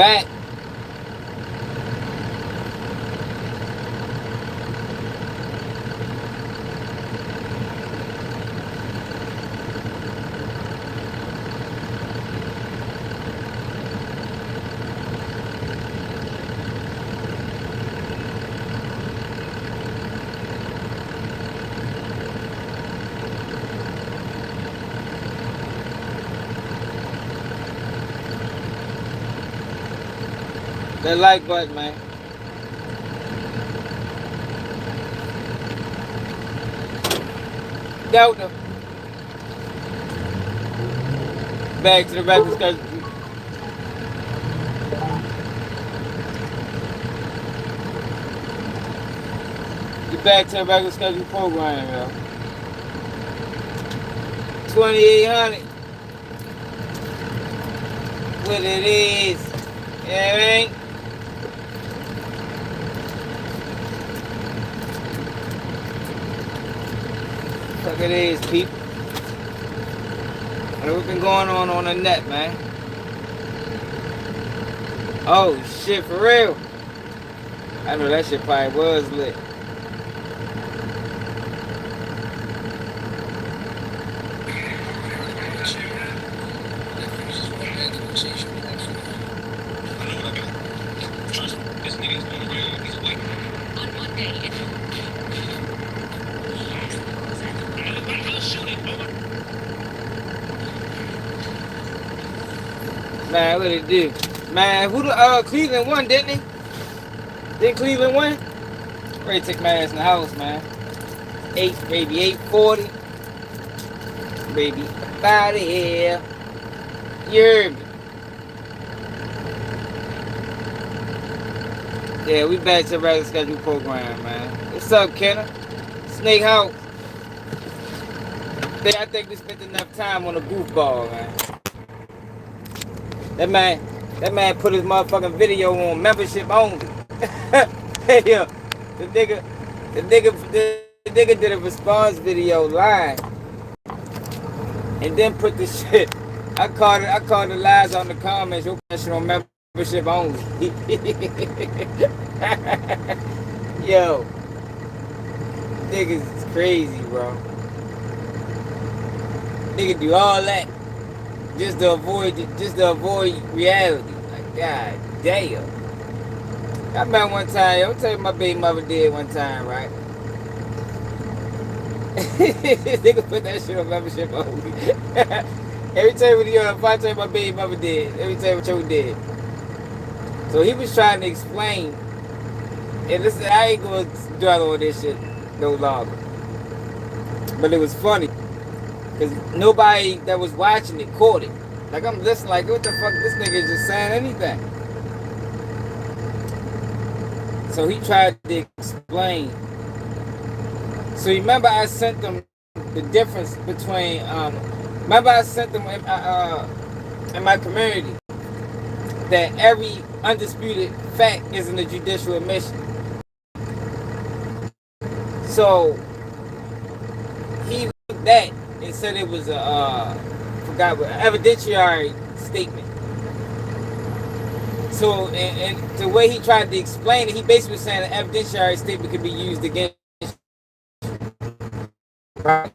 back. That like button, man. Delta. Back to the regular schedule. Get back to the regular schedule program, yo. 2800. What it is. You know what I mean? Fuck it is, people. What's been going on the net, man? Oh shit, for real. I know that shit probably was lit. Man, what it do? Man, who the Cleveland won, didn't he? Didn't Cleveland win? Ready to take my ass in the house, man. 840. Baby, out of here. You heard me. Yeah, we back to the regular schedule program, man. What's up, Kenner? Snake House. I think we spent enough time on the goofball, man. That man put his motherfucking video on membership only. Hey, yo, the nigga did a response video live, and then put the shit. I called the lies on the comments. Your shit on membership only. Yo, niggas is crazy, bro. Nigga do all that. Just to avoid reality. Like, god damn. I remember one time, I'll tell you my baby mother did one time, right? Nigga put that shit on membership only. Every time if I tell you my baby mother did, every time what you did. So he was trying to explain, and listen, I ain't gonna dwell on this shit no longer. But it was funny. Because nobody that was watching it caught it. Like, I'm listening like, what the fuck, this nigga just saying anything. So he tried to explain. So remember I sent them the difference between, remember I sent them in my community that every undisputed fact isn't a judicial admission. So he looked at and said it was evidentiary statement. So, and the way he tried to explain it, he basically was saying an evidentiary statement could be used against you. Right?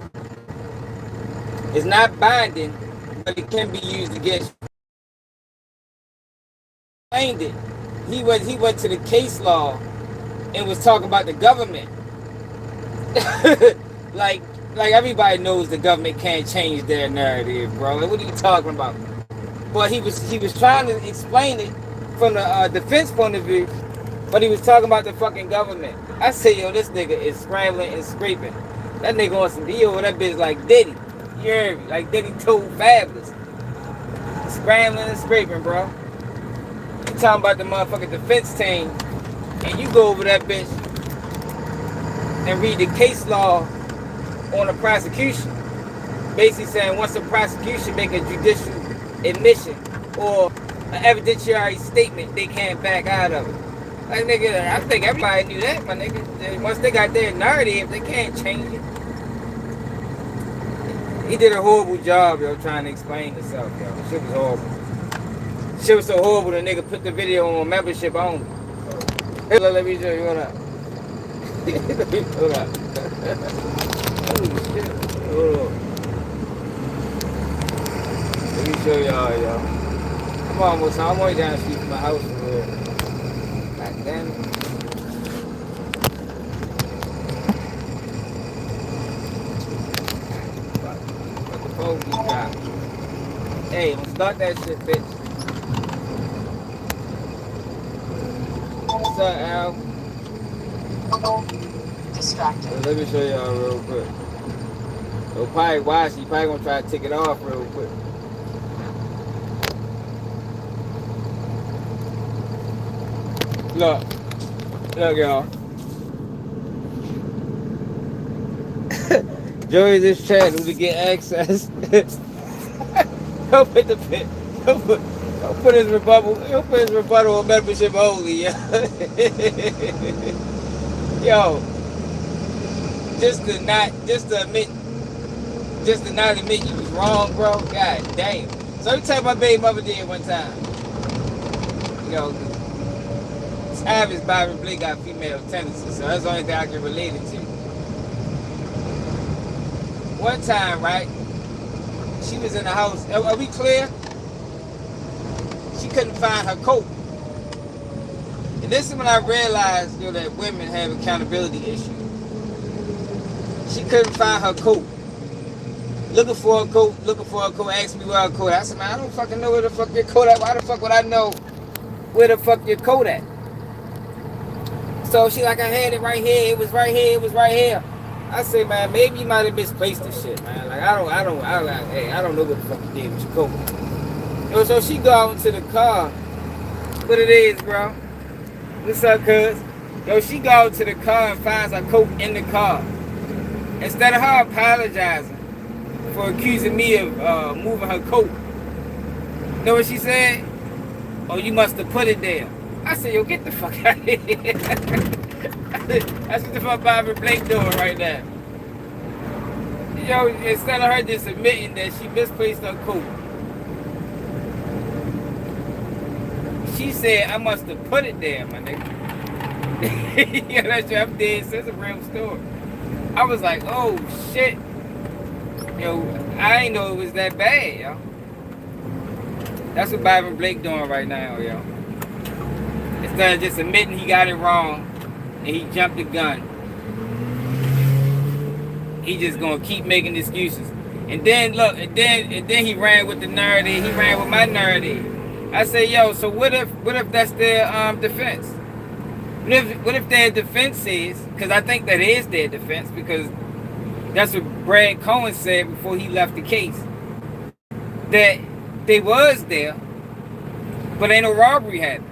It's not binding, but it can be used against you. He explained it. He went to the case law and was talking about the government. Like everybody knows the government can't change their narrative, bro. Like, what are you talking about? But he was trying to explain it from the defense point of view, but he was talking about the fucking government. I say, yo, this nigga is scrambling and scraping. That nigga on some deal, that bitch like Diddy. You heard me? Like Diddy told Fabulous. Scrambling and scraping, bro. You talking about the motherfucking defense team, and you go over that bitch and read the case law on a prosecution, basically saying once a prosecution make a judicial admission or an evidentiary statement, they can't back out of it. Like, nigga, I think everybody knew that, my nigga. Once they got their narrative, they can't change it. He did a horrible job, yo, trying to explain himself, yo. Shit was horrible. Shit was so horrible, the nigga put the video on membership only. Hey, let me show you what up. Hold up. Holy shit. Hold on. Let me show y'all. I'm almost home. I'm only down the street from my house for real. God damn it. What the phone keep dropping? Hey, don't start that shit, bitch. What's up, Al? Distracted. Let me show y'all real quick. He'll probably watch. He probably gonna try to take it off real quick. Look, y'all. Joey just chatting to get access. He'll put the pit. He'll put his rebuttal. He'll put his rebuttal on membership only. Yo, just to not admit you was wrong, bro. God damn. So let me tell you my baby mother did one time. You know, Travis Byron Blake got female tendencies, so that's the only thing I can relate it to. One time, right? She was in the house. Are we clear? She couldn't find her coat. And this is when I realized, you know, that women have accountability issues. She couldn't find her coat. Looking for a coat, asked me where her coat at. I said, man, I don't fucking know where the fuck your coat at. Why the fuck would I know where the fuck your coat at? So she like, I had it right here. It was right here. I say, man, maybe you might have misplaced the shit, man. Like, I don't know what the fuck you did with your coat. You know, so she go out into the car. What it is, bro? What's up, cuz? Yo, she go out to the car and finds her coat in the car. Instead of her apologizing for accusing me of moving her coat, you know what she said? Oh, you must have put it there. I said, yo, get the fuck out of here. That's what the fuck Bobby Blake doing right now. Yo, instead of her just admitting that she misplaced her coat, she said, I must have put it there, my nigga. Yeah, that's what I'm dead. That's a real story. I was like, oh shit. Yo, I ain't know it was that bad, yo. That's what Byron Blake doing right now, yo. Instead of just admitting he got it wrong and he jumped the gun, he just gonna keep making excuses. And then look, and then he ran with the narrative. He ran with my narrative. I say, yo, so what if that's their defense? What if their defense is, because I think that is their defense, because that's what Brad Cohen said before he left the case, that they was there, but ain't no robbery happened.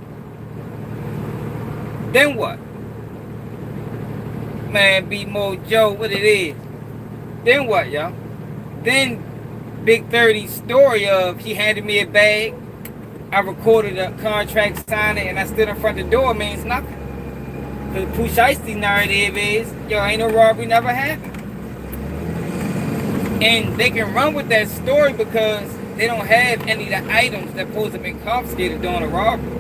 Then what? Man, B Mojo, what it is. Then what, y'all? Then Big 30's story of he handed me a bag, I recorded a contract signing, and I stood in front of the door means nothing. Because Pooh Shiesty's narrative is, yo, ain't no robbery never happened. And they can run with that story because they don't have any of the items that supposed to have been confiscated during a robbery.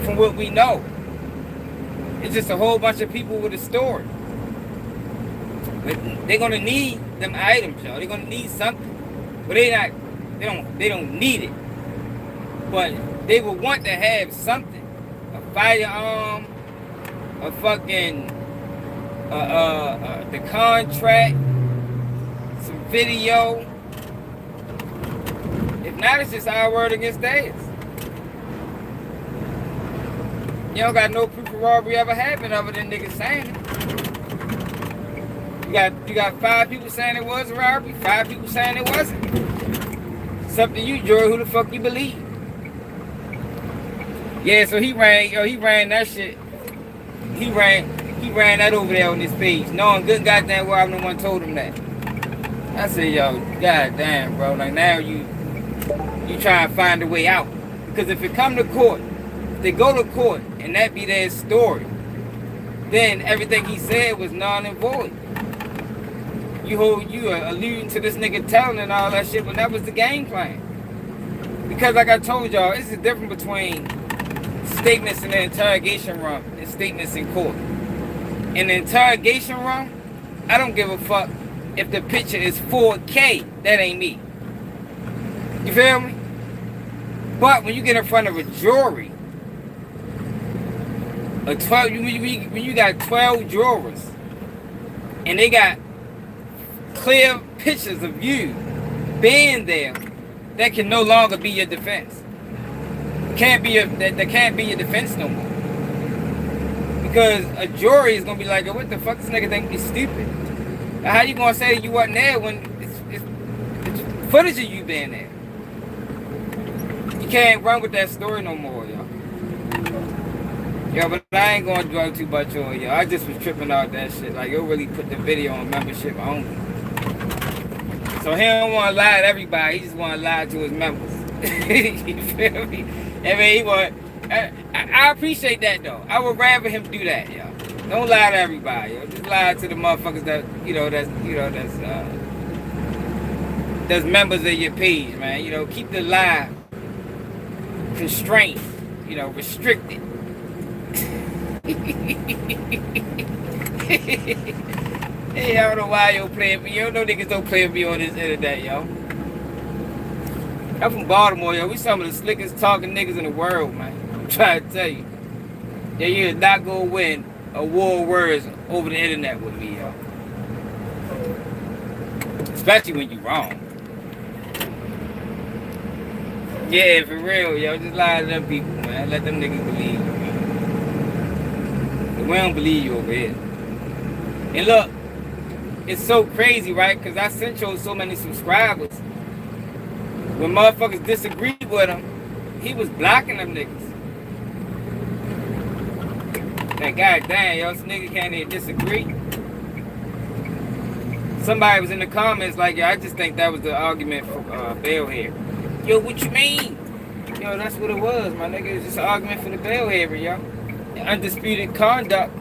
From what we know. It's just a whole bunch of people with a story. But they're gonna need them items, y'all. They're gonna need something. But they don't need it. But they will want to have something. A firearm, a fucking the contract, some video. If not, it's just our word against theirs. You don't got no proof of robbery ever happened other than niggas saying it. You got 5 people saying it was a robbery, 5 people saying it wasn't. It's up to you, Jory, who the fuck you believe. Yeah, so he ran that shit. He ran that over there on his page. Knowing good goddamn well I'm the one told him that. I said, yo, goddamn, bro. Like now you try to find a way out. Because if it come to court, if they go to court and that be their story, then everything he said was null and void. You are alluding to this nigga telling and all that shit, but that was the game plan. Because like I told y'all, it's the difference between statements in the interrogation room and statements in court. In the interrogation room, I don't give a fuck if the picture is 4K. That ain't me. You feel me? But when you get in front of a jury, when you got 12 jurors, and they got clear pictures of you being there, that can no longer be your defense. That can't be your defense no more. Because a jury is gonna be like, what the fuck, this nigga think he's stupid. Now, how you gonna say you wasn't there when it's footage of you being there? You can't run with that story no more, yo. Yo, but I ain't gonna dwell too much on yo. I just was tripping out that shit. Like, it really put the video on membership only. So he don't want to lie to everybody. He just want to lie to his members. You feel me? I mean, I appreciate that though. I would rather him do that, yo. Don't lie to everybody, yo. Just lie to the motherfuckers that that's members of your page, man. You know, keep the lie constrained, restricted. Hey, I don't know why you play with me. You don't know niggas don't play with me on this internet, yo. I'm from Baltimore, yo. We some of the slickest talking niggas in the world, man. I'm trying to tell you. Yeah, you're not gonna win a war of words over the internet with me, yo. Especially when you're wrong. Yeah, for real, yo. Just lie to them people, man. Let them niggas believe you, man. We don't believe you over here. And look, it's so crazy, right? Because I sent you so many subscribers. When motherfuckers disagreed with him, he was blocking them niggas. Like, goddamn, yo, this nigga can't even disagree. Somebody was in the comments like, yo, I just think that was the argument for bail hearing. Yo, what you mean? Yo, that's what it was, my nigga. It was just an argument for the bail hearing, yo. Undisputed conduct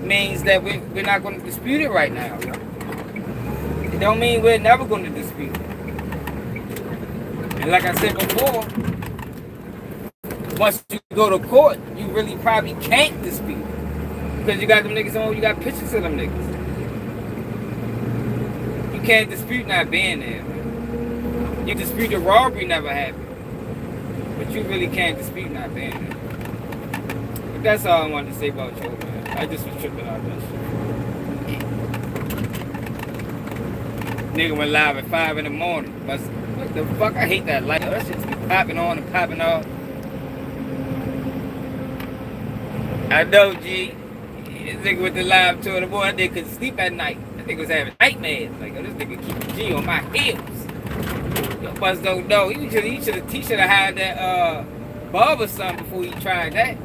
means that we're not going to dispute it right now, yo. It don't mean we're never going to dispute it. And like I said before, once you go to court, you really probably can't dispute it. Because you got them niggas on, you got pictures of them niggas. You can't dispute not being there, man. You dispute the robbery never happened. But you really can't dispute not being there. But that's all I wanted to say about you, man. I just was tripping out that shit. Nigga went live at 5 in the morning. But what the fuck? I hate that light. That shit's be popping on and popping off. I know, G. This nigga with the live 2 in the morning, that nigga couldn't sleep at night. That nigga was having nightmares. Like, oh, this nigga keep G on my heels. Yo, bust don't know. He should have had that bulb or something before he tried that.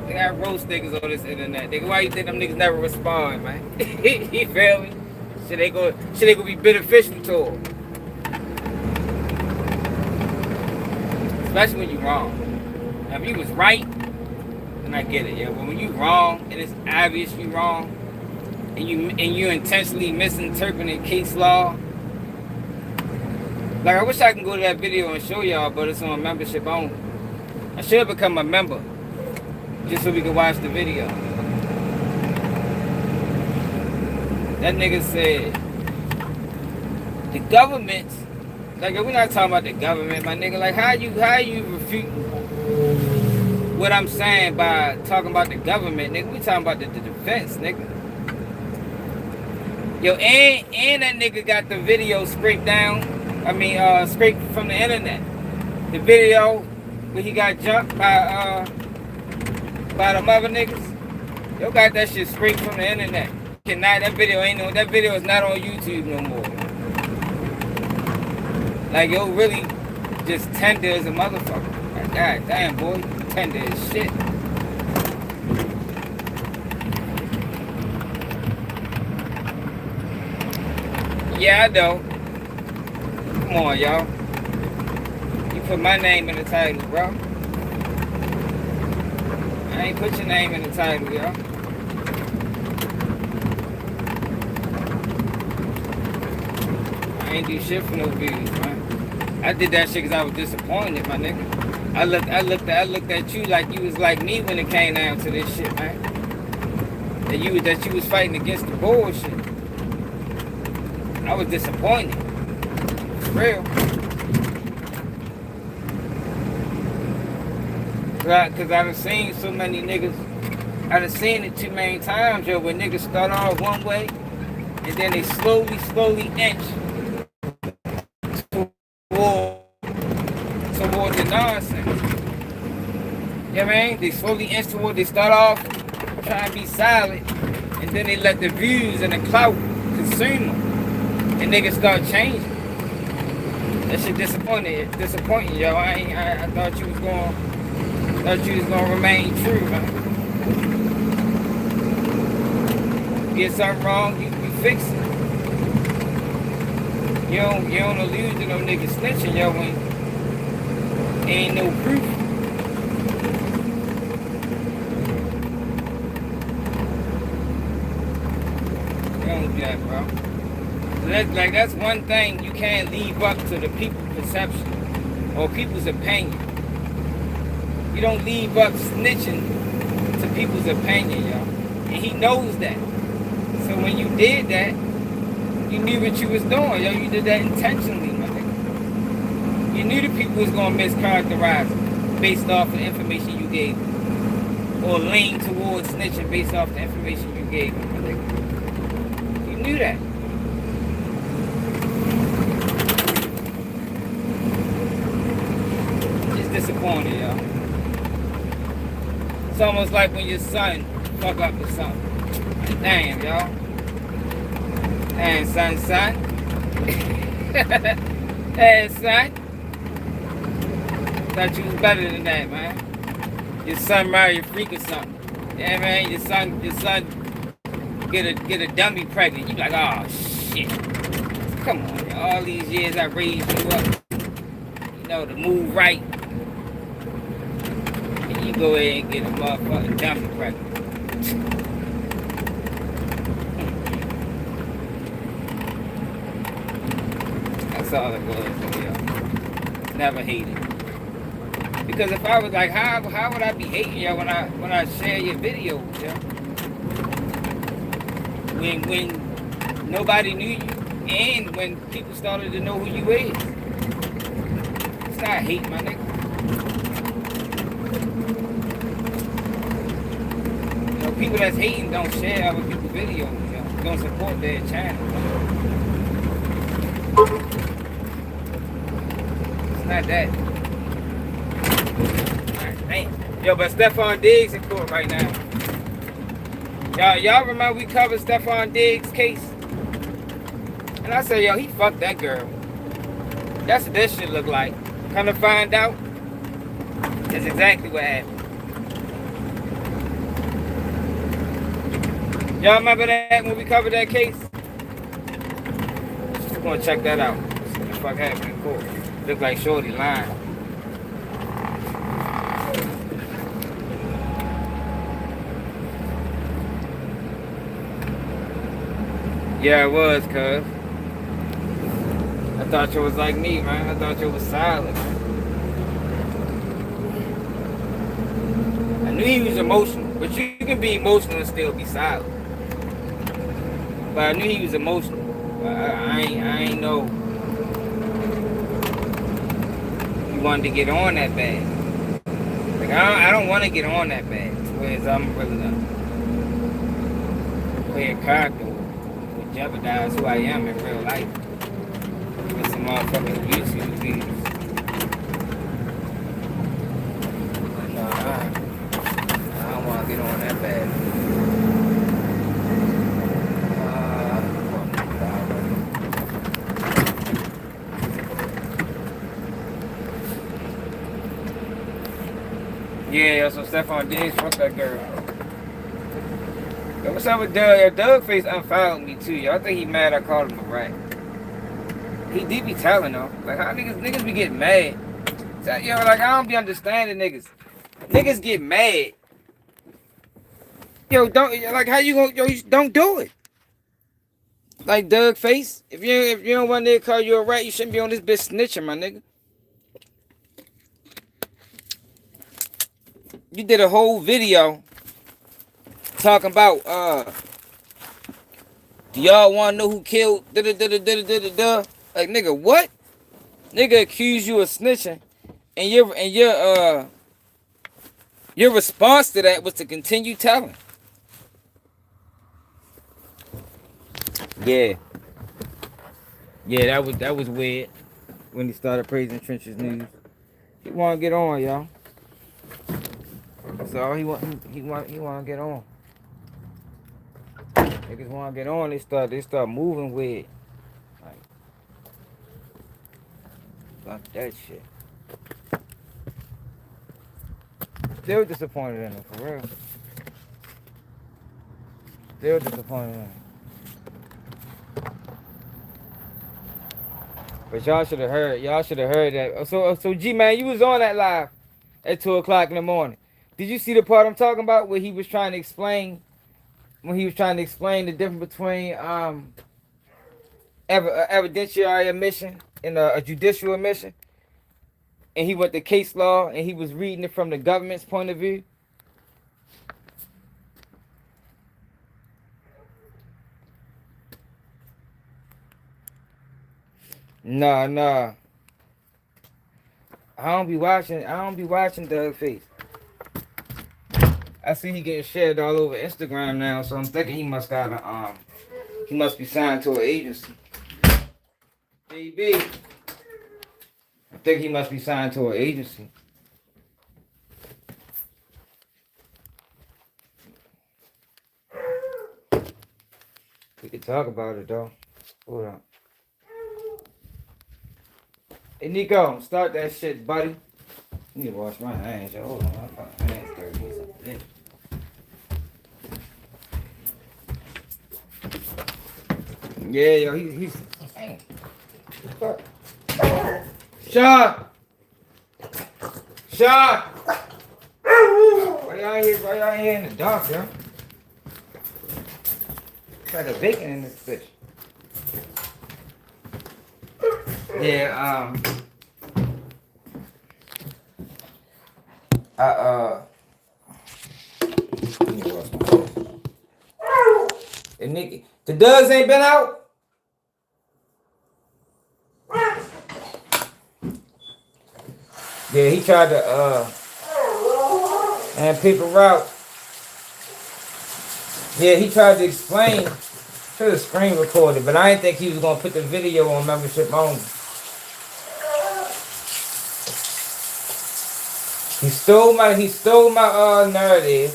They got roast niggas on this internet. Nigga, why you think them niggas never respond, man? You feel me? Should they go be beneficial to them? Especially when you wrong. Now, if you was right, then I get it, yeah. But when you wrong and it's obvious you wrong, and you intentionally misinterpreting case law, like I wish I can go to that video and show y'all, but it's on membership only. I should have become a member just so we can watch the video. That nigga said the government, like we're not talking about the government, my nigga. Like how you refute what I'm saying by talking about the government, nigga? We talking about the defense, nigga. Yo, and that nigga got the video scraped down. Scraped from the internet. The video where he got jumped by them other niggas. Yo got that shit scraped from the internet. That video is not on YouTube no more. Like, yo, really just tender as a motherfucker. Like, god damn, boy, tender as shit. Yeah, I know. Come on, y'all. You put my name in the title, bro. I ain't put your name in the title, y'all. I ain't do shit for no views, man. I did that shit because I was disappointed, my nigga. I looked at you like you was like me when it came down to this shit, man. That you was fighting against the bullshit. I was disappointed. For real. Cause I done seen so many niggas. I done seen it too many times, yo, where niggas start off one way and then they slowly inch toward the nonsense. You know what I mean? They slowly inch toward, they start off trying to be solid, and then they let the views and the clout consume them. And niggas start changing. That shit disappointing, yo. I thought you was gonna remain true, man. Get something wrong, you fix it. You don't allude to no niggas snitching, yo, when ain't no proof. You don't do that, bro. That's one thing you can't leave up to the people's perception or people's opinion. You don't leave up snitching to people's opinion, yo. And he knows that. So when you did that, you knew what you was doing, yo. You did that intentionally, my nigga. You knew the people was gonna mischaracterize it based off the information you gave them. Or lean towards snitching based off the information you gave them, my nigga. You knew that. It's disappointing, yo. It's almost like when your son fuck up or something. Damn, y'all. Damn, son. Hey, son. Thought you was better than that, man. Your son marry a freak or something. Yeah, man. Your son get a dummy pregnant. You like, oh shit. Come on, yo. All these years I raised you up. You know, to move right. And you go ahead and get a motherfucking dummy pregnant. That's all it was, yo. Never hated. Because if I was like, how would I be hating y'all when I share your videos, yo? When nobody knew you and when people started to know who you is. It's not hate, my nigga. You know, people that's hating don't share other people's videos, yo. Don't support their channel. It's not that. Right, yo, but Stefon Diggs in court right now. Y'all remember we covered Stefon Diggs' case? And I said, yo, he fucked that girl. That's what this shit look like. Come to find out, that's exactly what happened. Y'all remember that when we covered that case? Just gonna check that out. See what the fuck happened in court. Look like Shorty lying. Yeah, it was, cuz. I thought you was like me, man. I thought you was silent, man. I knew he was emotional, but you can be emotional and still be silent. But I knew he was emotional. I ain't know he wanted to get on that bad. Like, I don't want to get on that bad. Whereas I'm really gonna play a character would jeopardize who I am in real life. With some motherfucking YouTube videos. No, I don't want to get on that bad. Yeah, so Stefon Diggs, fuck that girl. Yo, what's up with Doug? Doug Face unfollowed me too, yo. I think he mad I called him a rat. He did be telling though. Like how niggas be getting mad. So, yo, like I don't be understanding niggas. Niggas get mad. Yo, don't like how you gonna don't do it. Like Doug Face, if you don't want to call you a rat, you shouldn't be on this bitch snitching, my nigga. You did a whole video talking about do y'all want to know who killed da da da da da da da da? Like, nigga, what? Nigga accused you of snitching, and your response to that was to continue telling. Yeah, that was weird when he started praising Trenches News. He want to get on, y'all. That's all he want to get on. Niggas want to get on. They start moving weird. Like, fuck that shit. Still disappointed in him, for real. Still disappointed in him. But y'all should have heard that. So G man, you was on that live at 2 o'clock in the morning. Did you see the part I'm talking about where he was trying to explain the difference between evidentiary admission and a judicial admission? And he went to case law and he was reading it from the government's point of view. Nah. I don't be watching Doug Face. I see he getting shared all over Instagram now, so I'm thinking he must be signed to an agency. JB. I think he must be signed to an agency. We could talk about it though. Hold on. Hey Nico, start that shit, buddy. I need to wash my hands. Hold on, my fucking hands dirty. Yeah, yo, he's. Dang. Fuck. Sean! Why y'all here in the dark, yo? It's like a bacon in this bitch. Yeah, and Nikki, the Duds ain't been out? Yeah, he tried to, and people out. Yeah, he tried to explain to the screen recorded, but I didn't think he was gonna put the video on membership only. He stole my narrative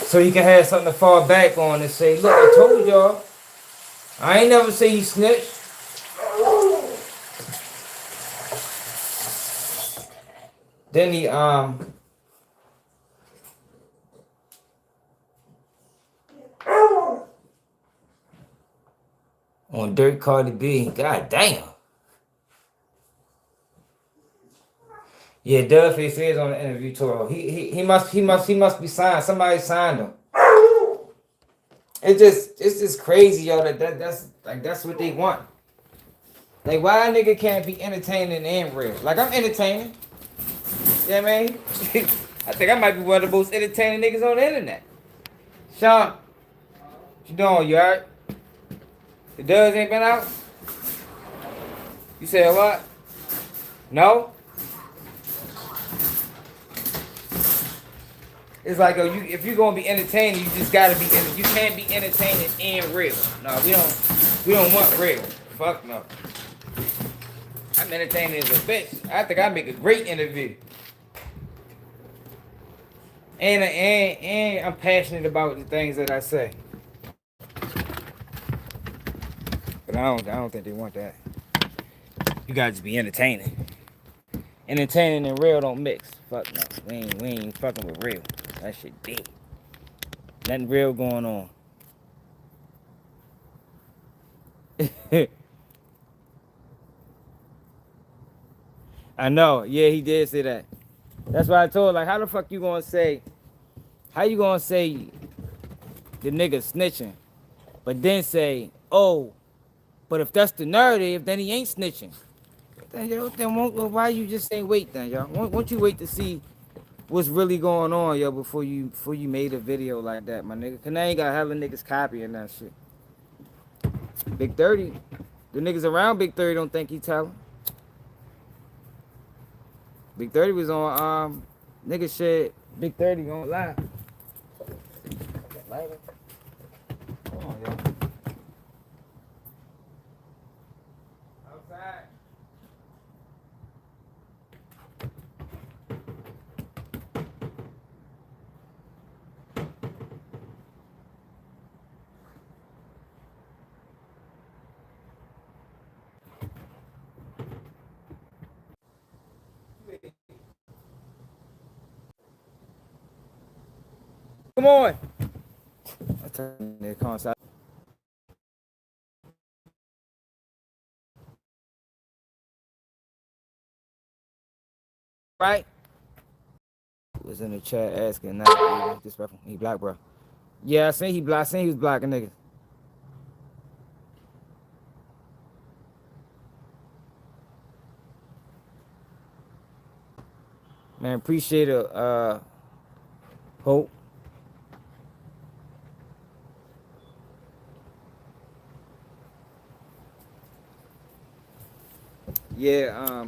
so he can have something to fall back on and say, look, I told y'all. I ain't never say he snitched. Then he on Dirt Cardi B. God damn. Yeah, Dougface is on the interview tour. He must be signed. Somebody signed him. It's just crazy, yo. That's what they want. Like, why a nigga can't be entertaining and real? Like, I'm entertaining. Yeah, man. I think I might be one of the most entertaining niggas on the internet. Sean, what you doing? You alright? The Duds ain't been out? You said what? No? It's like, if you're gonna be entertaining, you just gotta be. You can't be entertaining and real. No, we don't want real. Fuck no. I'm entertaining as a bitch. I think I make a great interview. And I'm passionate about the things that I say. But I don't think they want that. You gotta just be entertaining. Entertaining and real don't mix. Fuck no. We ain't fucking with real. That shit dead. Nothing real going on. I know. Yeah, he did say that. That's why I told her, like, how the fuck you gonna say the nigga snitching, but then say, oh, but if that's the narrative, then he ain't snitching. Then why you just ain't wait then, y'all? Won't you wait to see what's really going on, yo, before you made a video like that, my nigga. Cause now you got hella niggas copying that shit. Big 30, the niggas around Big 30 don't think he telling. Big 30 was on nigga shit. Big 30 gonna lie. Lighter. Come on, yo. Outside. Come on. I turn the console. Right? Was in the chat asking that this reference. He black, bro. Yeah, I seen he black. I seen he was blocking niggas. Man, appreciate it, Hope. Yeah,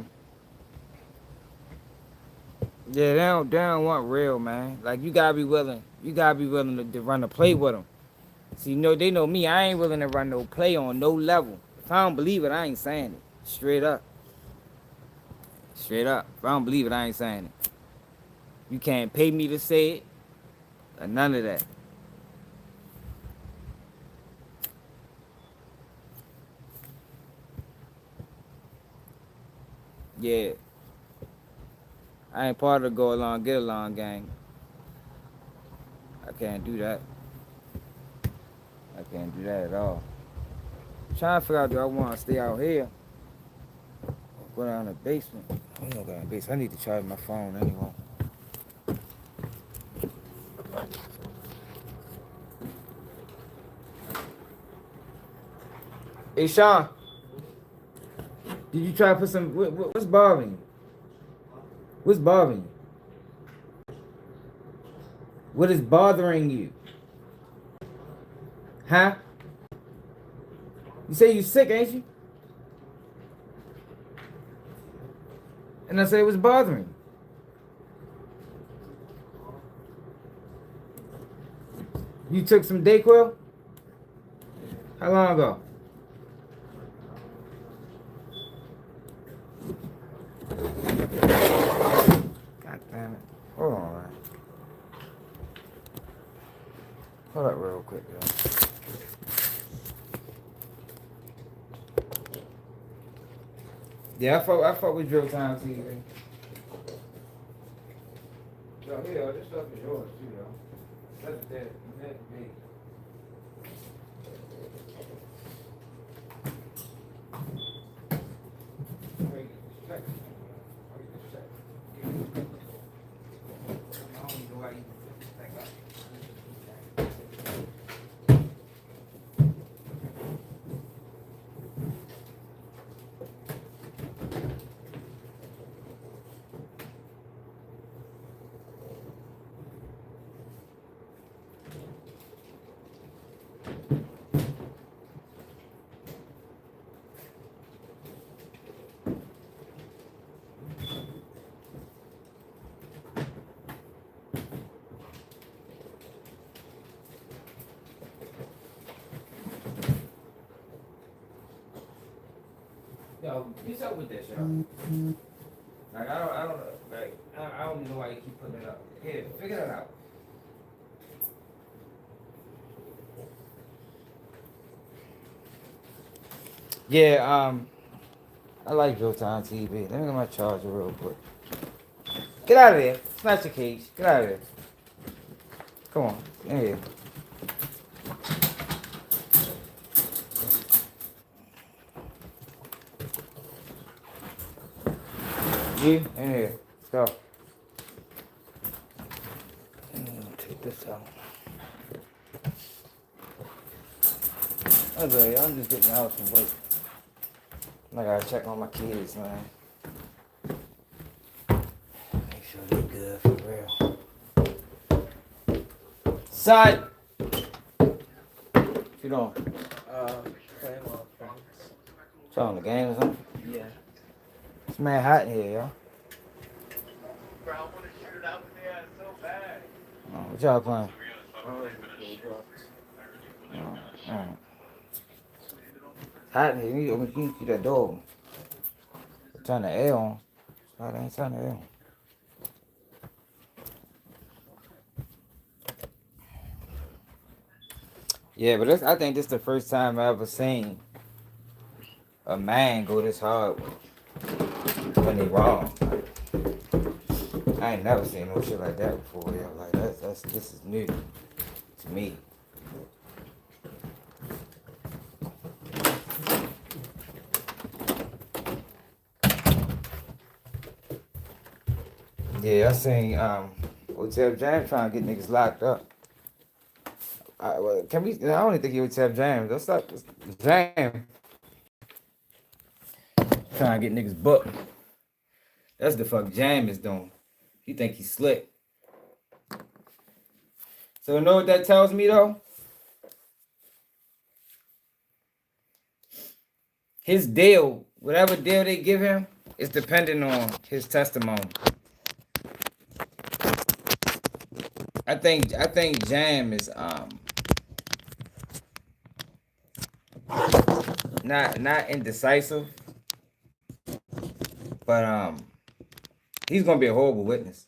yeah, they don't want real, man. Like you gotta be willing. You gotta be willing to run a play with them. See, they know me. I ain't willing to run no play on no level. If I don't believe it, I ain't saying it. Straight up. Straight up. If I don't believe it, I ain't saying it. You can't pay me to say it, or none of that. Yeah. I ain't part of the go along, get along gang. I can't do that. I can't do that at all. I'm trying to figure out, do I want to stay out here? Or go down the basement. I don't go down the basement. I need to charge my phone anyway. Hey, Sean. Did you try to put some... What's bothering you? What's bothering you? What is bothering you? Huh? You say you sick, ain't you? And I said it was bothering you. You took some Dayquil? How long ago? God damn it. Hold on, man. Hold up real quick, yo. Yeah, I fuck with Drill Time TV. Yo, here, this stuff is yours too, yo. That's dead. That's me. Yo, what's up with this, yo? Like, I don't know. Like, I don't know why you keep putting it up. Here, figure it out. Yeah, I like Drill Time TV. Let me get my charger real quick. Get out of there. It's not your cage. Get out of there. Come on. In here. You in here. Let's go. Take this out. Okay, I'm just getting out from work. I gotta check on my kids, man. Make sure they're good for real. outside. What you doing? Playing with friends. Trying the game or something? Yeah. It's mad hot in here, yo. Bro, I want to shoot it out there so bad. What y'all playing? Alright. Hot in here. You need to keep that door open. Turn the air on. I ain't turn the air on. Yeah, but I think this is the first time I ever seen a man go this hard when he wrong. I ain't never seen no shit like that before. Yeah, like this is new to me. Yeah, I seen Hotel James trying to get niggas locked up. Can we? I don't even think he would tell James. Let's stop James trying to get niggas booked. That's the fuck James is doing. He think he's slick. So you know what that tells me though? His deal, whatever deal they give him, is dependent on his testimony. I think Jam is not indecisive, but he's gonna be a horrible witness.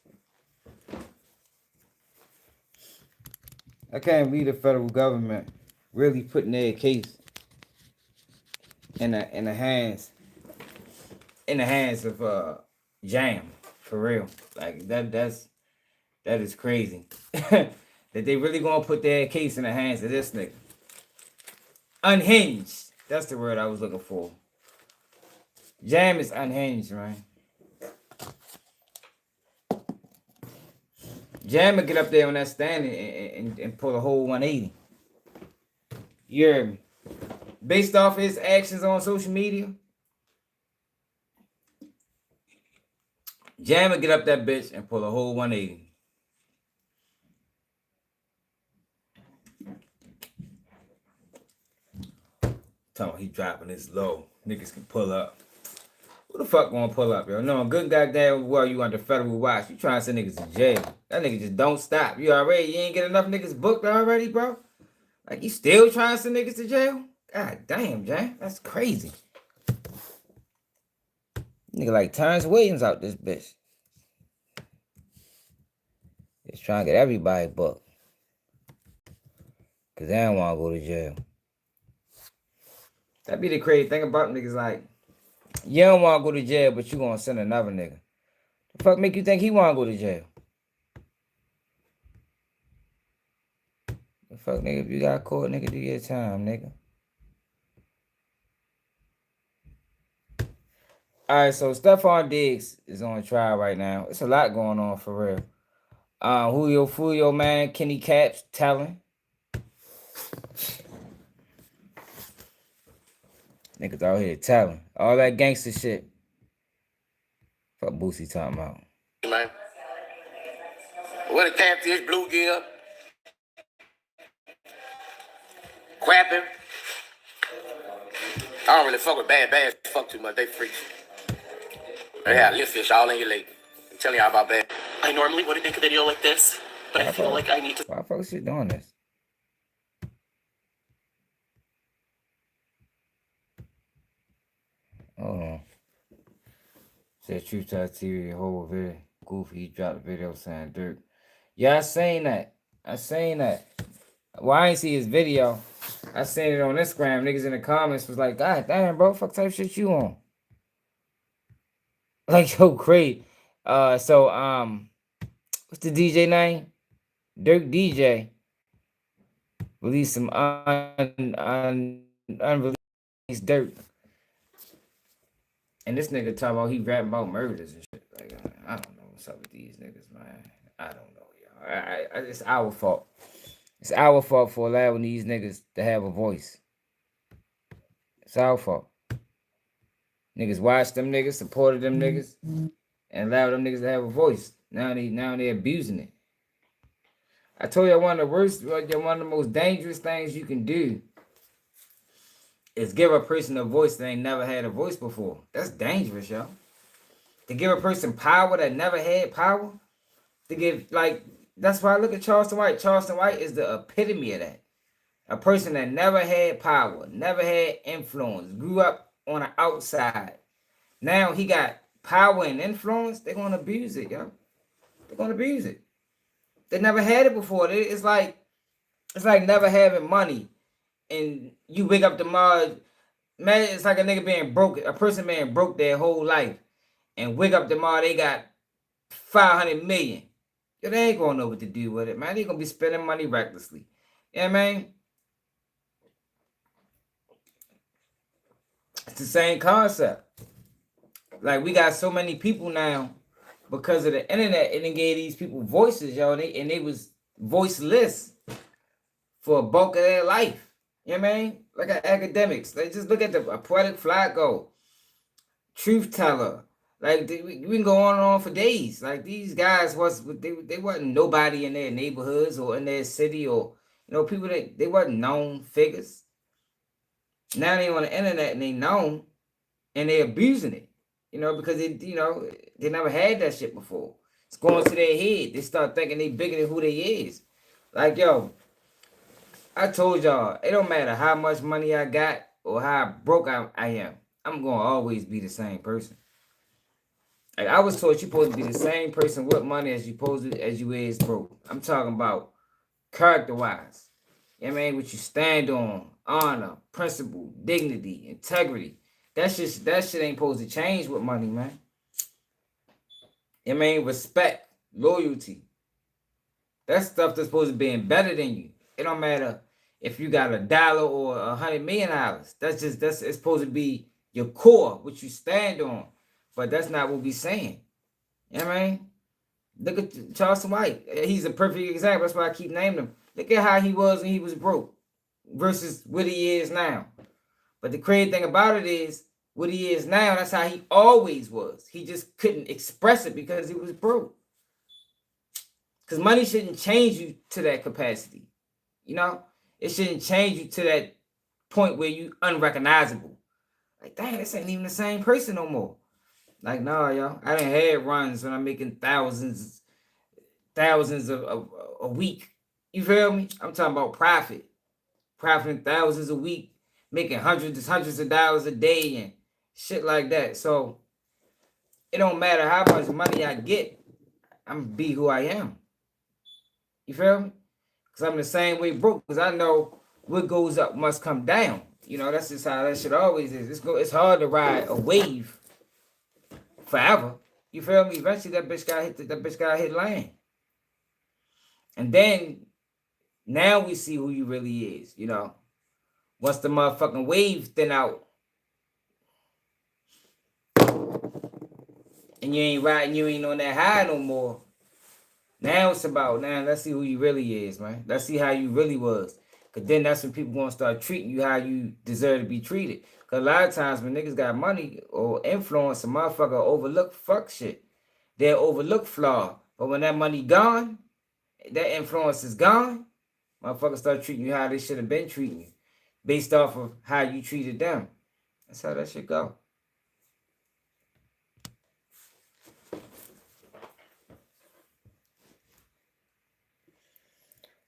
I can't believe the federal government really putting their case in the hands of Jam, for real. Like that is crazy. That they really gonna put their case in the hands of this nigga. Unhinged. That's the word I was looking for. Jam is unhinged, man. Jam would get up there on that stand and pull a whole 180. You hear me? Based off his actions on social media, Jam would get up that bitch and pull a whole 180. Talking about he dropping this low. Niggas can pull up. Who the fuck gonna pull up, yo? No, good goddamn well you under federal watch. You trying to send niggas to jail. That nigga just don't stop. You ain't get enough niggas booked already, bro? Like, you still trying to send niggas to jail? God damn, Jay. That's crazy. Nigga like Terrence Williams out this bitch. Just trying to get everybody booked. Because they don't want to go to jail. That be the crazy thing about niggas, like, you don't want to go to jail, but you going to send another nigga. The fuck make you think he want to go to jail? The fuck, nigga, if you got caught, nigga, do your time, nigga. Alright, so Stefon Diggs is on trial right now. It's a lot going on for real. Julio Foolio, man, Kenny Kapps telling. Niggas out here telling. All that gangster shit. Fuck Boosie talking about. Man. What a catfish, bluegill, crapping. I don't really fuck with bad bass. Fuck too much. They freaks. They have live fish all in your lake. I'm telling y'all about that. I normally wouldn't make a video like this, but I feel like I need to. Why the fuck is she doing this? Hold on. Said Truth Talk TV, whole video. Goofy, he dropped a video saying dirt. Yeah, I seen that. Well, I ain't see his video. I seen it on Instagram. Niggas in the comments was like, God damn, bro, fuck type shit you on? Like, yo, crazy. What's the DJ name? Dirk DJ. Released some unreleased dirt. And this nigga talk about he rapping about murders and shit. Like, I don't know what's up with these niggas, man. I don't know, y'all. It's our fault. It's our fault for allowing these niggas to have a voice. It's our fault. Niggas watched them niggas, supported them niggas, and allowed them niggas to have a voice. Now they abusing it. I told you one of the worst, one of the most dangerous things you can do is give a person a voice that ain't never had a voice before. That's dangerous, yo. To give a person power that never had power, to give, like, that's why I look at Charleston White. Charleston White is the epitome of that. A person that never had power, never had influence, grew up on the outside. Now he got power and influence, they're going to abuse it, yo. They're going to abuse it. They never had it before. It's like never having money and you wake up tomorrow. Man, it's like a nigga being broke, a person being broke their whole life, and wake up tomorrow they got 500 million. Yo, they ain't gonna know what to do with it, man. They gonna be spending money recklessly. You know what I mean? It's the same concept. Like, we got so many people now because of the internet, and it gave these people voices, yo, and they was voiceless for a bulk of their life. You know what I mean? Like academics. Like, just look at the Poetic Flacco, Truth Teller. Like, we can go on and on for days. Like, these guys they wasn't nobody in their neighborhoods or in their city, or, you know, people that they wasn't known figures. Now they on the internet and they known, and they abusing it. You know, because they never had that shit before. It's going to their head. They start thinking they bigger than who they is. Like, yo, I told y'all, it don't matter how much money I got or how broke I am. I'm going to always be the same person. Like, I was taught you're supposed to be the same person with money as you is broke. I'm talking about character-wise. You know what I mean? What you stand on, honor, principle, dignity, integrity. That shit ain't supposed to change with money, man. You know what I mean? Respect, loyalty. That stuff that's supposed to be embedded in you. It don't matter if you got $1 or $100 million. It's supposed to be your core, what you stand on. But that's not what we saying. You know what I mean? Look at Charleston White. He's a perfect example. That's why I keep naming him. Look at how he was when he was broke versus what he is now. But the crazy thing about it is, what he is now, that's how he always was. He just couldn't express it because he was broke. Because money shouldn't change you to that capacity. You know? It shouldn't change you to that point where you unrecognizable. Like, dang, this ain't even the same person no more. Like, nah, yo. I done had runs when I'm making thousands a week. You feel me? I'm talking about profit. Profiting thousands a week, making hundreds of dollars a day and shit like that. So it don't matter how much money I get, I'm gonna be who I am. You feel me? Because I'm the same way broke, because I know what goes up must come down. You know, that's just how that shit always is. It's hard to ride a wave forever. You feel me? Eventually that bitch got hit land. And then now we see who you really is, you know. Once the motherfucking wave thin out and you ain't riding, you ain't on that high no more. Now it's about, now let's see who you really is, man. Let's see how you really was. Because then that's when people gonna start treating you how you deserve to be treated. Because a lot of times when niggas got money or influence, a motherfucker overlook fuck shit. They'll overlook flaw. But when that money gone, that influence is gone, motherfuckers start treating you how they should have been treating you. Based off of how you treated them. That's how that shit go.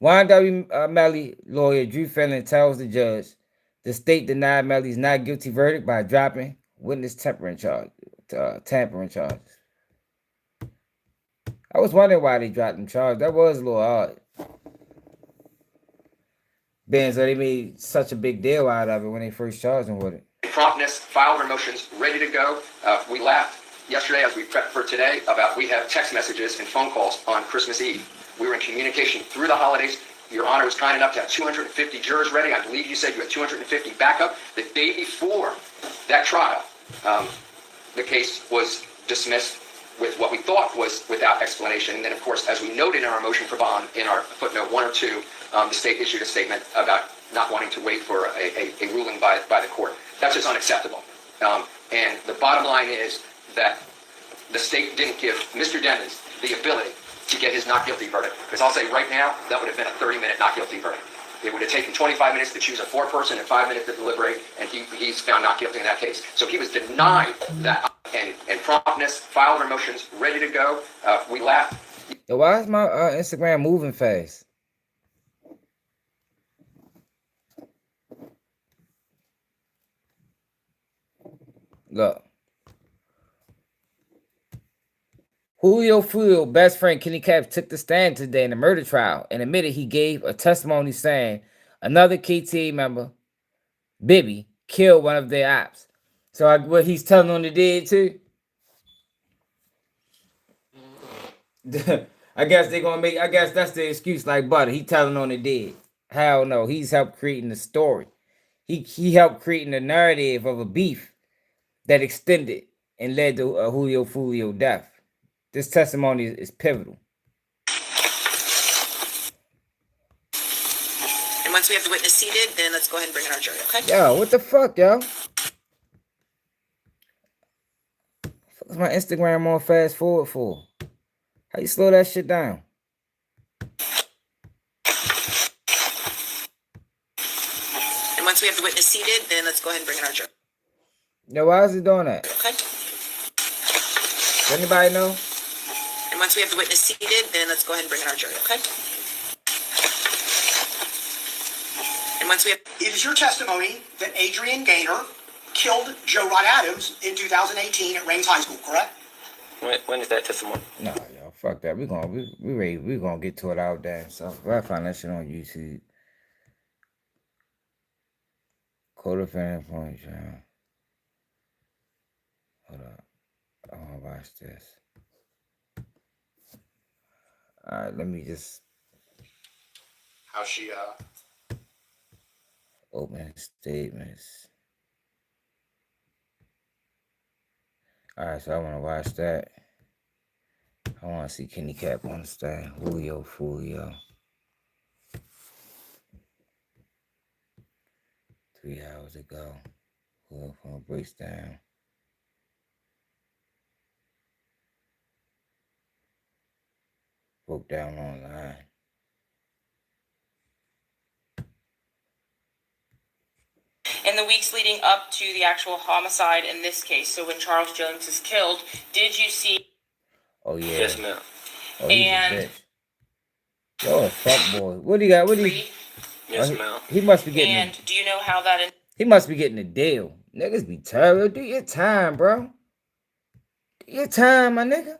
YNW Melly lawyer Drew Fenlon tells the judge the state denied Melly's not guilty verdict by dropping witness tampering charges. I was wondering why they dropped them charges. That was a little odd. Ben, so they made such a big deal out of it when they first charged him with it. Promptness, filed our motions, ready to go. We laughed yesterday as we prepped for today about we have text messages and phone calls on Christmas Eve. We were in communication through the holidays. Your Honor was kind enough to have 250 jurors ready. I believe you said you had 250 backup. The day before that trial, the case was dismissed with what we thought was without explanation. And then, of course, as we noted in our motion for bond, in our footnote 1 or 2, the state issued a statement about not wanting to wait for a ruling by the court. That's just unacceptable. And the bottom line is that the state didn't give Mr. Demons the ability to get his not guilty verdict. Because I'll say right now, that would have been a 30-minute not guilty verdict. It would have taken 25 minutes to choose a foreperson and 5 minutes to deliberate, and he's found not guilty in that case. So he was denied that. And promptness, filed our motions, ready to go. We laughed. Yo, why is my Instagram moving fast? Look. Julio Foolio, best friend Kenny Kapps, took the stand today in the murder trial and admitted he gave a testimony saying another KTA member, Bibby, killed one of their ops. So what he's telling on the dead too? I guess they're gonna make. I guess that's the excuse, like Butter. He telling on the dead. Hell no, he's helped creating the story. He helped creating the narrative of a beef that extended and led to Julio Foolio death. This testimony is pivotal. And once we have the witness seated, then let's go ahead and bring in our jury, okay? Yo, what the fuck, yo? What's my Instagram on fast forward for? How you slow that shit down? And once we have the witness seated, then let's go ahead and bring in our jury. Yo, why is it doing that? Okay. Does anybody know? And once we have the witness seated, then let's go ahead and bring in our jury, okay? And once we have... It is your testimony that Adrian Gaynor killed Joe Rod Adams in 2018 at Rains High School, correct? When is that testimony? No, yo, fuck that. We gonna get to it out there. So I find that shit on YouTube. Co-defendant point, John. Hold up. I wanna watch this. Alright, let me just How she, open statements. Alright, so I wanna watch that. I wanna see Kenny Kapps on the stand. Julio Foolio. 3 hours ago. Julio Foolio breaks down. Broke down online. In the weeks leading up to the actual homicide in this case, so when Charles Jones is killed, did you see? Oh yeah. Yes, ma'am. Oh, he's And- a bitch. Yo, fuck boy. What do you got? What do you? Yes, Oh, ma'am. he must be getting. And do you know how that? He must be getting a deal. Niggas be terrible. Do your time, bro. Do your time, my nigga.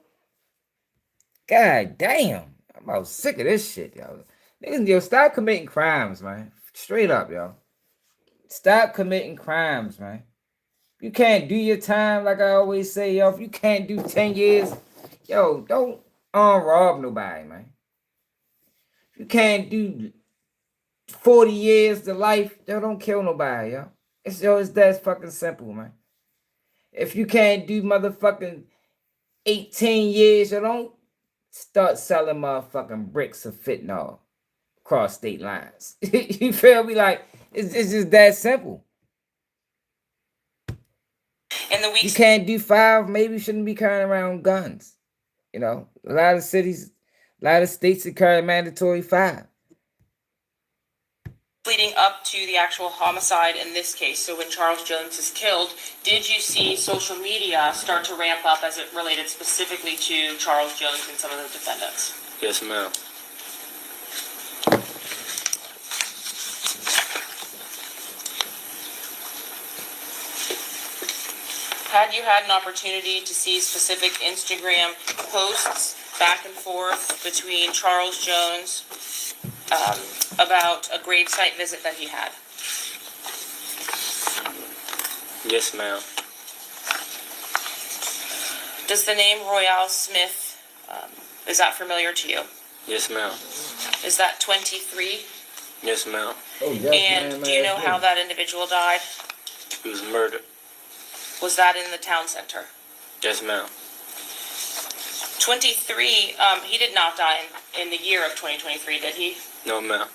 God damn. I'm about sick of this shit, yo. Niggas, yo, stop committing crimes, man. Straight up, yo. Stop committing crimes, man. You can't do your time, like I always say, yo. If you can't do 10 years, yo, don't rob nobody, man. If you can't do 40 years to life, yo, don't kill nobody, yo. It's that fucking simple, man. If you can't do motherfucking 18 years, yo, don't start selling motherfucking bricks of fentanyl across state lines. You feel me? Like, it's just that simple. In the You weeks can't do 5, maybe you shouldn't be carrying around guns. You know, a lot of cities, a lot of states that carry mandatory 5. leading up to the actual homicide in this case, so when Charles Jones is killed, did you see social media start to ramp up as it related specifically to Charles Jones and some of the defendants? Yes, ma'am. Had you had an opportunity to see specific Instagram posts back and forth between Charles Jones about a gravesite visit that he had? Yes, ma'am. Does the name Royale Smith, is that familiar to you? Yes, ma'am. Is that 23? Yes, ma'am. Oh, yes, And do you know how that individual died? He was murdered. Was that in the town center? Yes, ma'am. 23, he did not die in the year of 2023, did he? No, ma'am.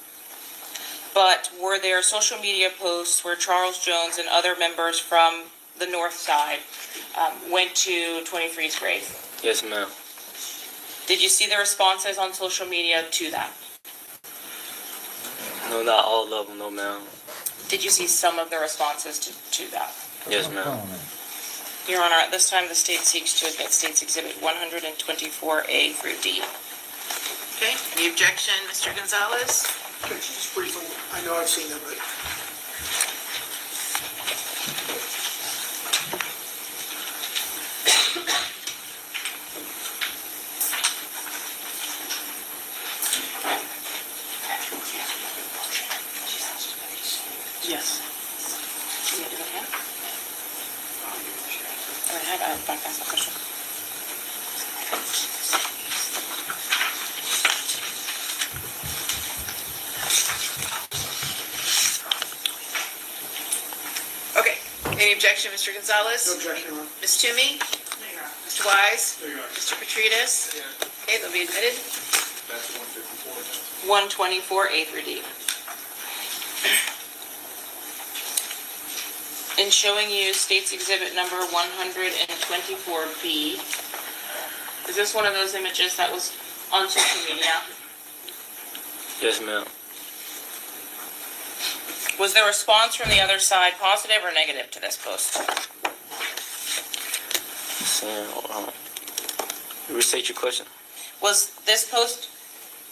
But were there social media posts where Charles Jones and other members from the north side went to 23's grave? Yes, ma'am. Did you see the responses on social media to that? No, not all of them, no, ma'am. Did you see some of the responses to that? Yes, ma'am. Your Honor, at this time, the state seeks to admit State's Exhibit 124A through D. Okay, any objection, Mr. Gonzalez? Okay, just briefly, I know I've seen them, but Yes. I'll back ask the question. Okay, any objection, Mr. Gonzalez? no objection, Your Honor. Ms. Toomey? Mr. Wise? Mr. Petridis? Okay, they'll be admitted. That's 154. 124A through D. In showing you State's Exhibit number 124B. Is this one of those images that was on social media? Yes, ma'am. Was the response from the other side positive or negative to this post? Hold on. Restate your question. Was this post,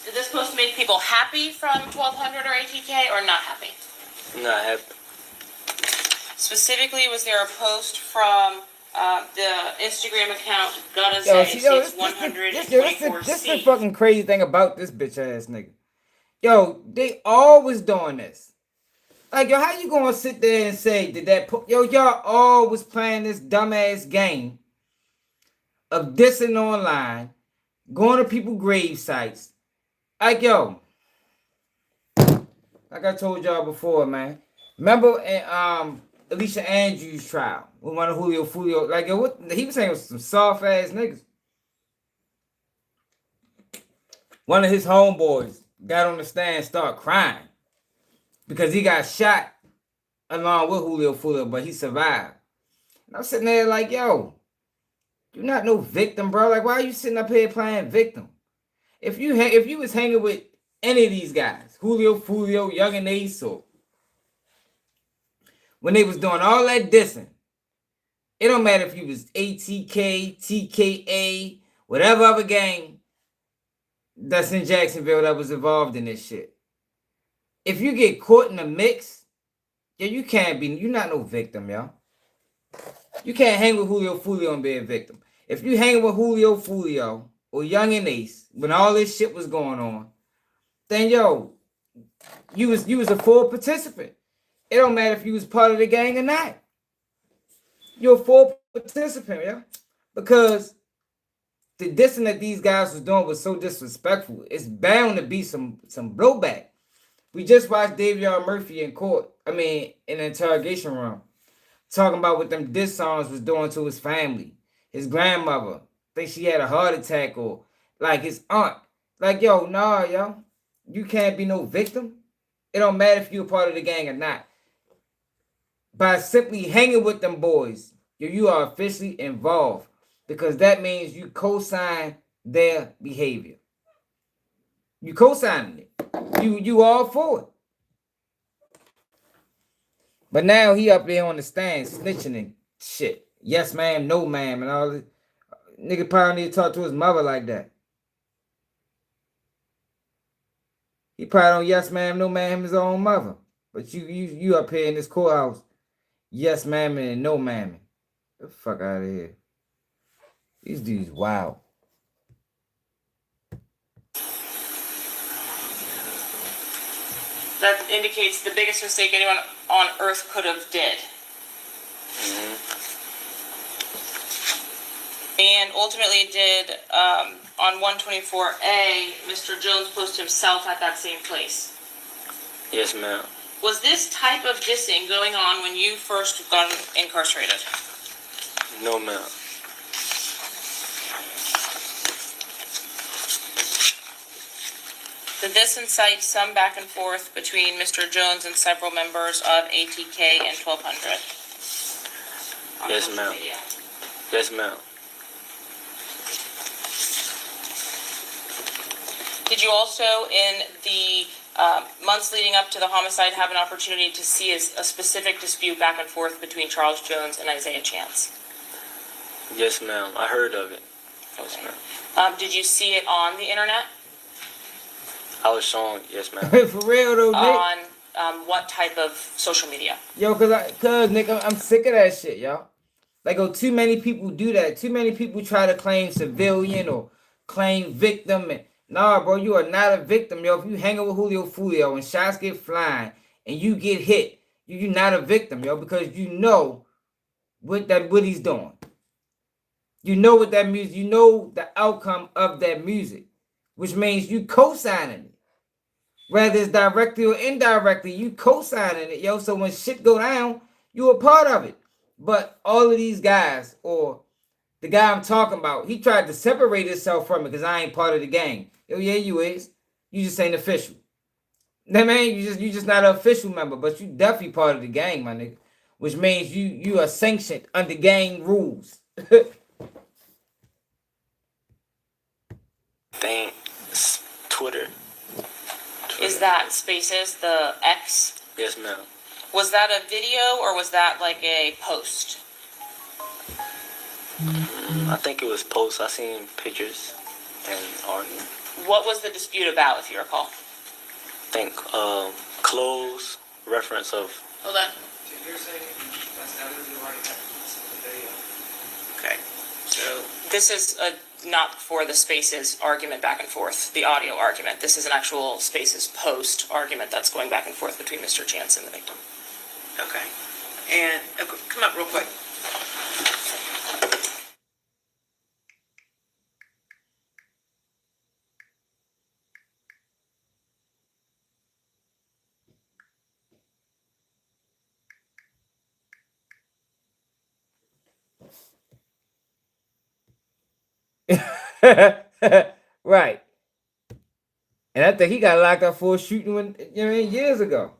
did this post make people happy from 1200 or ATK or not happy? Not happy. Specifically, was there a post from the Instagram account Gotta Yo, Say see, yo, States this the 124C? fucking crazy thing about this bitch ass nigga. Yo, they always doing this. Like, yo, how you gonna sit there and say that yo, y'all always playing this dumbass game of dissing online, going to people's grave sites. Like, yo, like I told y'all before, man. Remember in Alicia Andrews' trial with one of Julio Foolio, like, yo, what he was saying was some soft ass niggas. One of his homeboys got on the stand and started crying because he got shot along with Julio Foolio, but he survived. And I'm sitting there like, yo, you're not no victim, bro. Like, why are you sitting up here playing victim? If you was hanging with any of these guys, Julio Foolio, Young and Ace, or when they was doing all that dissing, it don't matter if you was ATK, TKA, whatever other gang that's in Jacksonville that was involved in this shit. If you get caught in the mix, yeah, you're not no victim, yo. You can't hang with Julio Foolio and be a victim. If you hang with Julio Foolio or Young and Ace when all this shit was going on, then yo, you was a full participant. It don't matter if you was part of the gang or not. You're a full participant, yeah. Because the dissing that these guys was doing was so disrespectful. It's bound to be some blowback. We just watched Davion Murphy in court. In the interrogation room, talking about what them diss songs was doing to his family, his grandmother. Think she had a heart attack, or like his aunt. Like, yo, nah, yo, you can't be no victim. It don't matter if you're a part of the gang or not. By simply hanging with them boys, you are officially involved, because that means you co-sign their behavior. You co-signing it. You all for it. But now he up there on the stand snitching and shit. Yes, ma'am, no, ma'am, and all this. Nigga probably need to talk to his mother like that. He probably don't yes, ma'am, no, ma'am, his own mother. But you up here in this courthouse, yes, ma'am, and no, ma'am. Get the fuck out of here. These dudes, wow. That indicates the biggest mistake anyone on earth could have did. And ultimately did, on 124A, Mr. Jones post himself at that same place. Yes, ma'am. Was this type of dissing going on when you first got incarcerated? No, ma'am. Did this incite some back and forth between Mr. Jones and several members of ATK and 1200? Yes, ma'am. Yes, ma'am. Did you also, in the months leading up to the homicide, have an opportunity to see a specific dispute back and forth between Charles Jones and Isaiah Chance? Yes, ma'am. I heard of it. Yes, ma'am. Did you see it on the internet? I was shown. Yes, ma'am. For real though, Nick. On what type of social media? Yo, cause Nick, I'm sick of that shit, y'all. Like, too many people do that. Too many people try to claim civilian or claim victim. And nah, bro, you are not a victim, yo. If you hanging with Julio Foolio and shots get flying and you get hit, you're not a victim, yo, because you know what he's doing. You know what that music, you know the outcome of that music, which means you co-signing it. Whether it's directly or indirectly, you co-signing it, yo. So when shit go down, you a part of it. But all of these guys, or the guy I'm talking about, he tried to separate himself from it because I ain't part of the gang. Yo, yeah, you is. You just ain't official. That man, you just not an official member, but you definitely part of the gang, my nigga. Which means you are sanctioned under gang rules. Thanks. Twitter. Is that Spaces, the X? Yes, ma'am. Was that a video or was that like a post? I think it was posts. I seen pictures and arguing. What was the dispute about, if you recall? I think clothes, reference of. Hold on. Okay. So this is not for the Spaces argument back and forth, the audio argument. This is an actual Spaces post argument that's going back and forth between Mr. Chance and the victim. Okay. And come up real quick. Right. And I think he got locked up for shooting years ago.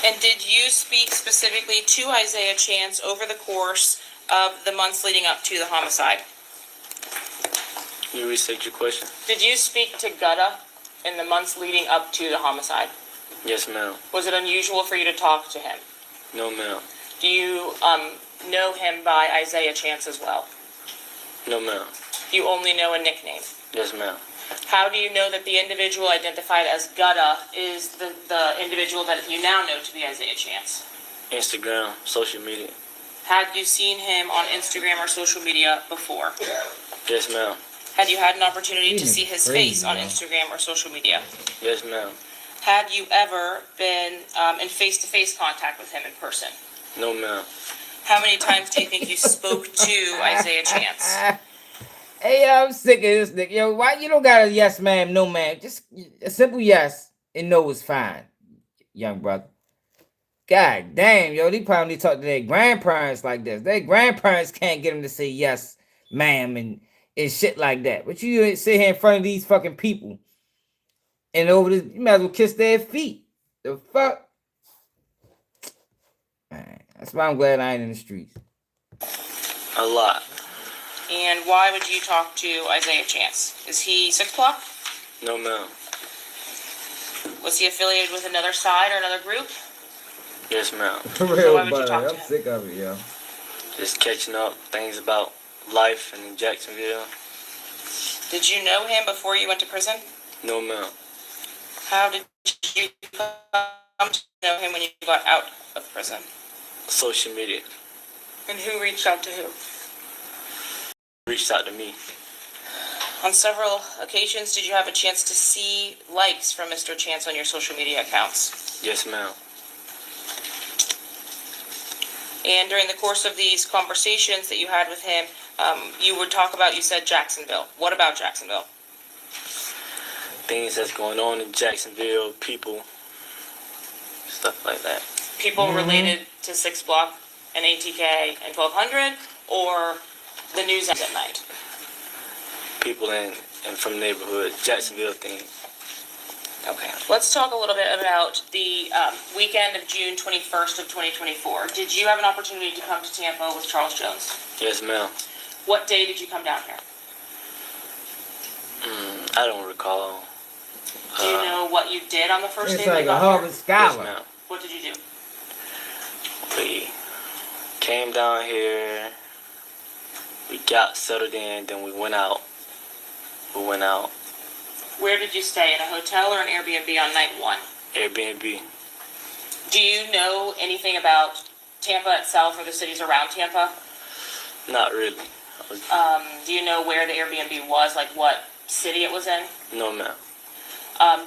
And did you speak specifically to Isaiah Chance over the course of the months leading up to the homicide? You restate your question? Did you speak to Gutta in the months leading up to the homicide? Yes, ma'am. Was it unusual for you to talk to him? No, ma'am. Do you know him by Isaiah Chance as well? No, ma'am. You only know a nickname. Yes, ma'am. How do you know that the individual identified as Gutta is the individual that you now know to be Isaiah Chance? Instagram, social media. Had you seen him on Instagram or social media before? Yes, ma'am. Had you had an opportunity to He's see his crazy, face on man. Instagram or social media? Yes, ma'am. Had you ever been in face-to-face contact with him in person? No, ma'am. How many times do you think you spoke to Isaiah Chance? Hey, yo, I'm sick of this nigga. Yo, why you don't got a yes ma'am, no ma'am? Just a simple yes and no is fine, young brother. God damn, yo, they probably talk to their grandparents like this. Their grandparents can't get them to say yes, ma'am, and shit like that. But you sit here in front of these fucking people and over this, you might as well kiss their feet. The fuck? Man, that's why I'm glad I ain't in the streets. A lot. And why would you talk to Isaiah Chance? Is he 6 Block? No, ma'am. Was he affiliated with another side or another group? Yes, ma'am. For So real, why would you buddy. talk to I'm him? sick of it, yo. Just catching up, things about life in Jacksonville. Did you know him before you went to prison? No, ma'am. How did you come to know him when you got out of prison? Social media. And who reached out to who? Reached out to me. On several occasions, did you have a chance to see likes from Mr. Chance on your social media accounts? Yes, ma'am. And during the course of these conversations that you had with him, you would talk about, you said Jacksonville. What about Jacksonville? Things that's going on in Jacksonville, people, stuff like that. People related to 6 Block and ATK and 1200, or the news at night? People in and from the neighborhood, Jacksonville things. Okay. Let's talk a little bit about the weekend of June 21st of 2024. Did you have an opportunity to come to Tampa with Charles Jones? Yes, ma'am. What day did you come down here? I don't recall. Do you know what you did on the first It's day like we a got Harvard here? Yes, scholar. ma'am. What did you do? We came down here. We got settled in. Then we went out. Where did you stay? In a hotel or an Airbnb on night 1? Airbnb. Do you know anything about Tampa itself or the cities around Tampa? Not really. Do you know where the Airbnb was, like what city it was in? No, ma'am.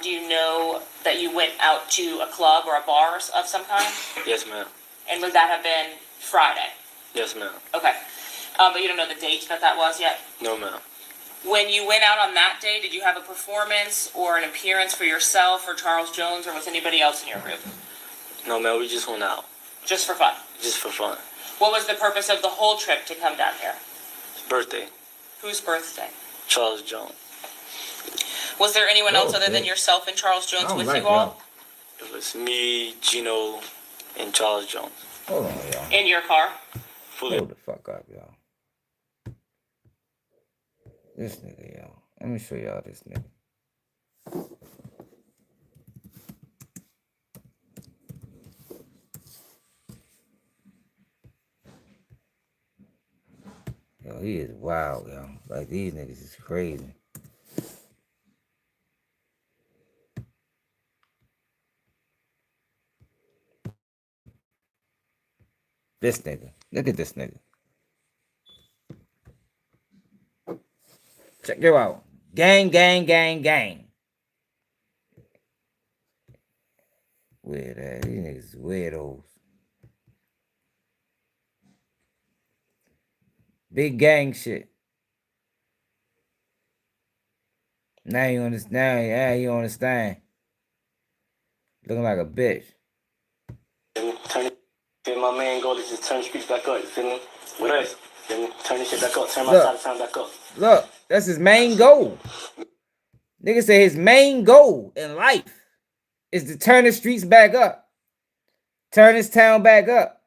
Do you know that you went out to a club or a bar of some kind? Yes, ma'am. And would that have been Friday? Yes, ma'am. Okay. But you don't know the date that was yet? No, ma'am. When you went out on that day, did you have a performance or an appearance for yourself or Charles Jones, or was anybody else in your group? No, ma'am. We just went out. Just for fun? Just for fun. What was the purpose of the whole trip to come down here? Birthday. Whose birthday? Charles Jones. Was there anyone else other than yourself and Charles Jones with you all? It was me, Gino, and Charles Jones. Hold on, y'all. In your car? Fully. Hold the fuck up, y'all. This nigga, y'all. Let me show y'all this nigga. Yo, he is wild, yo. Like, these niggas is crazy. This nigga. Look at this nigga. Check it out. Gang, gang, gang, gang. Weird ass. These niggas is weirdos. Big gang shit. Now you understand. Now you understand. Looking like a bitch. Feel my main goal is just turn the streets back up. You feel me? With us. Turn this shit back up. Turn my side of town back up. Look, that's his main goal. Nigga say his main goal in life is to turn the streets back up. Turn his town back up.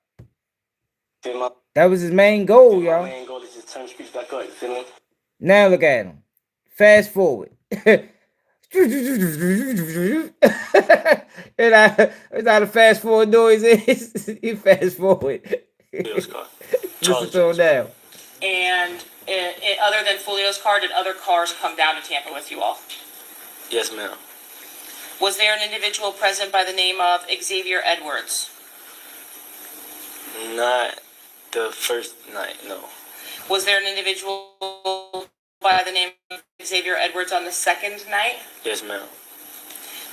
That was his main goal, y'all. My main goal is just turn the streets back up. You feel me? Now look at him. Fast forward. It's not a fast forward noise is. You fast forward. Listen to him now. And other than Fulio's car, did other cars come down to Tampa with you all? Yes, ma'am. Was there an individual present by the name of Xavier Edwards? Not the first night, no. Was there an individual by the name of Xavier Edwards on the second night? Yes, ma'am.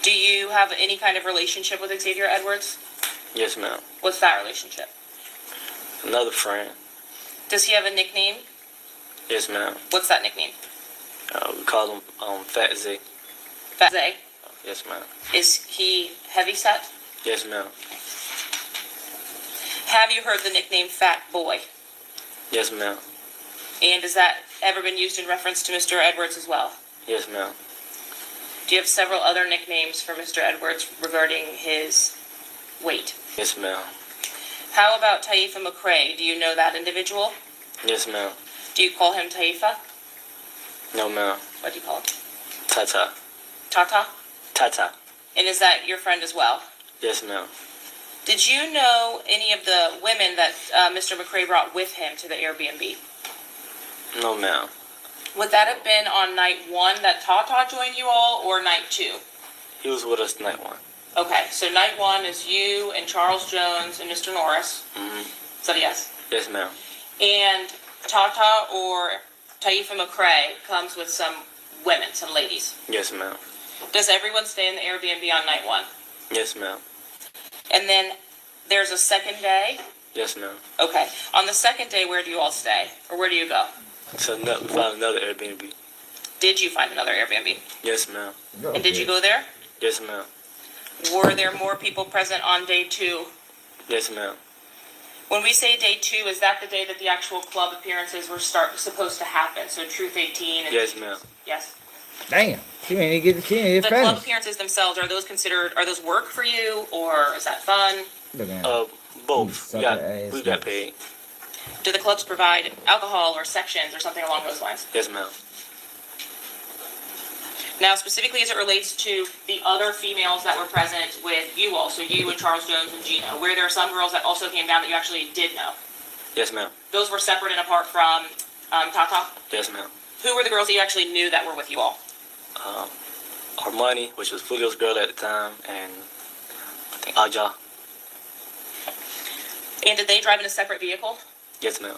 Do you have any kind of relationship with Xavier Edwards? Yes, ma'am. What's that relationship? Another friend. Does he have a nickname? Yes, ma'am. What's that nickname? We call him Fat Z. Fat Zay. Yes, ma'am. Is he heavyset? Yes, ma'am. Have you heard the nickname Fat Boy? Yes, ma'am. And has that ever been used in reference to Mr. Edwards as well? Yes, ma'am. Do you have several other nicknames for Mr. Edwards regarding his weight? Yes, ma'am. How about Taifa McCrae? Do you know that individual? Yes, ma'am. Do you call him Taifa? No, ma'am. What do you call him? Tata. Tata? Tata. And is that your friend as well? Yes, ma'am. Did you know any of the women that Mr. McCrae brought with him to the Airbnb? No, ma'am. Would that have been on night 1 that Tata joined you all, or night 2? He was with us night 1. Okay, so night 1 is you and Charles Jones and Mr. Norris. Mm-hmm. So yes. Yes, ma'am. And Tata or Taifa McCrae comes with some women, some ladies. Yes, ma'am. Does everyone stay in the Airbnb on night 1? Yes, ma'am. And then there's a second day? Yes, ma'am. Okay. On the second day, where do you all stay? Or where do you go? So we found another Airbnb. Did you find another Airbnb? Yes, ma'am. And did you go there? Yes, ma'am. Were there more people present on day 2? Yes, ma'am. When we say day 2, is that the day that the actual club appearances were supposed to happen? So Truth 18 and... Yes, ma'am. Yes. Damn. She ain't get The club appearances themselves, are those work for you, or is that fun? Both. We got paid. Do the clubs provide alcohol or sections or something along those lines? Yes, ma'am. Now, specifically as it relates to the other females that were present with you all, so you and Charles Jones and Gino, where there are some girls that also came down that you actually did know. Yes, ma'am. Those were separate and apart from Tata? Yes, ma'am. Who were the girls that you actually knew that were with you all? Armani, which was Julio's girl at the time, and I think Aja. And did they drive in a separate vehicle? Yes, ma'am.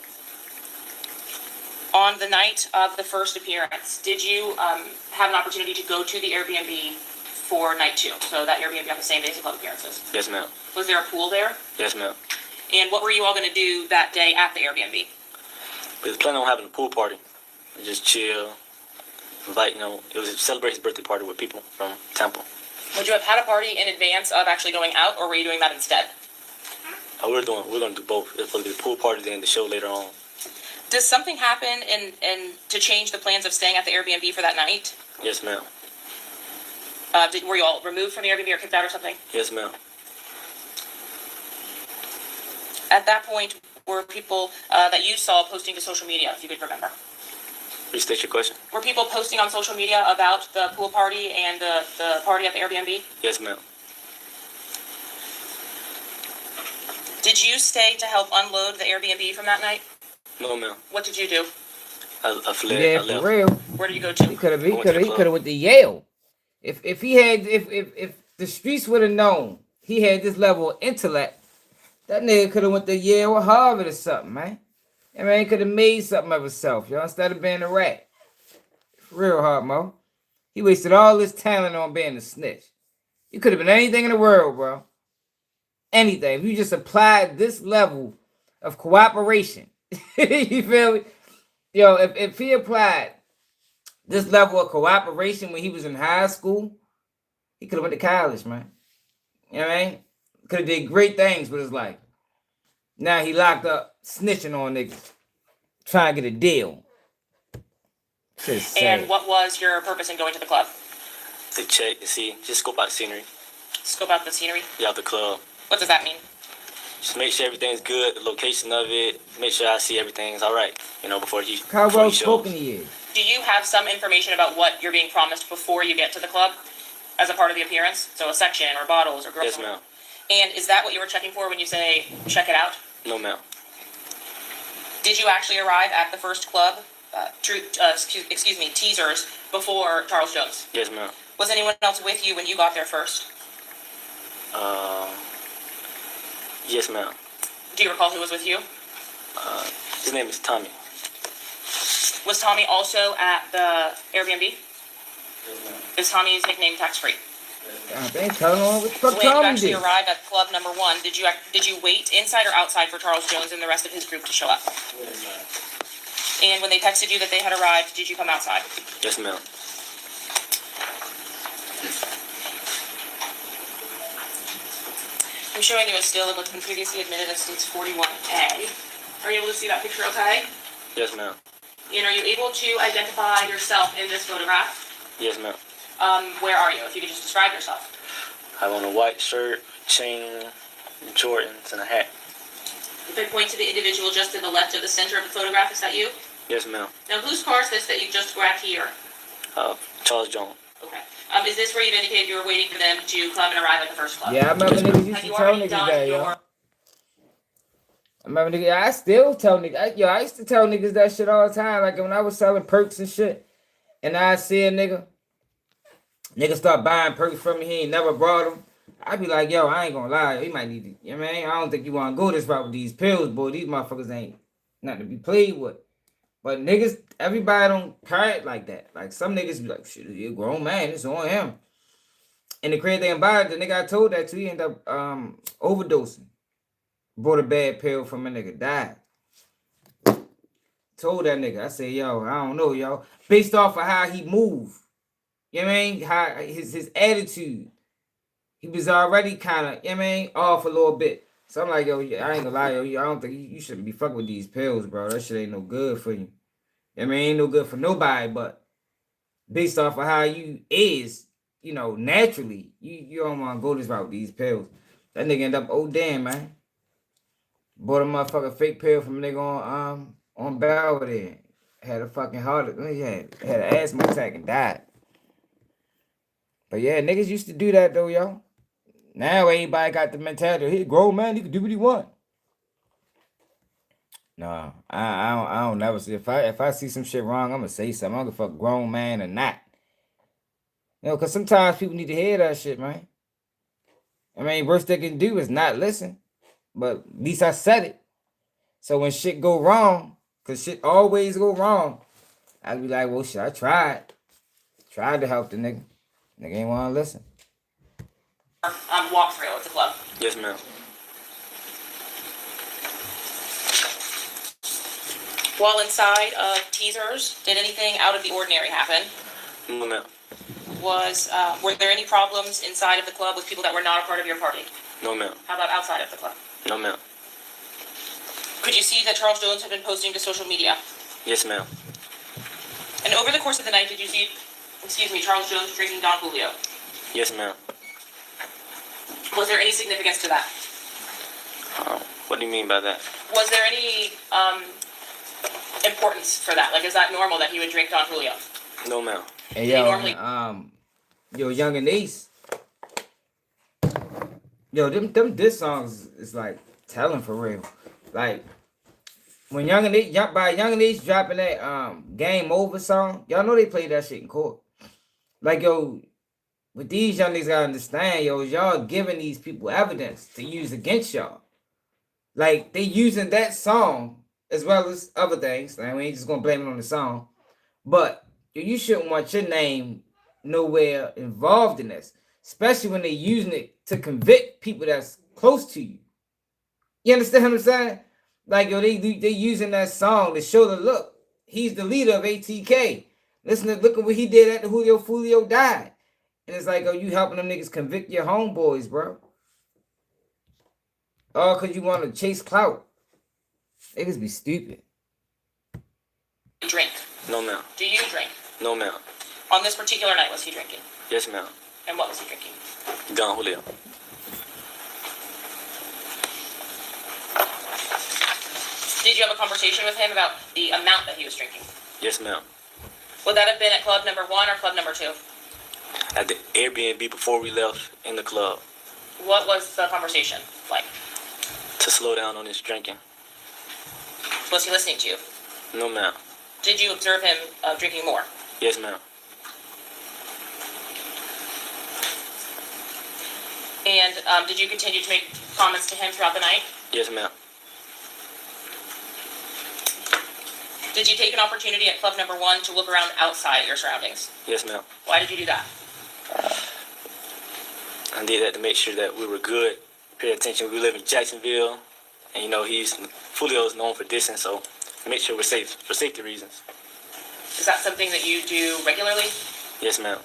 On the night of the first appearance, did you have an opportunity to go to the Airbnb for night 2? So that Airbnb on the same day as the club appearances. Yes, ma'am. Was there a pool there? Yes, ma'am. And what were you all going to do that day at the Airbnb? We was planning on having a pool party. Just chill. Invite, it was to celebrate his birthday party with people from Tampa. Would you have had a party in advance of actually going out, or were you doing that instead? We're going to do both. It's supposed to be the pool party, then the show later on. Does something happen in to change the plans of staying at the Airbnb for that night? Yes, ma'am. Were you all removed from the Airbnb or kicked out or something? Yes, ma'am. At that point, were people that you saw posting to social media, if you could remember? Restate your question. Were people posting on social media about the pool party and the party at the Airbnb? Yes, ma'am. Did you stay to help unload the Airbnb from that night? No, ma'am. What did you do? I fled. Yeah, I left. for real. Where did you go to? He could have went to Yale. If the streets would have known he had this level of intellect, that nigga could have went to Yale or Harvard or something, man. I mean, he could have made something of himself, instead of being a rat. Real hard, Mo. He wasted all his talent on being a snitch. You could have been anything in the world, bro. Anything. If you just applied this level of cooperation, you feel me? If he applied this level of cooperation when he was in high school, he could have went to college, man. You know what I mean? Could have did great things with his life. Now he locked up snitching on niggas, trying to get a deal. And what was your purpose in going to the club? To check, to see, just scope out the scenery. Scope out the scenery? Yeah, the club. What does that mean? Just make sure everything's good, the location of it, make sure I see everything's all right, before he How before well he shows. spoken he is. Do you have some information about what you're being promised before you get to the club as a part of the appearance? So a section or bottles or girls? Yes, ma'am. And is that what you were checking for when you say check it out? No, ma'am. Did you actually arrive at the first club, Teasers, before Charles Jones? Yes, ma'am. Was anyone else with you when you got there first? Yes, ma'am. Do you recall who was with you? His name is Tommy. Was Tommy also at the Airbnb? Yes, ma'am. Is Tommy's nickname Tax Free? They ain't telling on what the fuck When you Tommy actually did. arrived at club number 1, did you wait inside or outside for Charles Jones and the rest of his group to show up? Yes, ma'am. And when they texted you that they had arrived, did you come outside? Yes, ma'am. I'm showing you a still of what's been previously admitted as states 41A. Are you able to see that picture okay? Yes, ma'am. And are you able to identify yourself in this photograph? Yes, ma'am. Where are you? If you could just describe yourself. I have on a white shirt, chain, Jordans, and a hat. If I point to the individual just to the left of the center of the photograph, is that you? Yes, ma'am. Now, whose car is this that you just grabbed here? Charles Jones. Okay. Is this where you've indicated you were waiting for them to come and arrive at the first club? Yeah, I remember niggas used Have to you tell already niggas done that, yo. your... I remember niggas, I still tell niggas, I used to tell niggas that shit all the time. Like when I was selling perks and shit, and I see a nigga start buying perks from me, he ain't never brought them. I'd be like, yo, I ain't gonna lie, you might need to, you know what I mean? I don't think you wanna go this route with these pills, boy. These motherfuckers ain't nothing to be played with. But niggas, everybody don't carry it like that. Like some niggas be like, shit, you a grown man, it's on him. And the crazy thing about it, the nigga I told that to, he ended up overdosing. Bought a bad pill from a nigga, died. Told that nigga, I said, yo, I don't know, yo. Based off of how he moved. You know what I mean? How his attitude. He was already kind of, you know what I mean, off a little bit. So I'm like, yo, I ain't gonna lie, yo, I don't think you shouldn't be fucking with these pills, bro. That shit ain't no good for you. You know what I mean? Ain't no good for nobody, but based off of how you is, naturally, you don't want to go this route with these pills. That nigga end up, oh damn, man. Bought a motherfucking fake pill from a nigga on Belvedere. Had a fucking heart, he had an asthma attack and died. But yeah, niggas used to do that though, yo. Now everybody got the mentality, he a grown man, he can do what he want. No, I don't never see if I see some shit wrong, I'm gonna say something. I don't give a fuck grown man or not. You know, cause sometimes people need to hear that shit, man. I mean, worst they can do is not listen. But at least I said it. So when shit go wrong, cause shit always go wrong, I'd be like, well shit, I tried. Tried to help the nigga. Nigga ain't wanna listen. Walkthrough at the club. Yes, ma'am. While inside of Teasers, did anything out of the ordinary happen? No, ma'am. Were there any problems inside of the club with people that were not a part of your party? No, ma'am. How about outside of the club? No, ma'am. Could you see that Charles Jones had been posting to social media? Yes, ma'am. And over the course of the night, did you see, Charles Jones drinking Don Julio? Yes, ma'am. Was there any significance to that? What do you mean by that? Was there any importance for that? Like, is that normal that he would drink Don Julio? No, ma'am. Hey, yo, Young and Ace. Yo, them diss songs is like telling for real. Like when Young and Ace dropping that Game Over song, y'all know they played that shit in court. Like, yo, what these young niggas gotta understand, yo, is y'all giving these people evidence to use against y'all. Like, they using that song as well as other things. Like, we ain't just gonna blame it on the song. But you shouldn't want your name nowhere involved in this, especially when they're using it to convict people that's close to you. You understand what I'm saying? Like, yo, they using that song to show the look. He's the leader of ATK. Look at what he did after Julio Foolio died. And it's like, oh, you helping them niggas convict your homeboys, bro. All because you want to chase clout. Niggas be stupid. Drink. No, ma'am. Do you drink? No, ma'am. On this particular night, was he drinking? Yes, ma'am. And what was he drinking? Don Julio. Did you have a conversation with him about the amount that he was drinking? Yes, ma'am. Would that have been at club number 1 or club number 2? At the Airbnb before we left in the club. What was the conversation like? To slow down on his drinking. Was he listening to you? No, ma'am. Did you observe him drinking more? Yes, ma'am. And did you continue to make comments to him throughout the night? Yes, ma'am. Did you take an opportunity at club number 1 to look around outside your surroundings? Yes, ma'am. Why did you do that? I did that to make sure that we were good. Pay attention. We live in Jacksonville, and you know Julio is known for dissing, so make sure we're safe for safety reasons. Is that something that you do regularly? Yes, ma'am.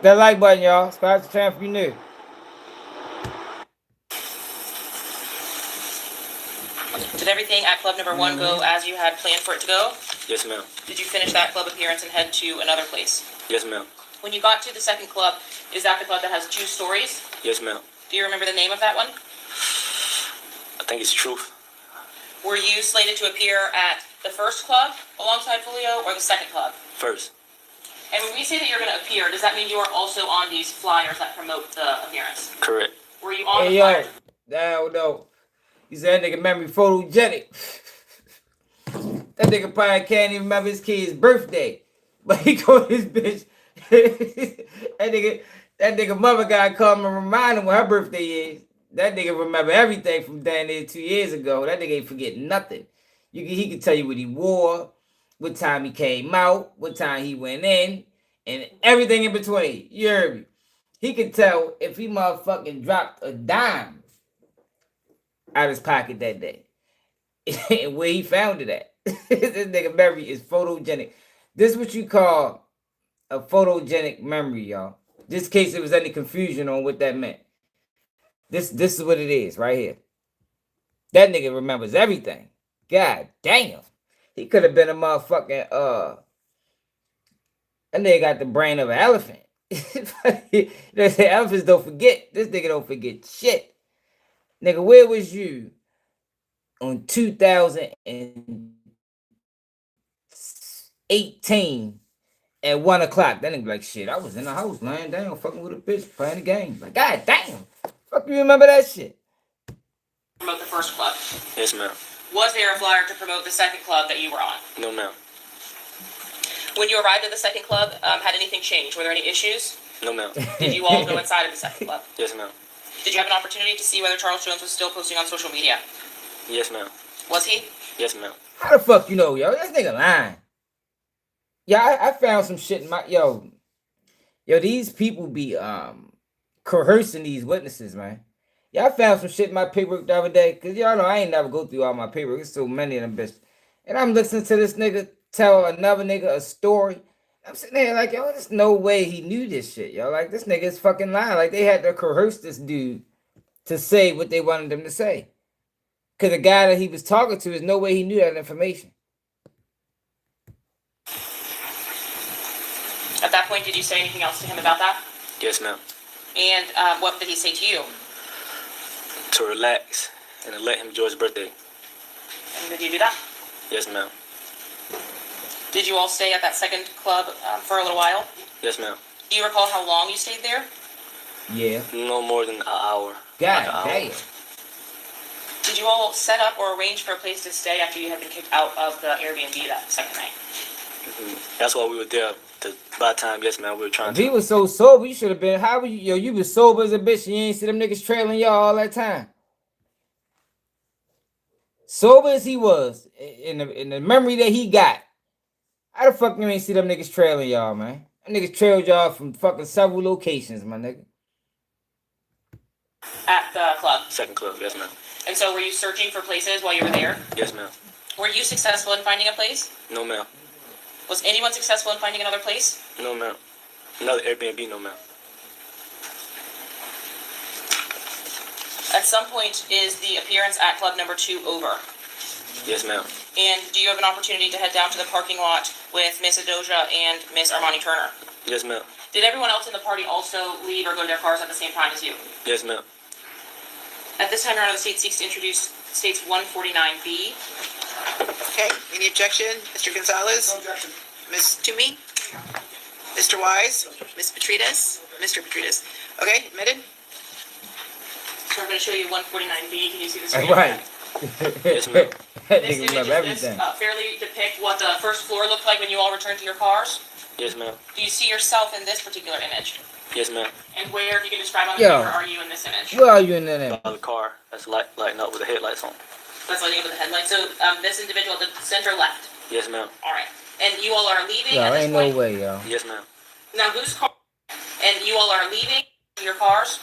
That like button, y'all. Subscribe to the channel if you're new. Did everything at club number 1 go as you had planned for it to go? Yes, ma'am. Did you finish that club appearance and head to another place? Yes, ma'am. When you got to the second club, is that the club that has 2 stories? Yes, ma'am. Do you remember the name of that one? I think it's Truth. Were you slated to appear at the first club alongside Julio or the second club? First. And when we say that you're going to appear, does that mean you are also on these flyers that promote the appearance? Correct. Were you on Hey, the yo. flyers? No. He said that nigga memory photogenic. That nigga probably can't even remember his kid's birthday. But he called his bitch. that nigga mother gotta come and remind him what her birthday is. That nigga remember everything from down there 2 years ago. That nigga ain't forget nothing. He can tell you what he wore, what time he came out, what time he went in, and everything in between. You heard me? He can tell if he motherfucking dropped a dime out his pocket that day. And where he found it at. This nigga memory is photogenic. This is what you call a photogenic memory, y'all. Just in case there was any confusion on what that meant. This is what it is right here. That nigga remembers everything. God damn. He could have been a motherfucking, that nigga got the brain of an elephant. You know, say Elvis don't forget. This nigga don't forget shit. Nigga, where was you on 2018 at 1 o'clock? That nigga be like, shit, I was in the house lying down, fucking with a bitch, playing the game. Like, god damn. Fuck, you remember that shit? Promote the first club. Yes, ma'am. Was there a flyer to promote the second club that you were on? No, ma'am. When you arrived at the second club, had anything changed? Were there any issues? No, ma'am. Did you all go inside of the second club? Yes, ma'am. Did you have an opportunity to see whether Charles Jones was still posting on social media? Yes, ma'am. Was he? Yes, ma'am. How the fuck you know, yo? This nigga lying. Yeah, I found some shit in my yo. These people be coercing these witnesses, man. Yeah, I found some shit in my paperwork the other day, cause y'all know I ain't never go through all my paperwork. There's so many of them bitches. And I'm listening to this nigga tell another nigga a story. I'm sitting there like, yo, there's no way he knew this shit, yo. Like, this nigga is fucking lying. Like, they had to coerce this dude to say what they wanted him to say. Cause the guy that he was talking to, there's no way he knew that information. At that point, did you say anything else to him about that? Yes, ma'am. And what did he say to you? To relax and to let him enjoy his birthday. And did you do that? Yes, ma'am. Did you all stay at that second club for a little while? Yes, ma'am. Do you recall how long you stayed there? Yeah. No more than an hour. God Like an damn. hour. Did you all set up or arrange for a place to stay after you had been kicked out of the Airbnb that second night? That's why we were there. By the time, yes, ma'am, we were trying If to. he was so sober, you should have been. How were you? Yo, you was sober as a bitch and you ain't see them niggas trailing y'all all that time. Sober as he was, in the memory that he got, how the fuck you ain't see them niggas trailing y'all, man? Them niggas trailed y'all from fucking several locations, my nigga. At the club. Second club, yes, ma'am. And so were you searching for places while you were there? Yes, ma'am. Were you successful in finding a place? No, ma'am. Was anyone successful in finding another place? No, ma'am. Another Airbnb, no, ma'am. At some point, is the appearance at club number 2 over? Yes, ma'am. And do you have an opportunity to head down to the parking lot with Miss Adoja and Miss Armani Turner? Yes, ma'am. Did everyone else in the party also leave or go to their cars at the same time as you? Yes, ma'am. At this time, Your Honor, the state seeks to introduce States 149B. Okay, any objection? Mr. Gonzalez? No objection. Ms. Toomey? Mr. Wise? Ms. Petrides? Mr. Petrides. Okay, admitted? So I'm going to show you 149B. Can you see the screen? Right. Yes, ma'am. That This nigga image remember everything. fairly depict what the first floor looked like when you all returned to your cars. Yes, ma'am. Do you see yourself in this particular image? Yes, ma'am. And where, if you can describe on the Yo. camera, are you in this image? Where are you in that? By the car that's lighting up with the headlights on. That's lighting up with the headlights. So this individual at the center left. Yes, ma'am. All right. And you all are leaving Yo, at this ain't point? no way, yo. Yes, ma'am. Now, whose car? And you all are leaving your cars?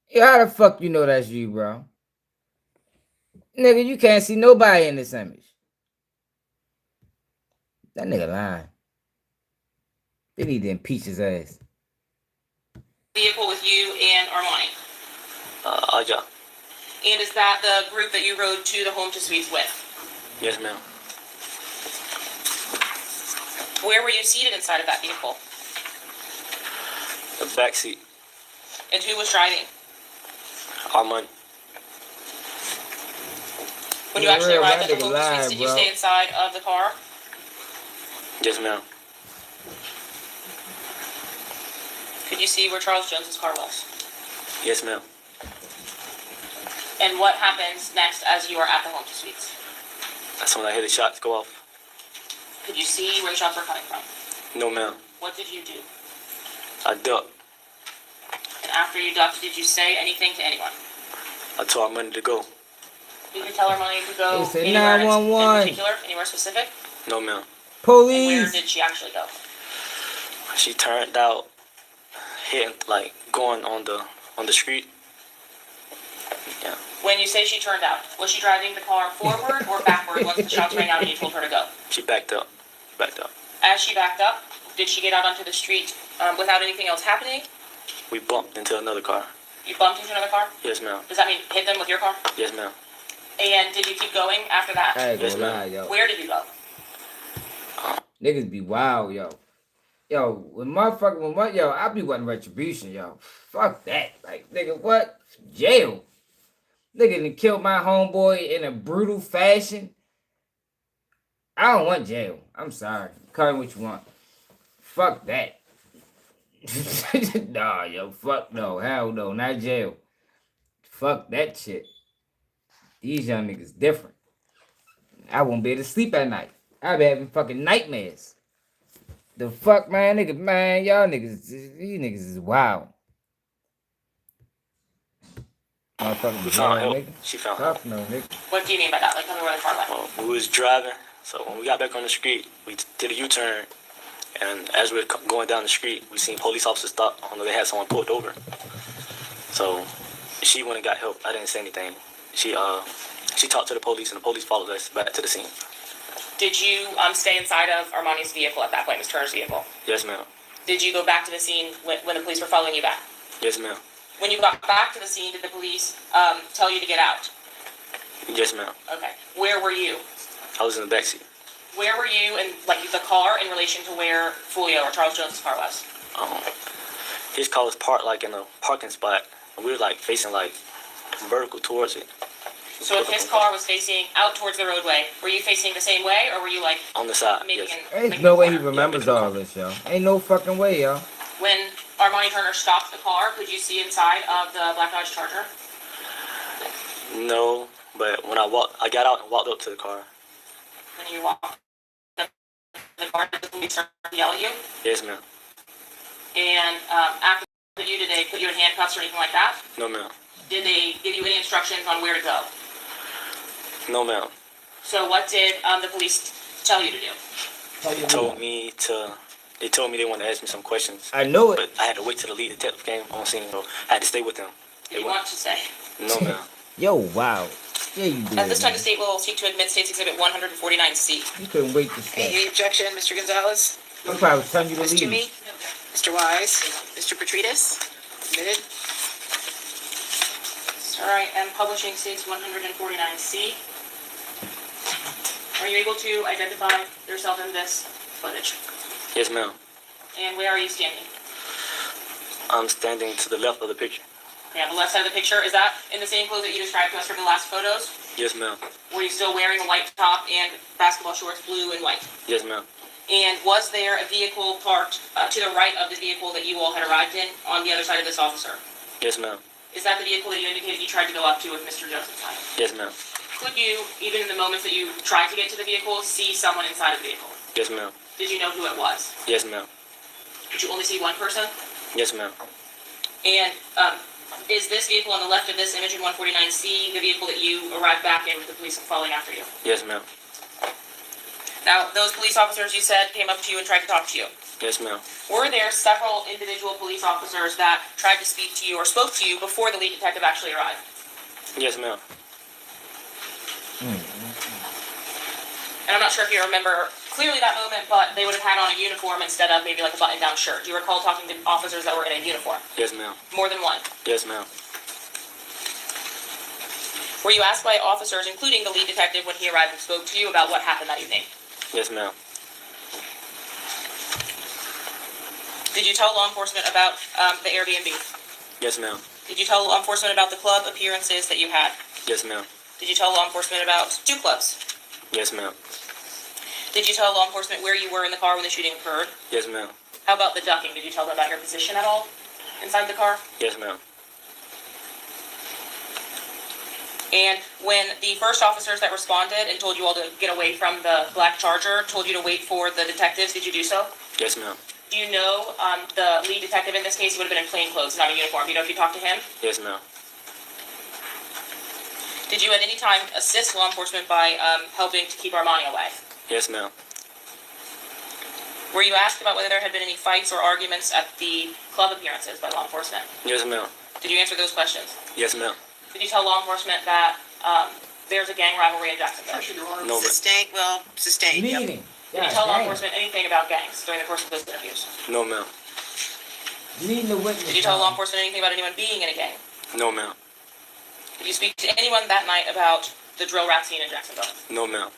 Yo, how the fuck you know that's you, bro? Nigga, you can't see nobody in this image. That nigga lying. They need to impeach his ass. Vehicle with you and Armani. Aja. And is that the group that you rode to the home to suites with? Yes, ma'am. Where were you seated inside of that vehicle? The back seat. And who was driving? Armand. When you Yeah, actually real, arrived that at the home nigga to suites, lying, did you bro. stay inside of the car? Yes, ma'am. Could you see where Charles Jones's car was? Yes, ma'am. And what happens next as you are at the home to suites? That's when I hear the shots go off. Could you see where the shots were coming from? No, ma'am. What did you do? I ducked. And after you ducked, did you say anything to anyone? I told Armand to go. Did you tell Armani to go They said anywhere in 911. particular, anywhere specific? No, ma'am. And where Police. did she actually go? She turned out, hitting, like, going on the street. Yeah. When you say she turned out, was she driving the car forward or backward once the shots rang out and you told her to go? She backed up. Backed up. As she backed up, did she get out onto the street without anything else happening? We bumped into another car. You bumped into another car? Yes, ma'am. Does that mean hit them with your car? Yes, ma'am. And did you keep going after that? I ain't Yes, gonna ma'am. lie, yo. Where did you go? Niggas be wild, yo. yo, I be wanting retribution, yo. Fuck that. Like, nigga, what? Jail. Nigga done killed my homeboy in a brutal fashion. I don't want jail. I'm sorry. Call me what you want. Fuck that. Nah, yo, fuck no. Hell no, not jail. Fuck that shit. These young niggas different. I won't be able to sleep at night. I be having fucking nightmares. The fuck, man, nigga, man, y'all niggas, these niggas is wild. Motherfucking We jail, found help. nigga. She found help. Fuck no, nigga. What do you mean by that? Like, tell me where the car went. We was driving, so when we got back on the street, we did a U-turn, and as we were going down the street, we seen police officers stop. I don't know, they had someone pulled over. So she went and got help. I didn't say anything. She talked to the police, and the police followed us back to the scene. Did you stay inside of Armani's vehicle at that point, Ms. Turner's vehicle? Yes, ma'am. Did you go back to the scene when the police were following you back? Yes, ma'am. When you got back to the scene, did the police tell you to get out? Yes, ma'am. Okay. Where were you? I was in the backseat. Where were you in, like, the car in relation to where Foolio or Charles Jones' car was? His car was parked, like, in a parking spot. And we were, like, facing, like, vertical towards it. So if his car was facing out towards the roadway, were you facing the same way, or were you, like, On the side, making yes. Ain't no way he remembers all this, yo. Ain't no fucking way, yo. When Armani Turner stopped the car, could you see inside of the Black Dodge Charger? No, but when I got out and walked up to the car. When you walked up to the car, did the police start to yell at you? Yes, ma'am. And after you, did they put you in handcuffs or anything like that? No, ma'am. Did they give you any instructions on where to go? No, ma'am. So what did the police tell you to do? They told me they wanted to ask me some questions. I know it. But I had to wait till the lead detective came on scene, so I had to stay with them. Did you want to say? No, ma'am. Yo, wow. Yeah, you did. At this time, man. the state will seek to admit State's Exhibit 149C. You couldn't wait to stay. Any objection, Mr. Gonzalez? I'm probably telling you to Mr. leave. Me? Mr. Wise? Mr. Petridis? Admitted? All right, and publishing State's 149C. Are you able to identify yourself in this footage? Yes, ma'am. And where are you standing? I'm standing to the left of the picture. Yeah, the left side of the picture. Is that in the same clothes that you described to us from the last photos? Yes, ma'am. Were you still wearing a white top and basketball shorts, blue and white? Yes, ma'am. And was there a vehicle parked to the right of the vehicle that you all had arrived in on the other side of this officer? Yes, ma'am. Is that the vehicle that you indicated you tried to go up to with Mr. Joseph's time? Yes, ma'am. Could you, even in the moments that you tried to get to the vehicle, see someone inside the vehicle? Yes, ma'am. Did you know who it was? Yes, ma'am. Did you only see one person? Yes, ma'am. And is this vehicle on the left of this image in 149C the vehicle that you arrived back in with the police following after you? Yes, ma'am. Now, those police officers you said came up to you and tried to talk to you. Yes, ma'am. Were there several individual police officers that tried to speak to you or spoke to you before the lead detective actually arrived? Yes, ma'am. And I'm not sure if you remember clearly that moment, but they would have had on a uniform instead of maybe like a button-down shirt. Do you recall talking to officers that were in a uniform? Yes, ma'am. More than one? Yes, ma'am. Were you asked by officers, including the lead detective when he arrived and spoke to you, about what happened that evening? Yes, ma'am. Did you tell law enforcement about the Airbnb? Yes, ma'am. Did you tell law enforcement about the club appearances that you had? Yes, ma'am. Did you tell law enforcement about 2 clubs? Yes, ma'am. Did you tell law enforcement where you were in the car when the shooting occurred? Yes, ma'am. How about the ducking? Did you tell them about your position at all inside the car? Yes, ma'am. And when the first officers that responded and told you all to get away from the black Charger told you to wait for the detectives, did you do so? Yes, ma'am. Do you know the lead detective in this case would have been in plain clothes, not a uniform? Do you know if you talked to him? Yes, ma'am. Did you at any time assist law enforcement by helping to keep Armani away? Yes, ma'am. Were you asked about whether there had been any fights or arguments at the club appearances by law enforcement? Yes, ma'am. Did you answer those questions? Yes, ma'am. Did you tell law enforcement that there's a gang rivalry in Jacksonville? No, ma'am. Sustained, well, sustained. Yep. Meeting. Did you tell law enforcement anything about gangs during the course of those interviews? No, ma'am. Leading the witness. Did you tell law enforcement anything about anyone being in a gang? No, ma'am. Did you speak to anyone that night about the drill rap scene in Jacksonville? No, ma'am.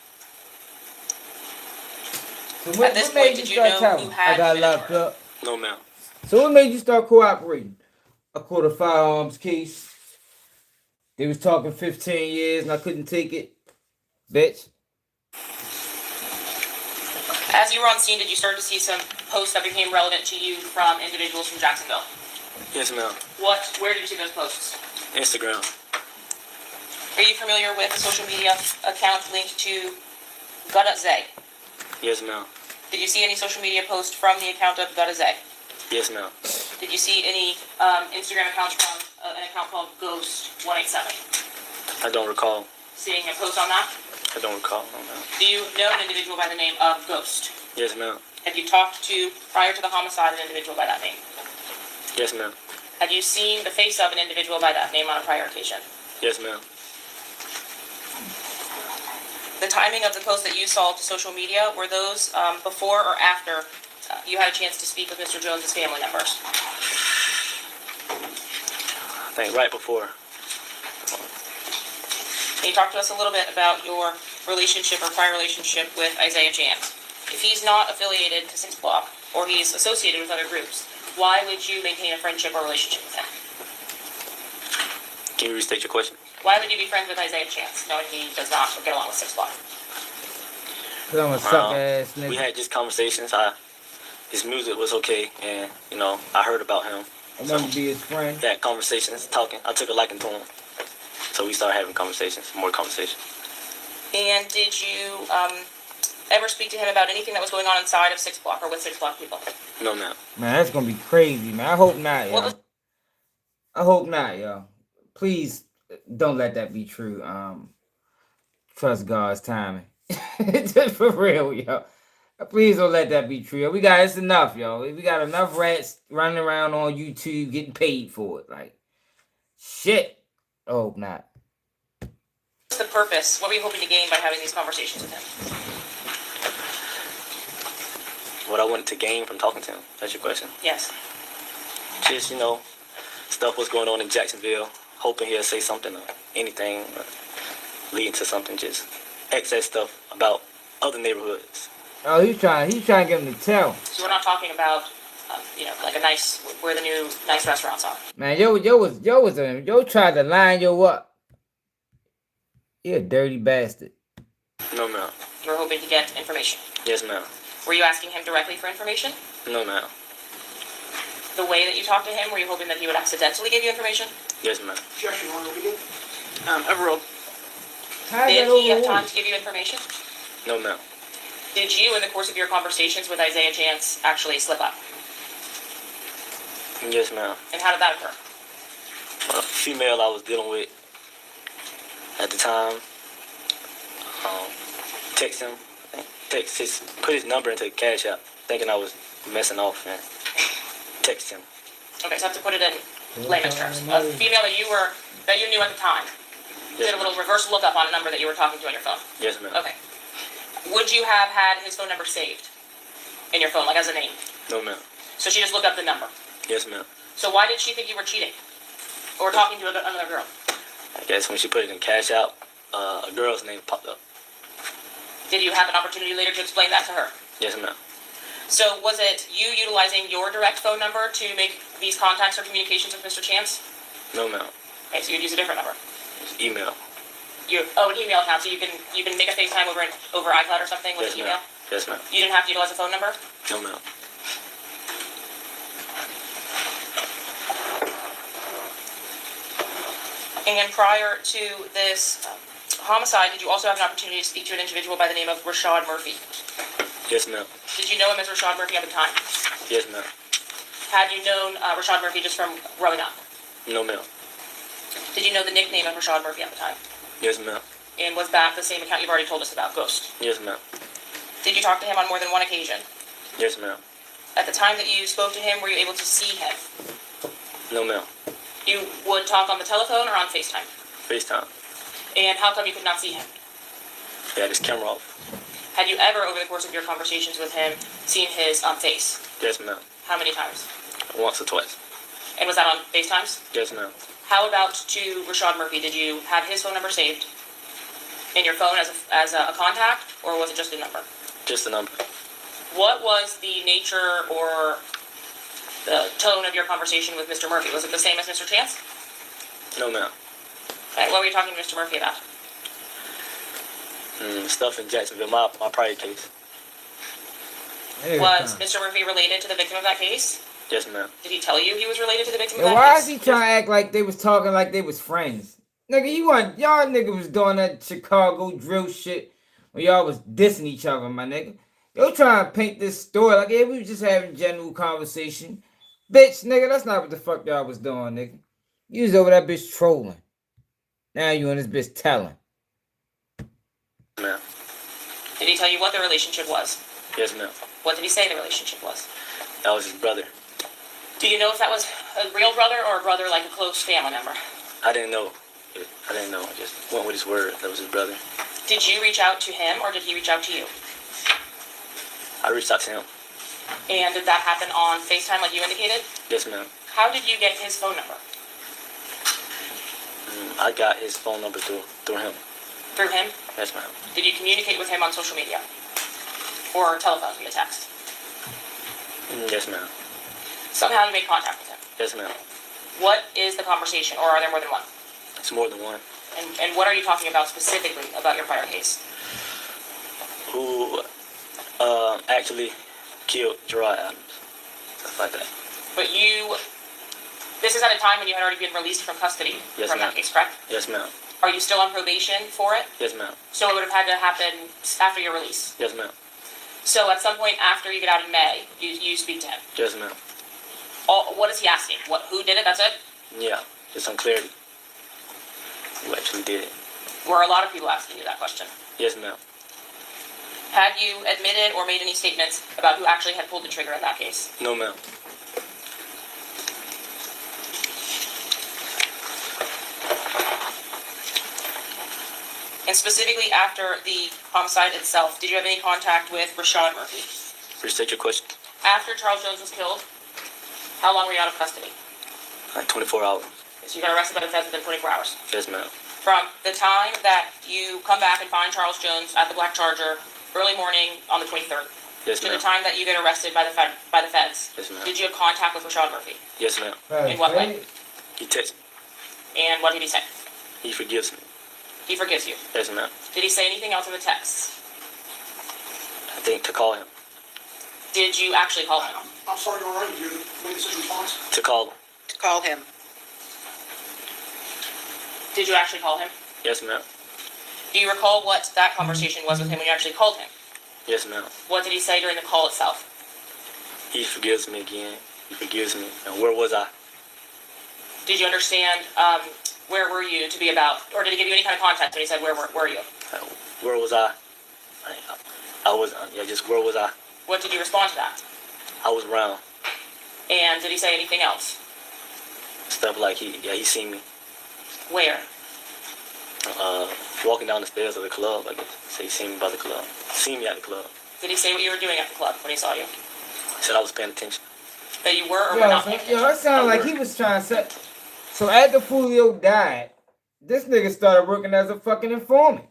So what, At this what made point, you did you start know telling? you I had got been locked charged? up. No, ma'am. So what made you start cooperating? I caught a firearms case. They was talking 15 years and I couldn't take it. Bitch. As you were on scene, did you start to see some posts that became relevant to you from individuals from Jacksonville? Yes, ma'am. Where did you see those posts? Instagram. Are you familiar with the social media account linked to Gutta-Zay? Yes, ma'am. Did you see any social media posts from the account of Gutta-Zay? Yes, ma'am. Did you see any Instagram accounts from an account called Ghost187? I don't recall. Seeing a post on that? I don't recall. No, ma'am. Do you know an individual by the name of Ghost? Yes, ma'am. Have you talked to, prior to the homicide, an individual by that name? Yes, ma'am. Have you seen the face of an individual by that name on a prior occasion? Yes, ma'am. The timing of the posts that you saw to social media, were those before or after you had a chance to speak with Mr. Jones's family members? I think right before. Can you talk to us a little bit about your relationship or prior relationship with Isaiah Jams? If he's not affiliated to 6 Block or he's associated with other groups, why would you maintain a friendship or relationship with him? Can you restate your question? Why would you be friends with Isaiah Jams, knowing he does not get along with 6 Block? Cause I'm a suck ass nigga. We had just conversations. His music was okay, and I heard about him. I wanted to be his friend. That conversations, talking. I took a liking to him, so we started having conversations, more conversations. And did you ever speak to him about anything that was going on inside of 6 Block or with 6 Block people? No, ma'am. Man, that's gonna be crazy, man. I hope not, What yo. was- I hope not, yo. Please don't let that be true. Trust God's timing. Just for real, yo. Please don't let that be true. It's enough, yo. We got enough rats running around on YouTube getting paid for it. Like, shit. I hope not. What's the purpose? What were you hoping to gain by having these conversations with him? What I wanted to gain from talking to him. That's your question. Yes. Just, stuff was going on in Jacksonville. Hoping he'll say something or anything leading to something. Just excess stuff about other neighborhoods. Oh, he's trying to get him to tell. So we're not talking about, like where the new nice restaurants are. Man, yo tried to line yo up. You a dirty bastard. No, ma'am. You were hoping to get information. Yes, ma'am. Were you asking him directly for information? No, ma'am. The way that you talked to him, were you hoping that he would accidentally give you information? Yes, ma'am. Overruled. Did he have time to give you information? No, ma'am. Did you, in the course of your conversations with Isaiah Jance, actually slip up? Yes, ma'am. And how did that occur? A female I was dealing with at the time, text him, put his number into Cash App, thinking I was messing off, and text him. Okay, so I have to put it in layman's terms. A female that you knew at the time Yes, did a little reverse lookup on a number that you were talking to on your phone. Yes, ma'am. Okay. Would you have had his phone number saved in your phone, like as a name? No, ma'am. So she just looked up the number. Yes, ma'am. So why did she think you were cheating? Or talking to another girl? I guess when she put it in Cash App, a girl's name popped up. Did you have an opportunity later to explain that to her? Yes, ma'am. So was it you utilizing your direct phone number to make these contacts or communications with Mr. Chance? No, ma'am. Okay, so you'd use a different number. It's email. An email account, so you can make a FaceTime over iCloud or something with Yes, an email? ma'am. Yes, ma'am. You didn't have to utilize a phone number? No, ma'am. And prior to this homicide, did you also have an opportunity to speak to an individual by the name of Rashad Murphy? Yes, ma'am. Did you know him as Rashad Murphy at the time? Yes, ma'am. Had you known Rashad Murphy just from growing up? No, ma'am. Did you know the nickname of Rashad Murphy at the time? Yes, ma'am. And was that the same account you've already told us about, Ghost? Yes, ma'am. Did you talk to him on more than one occasion? Yes, ma'am. At the time that you spoke to him, were you able to see him? No, ma'am. You would talk on the telephone or on FaceTime? FaceTime. And how come you could not see him? He had his camera off. Had you ever, over the course of your conversations with him, seen his face? Yes, ma'am. How many times? Once or twice. And was that on FaceTimes? Yes, ma'am. How about to Rashad Murphy? Did you have his phone number saved in your phone as a contact, or was it just a number? Just a number. What was the nature or the tone of your conversation with Mr. Murphy? Was it the same as Mr. Chance? No, ma'am. Okay, what were you talking to Mr. Murphy about? Stuff in Jacksonville, my prior case. Was Mr. Murphy related to the victim of that case? Yes, ma'am. Did he tell you he was related to the victim of Yo, that why case? is he trying to act like they was talking like they was friends? Nigga, y'all nigga was doing that Chicago drill shit when y'all was dissing each other, my nigga. Yo trying to paint this story like, yeah, we was just having general conversation. Bitch, nigga, that's not what the fuck y'all was doing, nigga. You was over that bitch trolling. Now you on this bitch telling. Ma'am. Did he tell you what the relationship was? Yes, ma'am. What did he say the relationship was? That was his brother. Do you know if that was a real brother or a brother like a close family member? I didn't know. I just went with his word. That was his brother. Did you reach out to him or did he reach out to you? I reached out to him. And did that happen on FaceTime like you indicated? Yes, ma'am. How did you get his phone number? I got his phone number through him. Through him? Yes, ma'am. Did you communicate with him on social media? Or telephone via text? Yes, ma'am. Somehow you made contact with him. Yes, ma'am. What is the conversation, or are there more than one? It's more than one. And what are you talking about specifically about your prior case? Who actually killed Gerard Adams. Stuff like that. But this is at a time when you had already been released from custody from that case, correct? Yes, ma'am. Are you still on probation for it? Yes, ma'am. So it would have had to happen after your release. Yes, ma'am. So at some point after you get out in May, you speak to him. Yes, ma'am. What is he asking? Who did it? That's it? Yeah, just some clarity. Who actually did it? Were a lot of people asking you that question? Yes, ma'am. Had you admitted or made any statements about who actually had pulled the trigger in that case? No, ma'am. And specifically after the homicide itself, did you have any contact with Rashad Murphy? Restate your question. After Charles Jones was killed, how long were you out of custody? Like 24 hours. So you got arrested by the feds within 24 hours. Yes, ma'am. From the time that you come back and find Charles Jones at the Black Charger, early morning on the 23rd, yes, to ma'am. the time that you get arrested by the feds, yes, ma'am. did you have contact with Rashad Murphy? Yes, ma'am. In what way? He texted me. And what did he say? He forgives me. He forgives you. Yes, ma'am. Did he say anything else in the texts? I think to call him. Did you actually call him? I'm sorry, all right, you made this response. To call him. To call him. Did you actually call him? Yes, ma'am. Do you recall what that conversation was with him when you actually called him? Yes, ma'am. What did he say during the call itself? He forgives me again. He forgives me. And where was I? Did you understand where were you to be about, or did he give you any kind of context when he said where were you? Where was I? I was, just where was I? What did you respond to that? I was around. And did he say anything else? Stuff like he seen me. Where? Walking down the stairs of the club, I guess. So he seen me by the club. Seen me at the club. Did he say what you were doing at the club when he saw you? He said I was paying attention. That you were or were not paying attention? Yo, it sounded like he was trying to say. So after Foolio died, this nigga started working as a fucking informant.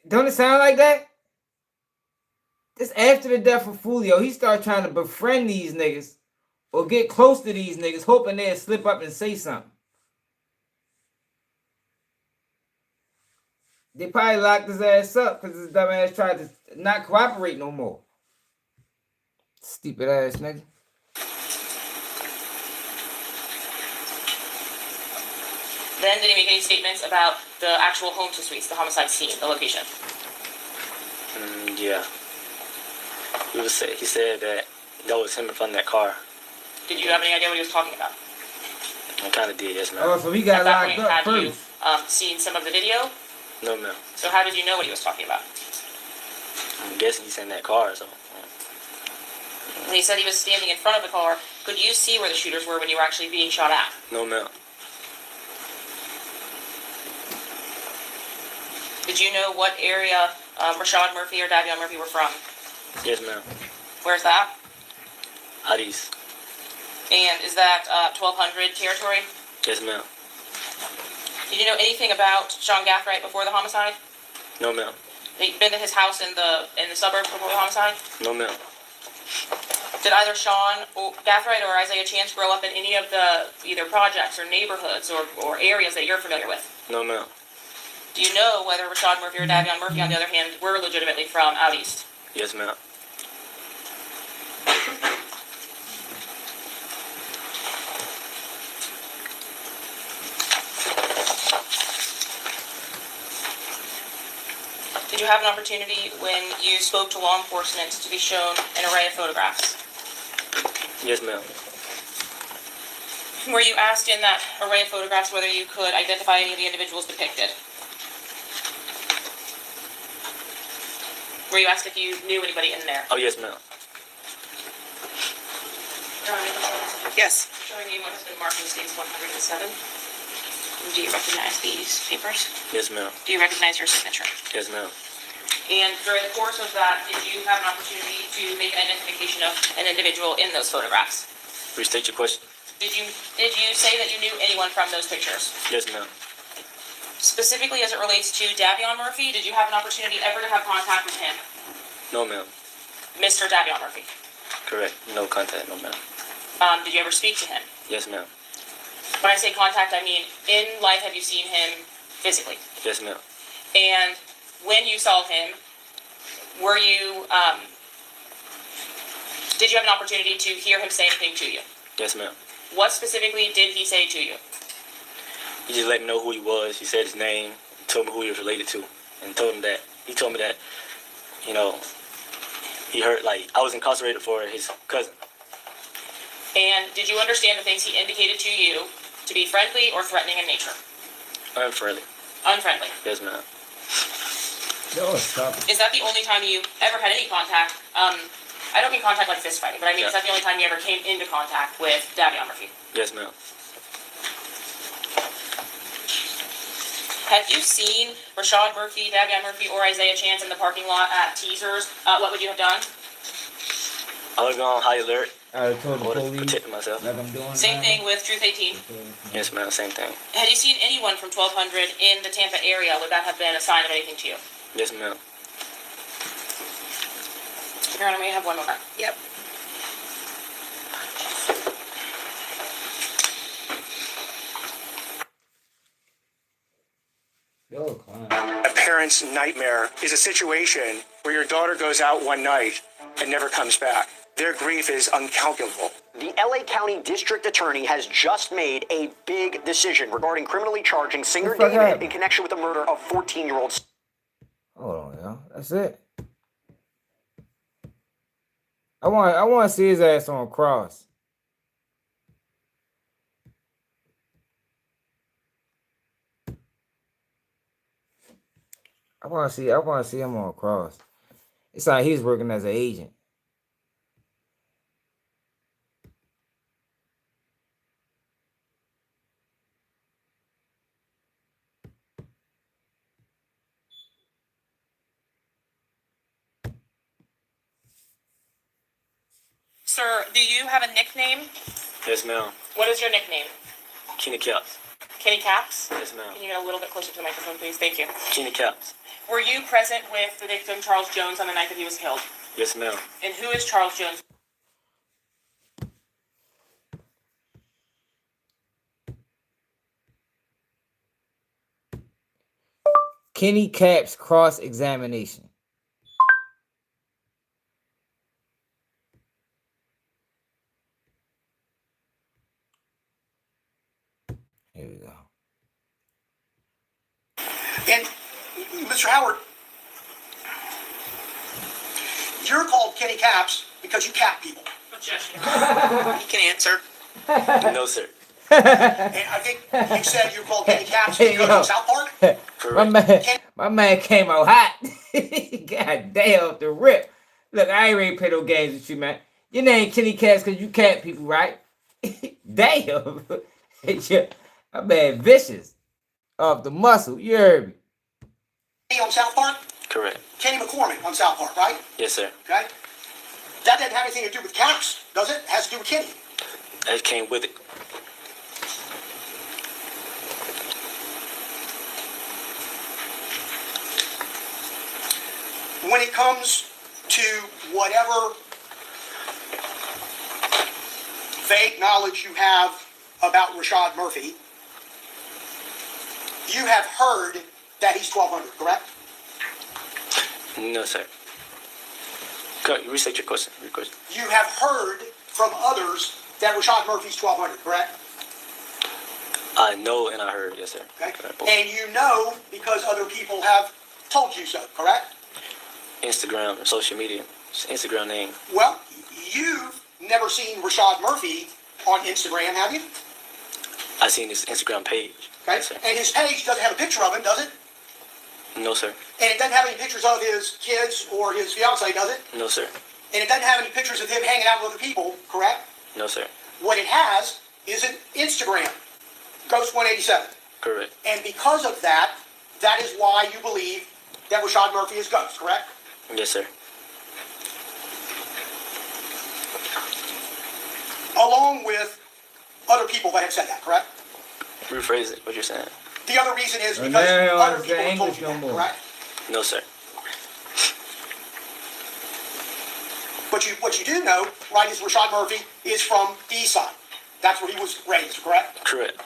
Don't it sound like that? This after the death of Foolio, he started trying to befriend these niggas or get close to these niggas, hoping they'd slip up and say something. They probably locked his ass up because his dumb ass tried to not cooperate no more. Stupid ass nigga. Then did he make any statements about the actual home to suites, the homicide scene, the location? Yeah. He said that was him in front of that car. Did you have any idea what he was talking about? I kind of did, yes, ma'am. Oh, so he got At that locked point, up had you first. seen some of the video? No, ma'am. So how did you know what he was talking about? I'm guessing he's in that car, so. When he said he was standing in front of the car, could you see where the shooters were when you were actually being shot at? No, ma'am. Did you know what area Rashad Murphy or Davion Murphy were from? Yes, ma'am. Where's that? Hadis. And is that 1200 territory? Yes, ma'am. Did you know anything about Sean Gathright before the homicide? No, ma'am. Had you been to his house in the suburbs before the homicide? No, ma'am. Did either Sean Gathright or Isaiah Chance grow up in any of the either projects or neighborhoods or areas that you're familiar with? No, ma'am. Do you know whether Rashad Murphy or Davion Murphy, on the other hand, were legitimately from out east? Yes, ma'am. Did you have an opportunity when you spoke to law enforcement to be shown an array of photographs? Yes, ma'am. Were you asked in that array of photographs whether you could identify any of the individuals depicted? Were you asked if you knew anybody in there? Oh, yes, ma'am. Yes. Showing you what has been marked in states 107. Do you recognize these papers? Yes, ma'am. Do you recognize your signature? Yes, ma'am. And during the course of that, did you have an opportunity to make an identification of an individual in those photographs? Restate your question. Did you say that you knew anyone from those pictures? Yes, ma'am. Specifically as it relates to Davion Murphy, did you have an opportunity ever to have contact with him? No, ma'am. Mr. Davion Murphy? Correct. No contact. No, ma'am. Did you ever speak to him? Yes, ma'am. When I say contact, I mean in life have you seen him physically? Yes, ma'am. And when you saw him, were you, did you have an opportunity to hear him say anything to you? Yes, ma'am. What specifically did he say to you? He just let me know who he was. He said his name, told me who he was related to, and told me that, you know, he heard, like, I was incarcerated for his cousin. And did you understand the things he indicated to you to be friendly or threatening in nature? Unfriendly. Unfriendly. Yes, ma'am. Yo, stop. Is that the only time you ever had any contact? I don't mean contact like fist fighting, but I mean, Yeah. is that the only time you ever came into contact with Davion Murphy? Yes, ma'am. Had you seen Rashad Murphy, Davion Murphy, or Isaiah Chance in the parking lot at Teasers? What would you have done? I would go on high alert. I told the I would have police protected myself. like I'm doing Same now. thing with Truth 18. Yes, ma'am. Same thing. Had you seen anyone from 1200 in the Tampa area? Would that have been a sign of anything to you? Yes, ma'am. Your Honor, may I have one more? Yep. Yo, clown. A parent's nightmare is a situation where your daughter goes out one night and never comes back. Their grief is uncalculable. The LA County District Attorney has just made a big decision regarding criminally charging singer What the fuck David happened? in connection with the murder of 14-year-old. Hold on, yo. That's it. I want to see his ass on a cross. I want to see him on a cross. It's like he's working as an agent. Sir, do you have a nickname? Yes, ma'am. What is your nickname? Kenny Kapps. Kenny Kapps? Yes, ma'am. Can you get a little bit closer to the microphone, please? Thank you. Kenny Kapps. Were you present with the victim, Charles Jones, on the night that he was killed? Yes, ma'am. And who is Charles Jones? Kenny Kapps cross-examination. Here we go. And Mr. Howard, you're called Kenny Kapps because you cap people. Objection. You can answer. No, sir. And I think you said you're called Kenny Kapps Hey, because yo. of South Park. Correct. My man came out hot. God damn, the rip. Look, I ain't ready to play no games with you, man. Your name Kenny Kapps because you cat people, right? Damn. My man vicious. Off the muscle, you heard me. Kenny on South Park, Correct. Kenny McCormick on South Park, right? Yes, sir. Okay. That doesn't have anything to do with Kapps, does it? It has to do with Kenny. That came with it. when it comes to whatever vague knowledge you have about Rashad Murphy, you have heard that he's 1,200, correct? No, sir. Restate your question. You have heard from others that Rashad Murphy's 1,200, correct? I know and I heard, yes, sir. Okay. Correct. And you know because other people have told you so, correct? Instagram, social media, Instagram name. Well, you've never seen Rashad Murphy on Instagram, have you? I seen his Instagram page. Okay. Yes, sir. And his page doesn't have a picture of him, does it? No, sir. And it doesn't have any pictures of his kids or his fiance, does it? No, sir. And it doesn't have any pictures of him hanging out with other people, correct? No, sir. What it has is an Instagram, Ghost187. Correct. And because of that, that is why you believe that Rashad Murphy is Ghost, correct? Yes, sir. Along with other people that have said that, correct? Rephrase it, what you're saying. The other reason is because now other I'm people have saying told English you no that, more. correct? No, sir. But what you do know, right, is Rashad Murphy is from the East Side. That's where he was raised, correct? Correct.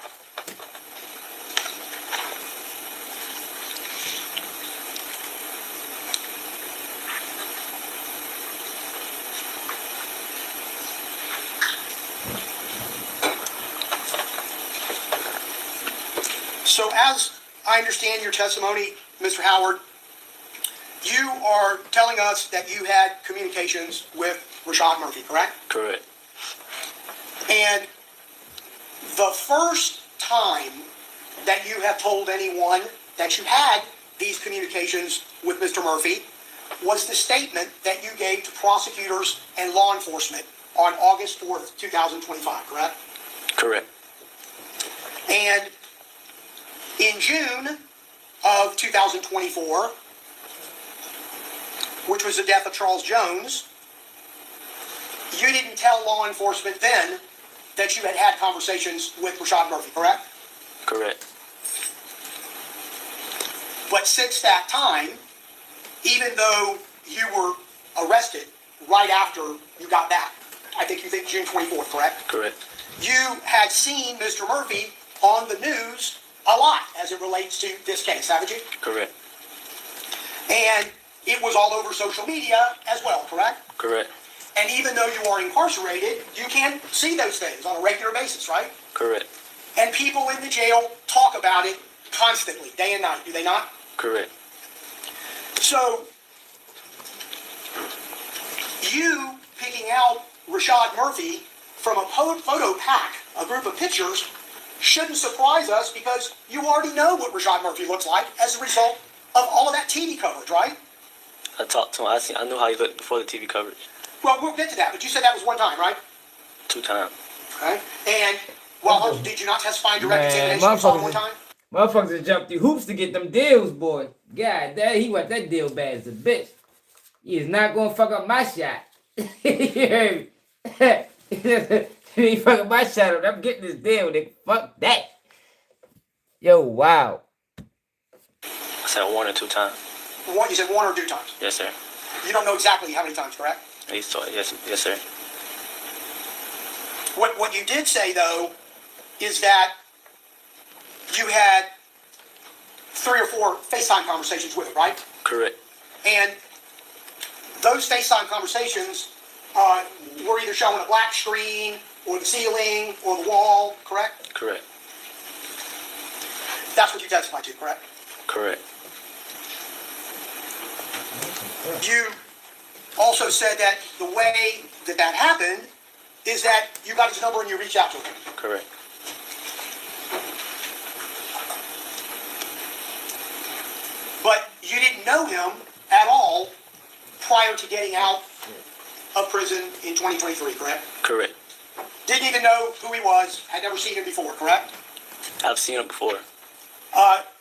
So as I understand your testimony, Mr. Howard, you are telling us that you had communications with Rashad Murphy, correct? Correct. And the first time that you have told anyone that you had these communications with Mr. Murphy was the statement that you gave to prosecutors and law enforcement on August 4th, 2025, correct? Correct. And in June of 2024, which was the death of Charles Jones, you didn't tell law enforcement then that you had had conversations with Rashad Murphy, correct? Correct. But since that time, even though you were arrested right after you got back, I think you think June 24th, correct? Correct. You had seen Mr. Murphy on the news a lot as it relates to this case, haven't you? Correct. And it was all over social media as well, correct? Correct. And even though you are incarcerated, you can see those things on a regular basis, right? Correct. And people in the jail talk about it constantly, day and night, do they not? Correct. So, you picking out Rashad Murphy from a photo pack, a group of pictures, shouldn't surprise us because you already know what Rashad Murphy looks like as a result of all of that TV coverage, right? I talked to him. I knew how he looked before the TV coverage. Well, we'll get to that, but you said that was one time, right? 2 times. Okay. And, well, did you not testify in direct examination? You saw him one time? Motherfuckers jumped through hoops to get them deals, boy. God damn, he want that deal bad as a bitch. He is not gonna fuck up my shot. You heard me? He ain't fucking my shot up. I'm getting this deal, nigga. Fuck that. Yo, wow. I said 1 or 2 times. You said 1 or 2 times. Yes, sir. You don't know exactly how many times, correct? Yes, yes, sir. What you did say, though, is that you had 3 or 4 FaceTime conversations with him, right? Correct. And those FaceTime conversations were either showing a black screen or the ceiling or the wall, correct? Correct. That's what you testified to, correct? Correct. You also said that the way that happened is that you got his number and you reached out to him. Correct. But you didn't know him at all prior to getting out of prison in 2023, correct? Correct. Didn't even know who he was, had never seen him before, correct? I've seen him before.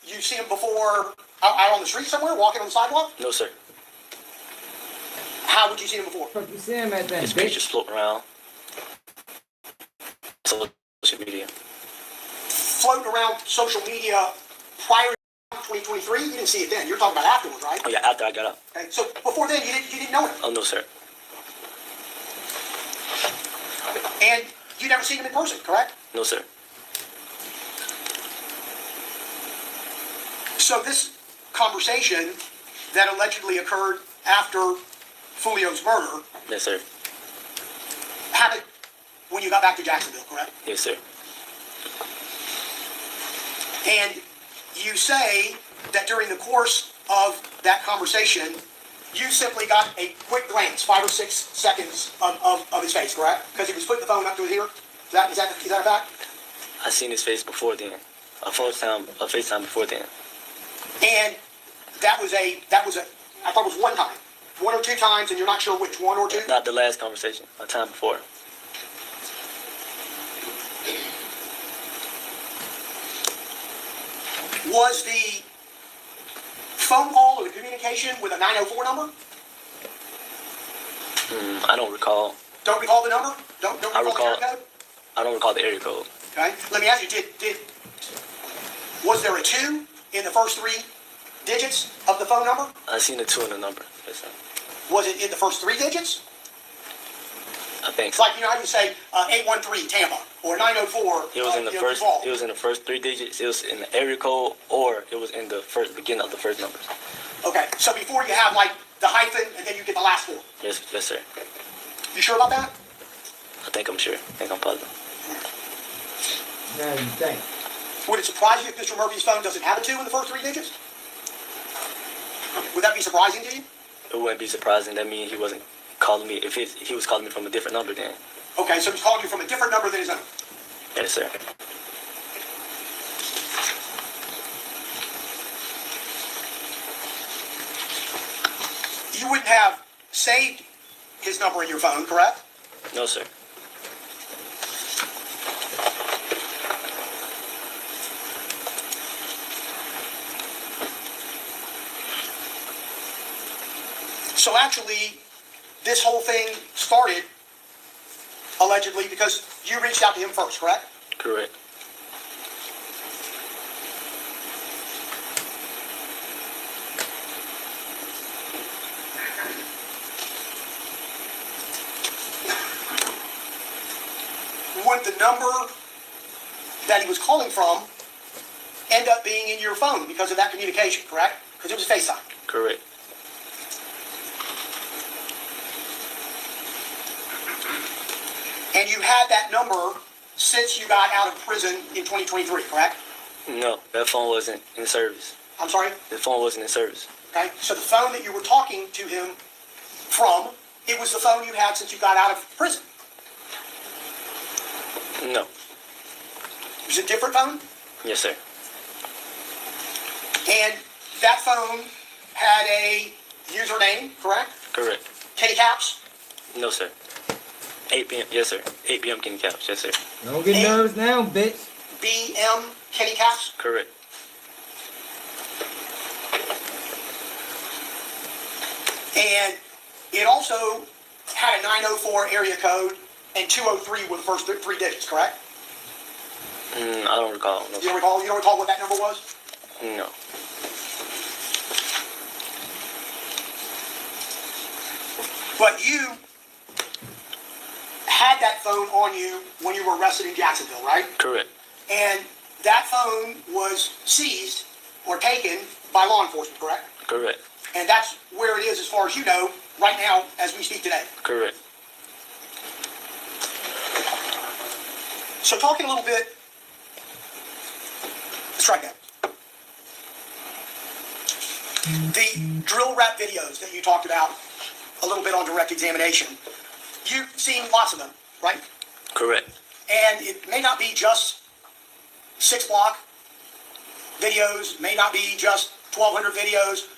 You've seen him before out on the street somewhere, walking on the sidewalk? No, sir. How would you see him before? Fuck you see him at that His bitch. pictures float around. Social media. Floating around social media prior to 2023? You didn't see it then. You're talking about afterwards, right? Oh yeah, after I got out. Okay. So before then, you didn't know it, Oh no, sir. and you never seen him in person, correct? No, sir. So this conversation that allegedly occurred after Foolio's murder Yes, sir. happened when you got back to Jacksonville, correct? Yes, sir. And you say that during the course of that conversation, you simply got a quick glance, 5 or 6 seconds of his face, correct? Because he was putting the phone up to his ear. Is that a fact? I seen his face before then. A FaceTime before then. And that was I thought it was one time. 1 or 2 times, and you're not sure which, 1 or 2? Not the last conversation. A time before. Was the phone call or the communication with a 904 number? I don't recall. Don't recall the number? Don't I recall recall. the area code? I don't recall the area code. Okay. Let me ask you, was there a 2 in the first 3 digits of the phone number? I seen the 2 in the number. Yes, sir. Was it in the first 3 digits? I think It's so. like, you know how you say 813 Tampa or 904 It was in the first. Duval. It was in the first 3 digits. It was in the area code, or it was in the beginning of the first numbers. Okay, so before you have like the hyphen and then you get the last 4. Yes, yes, sir. You sure about that? I think I'm sure. I think I'm positive. Now you think. Would it surprise you if Mr. Murphy's phone doesn't have a 2 in the first 3 digits? Would that be surprising to you? It wouldn't be surprising. That means he wasn't calling me. If he was calling me from a different number, then Okay, so he's calling you from a different number than his own. yes, sir. You wouldn't have saved his number in your phone, correct? No, sir. So actually, this whole thing started allegedly because you reached out to him first, correct? Correct. Would the number that he was calling from end up being in your phone because of that communication, correct? Because it was FaceTime. Correct. And you had that number since you got out of prison in 2023, correct? No, that phone wasn't in service. I'm sorry? The phone wasn't in service. Okay, so the phone that you were talking to him from, it was the phone you had since you got out of prison. No. It was a different phone? Yes, sir. And that phone had a username, correct? Correct. Kenny Kapps? No, sir. 8 p.m. Yes, sir. 8 p.m. Kenny Kapps. Yes, sir. Don't get nervous now, bitch. BM Kenny Kapps? Correct. And it also had a 904 area code and 203 were the first 3 digits, correct? I don't recall. No, You don't recall? You don't recall what that number was? no. But you had that phone on you when you were arrested in Jacksonville, right? Correct. And that phone was seized or taken by law enforcement, correct? Correct. And that's where it is as far as you know right now as we speak today. Correct. So talking a little bit, let's try that. The drill rap videos that you talked about a little bit on direct examination, you've seen lots of them, right? Correct. And it may not be just 6-block videos, may not be just 1,200 videos.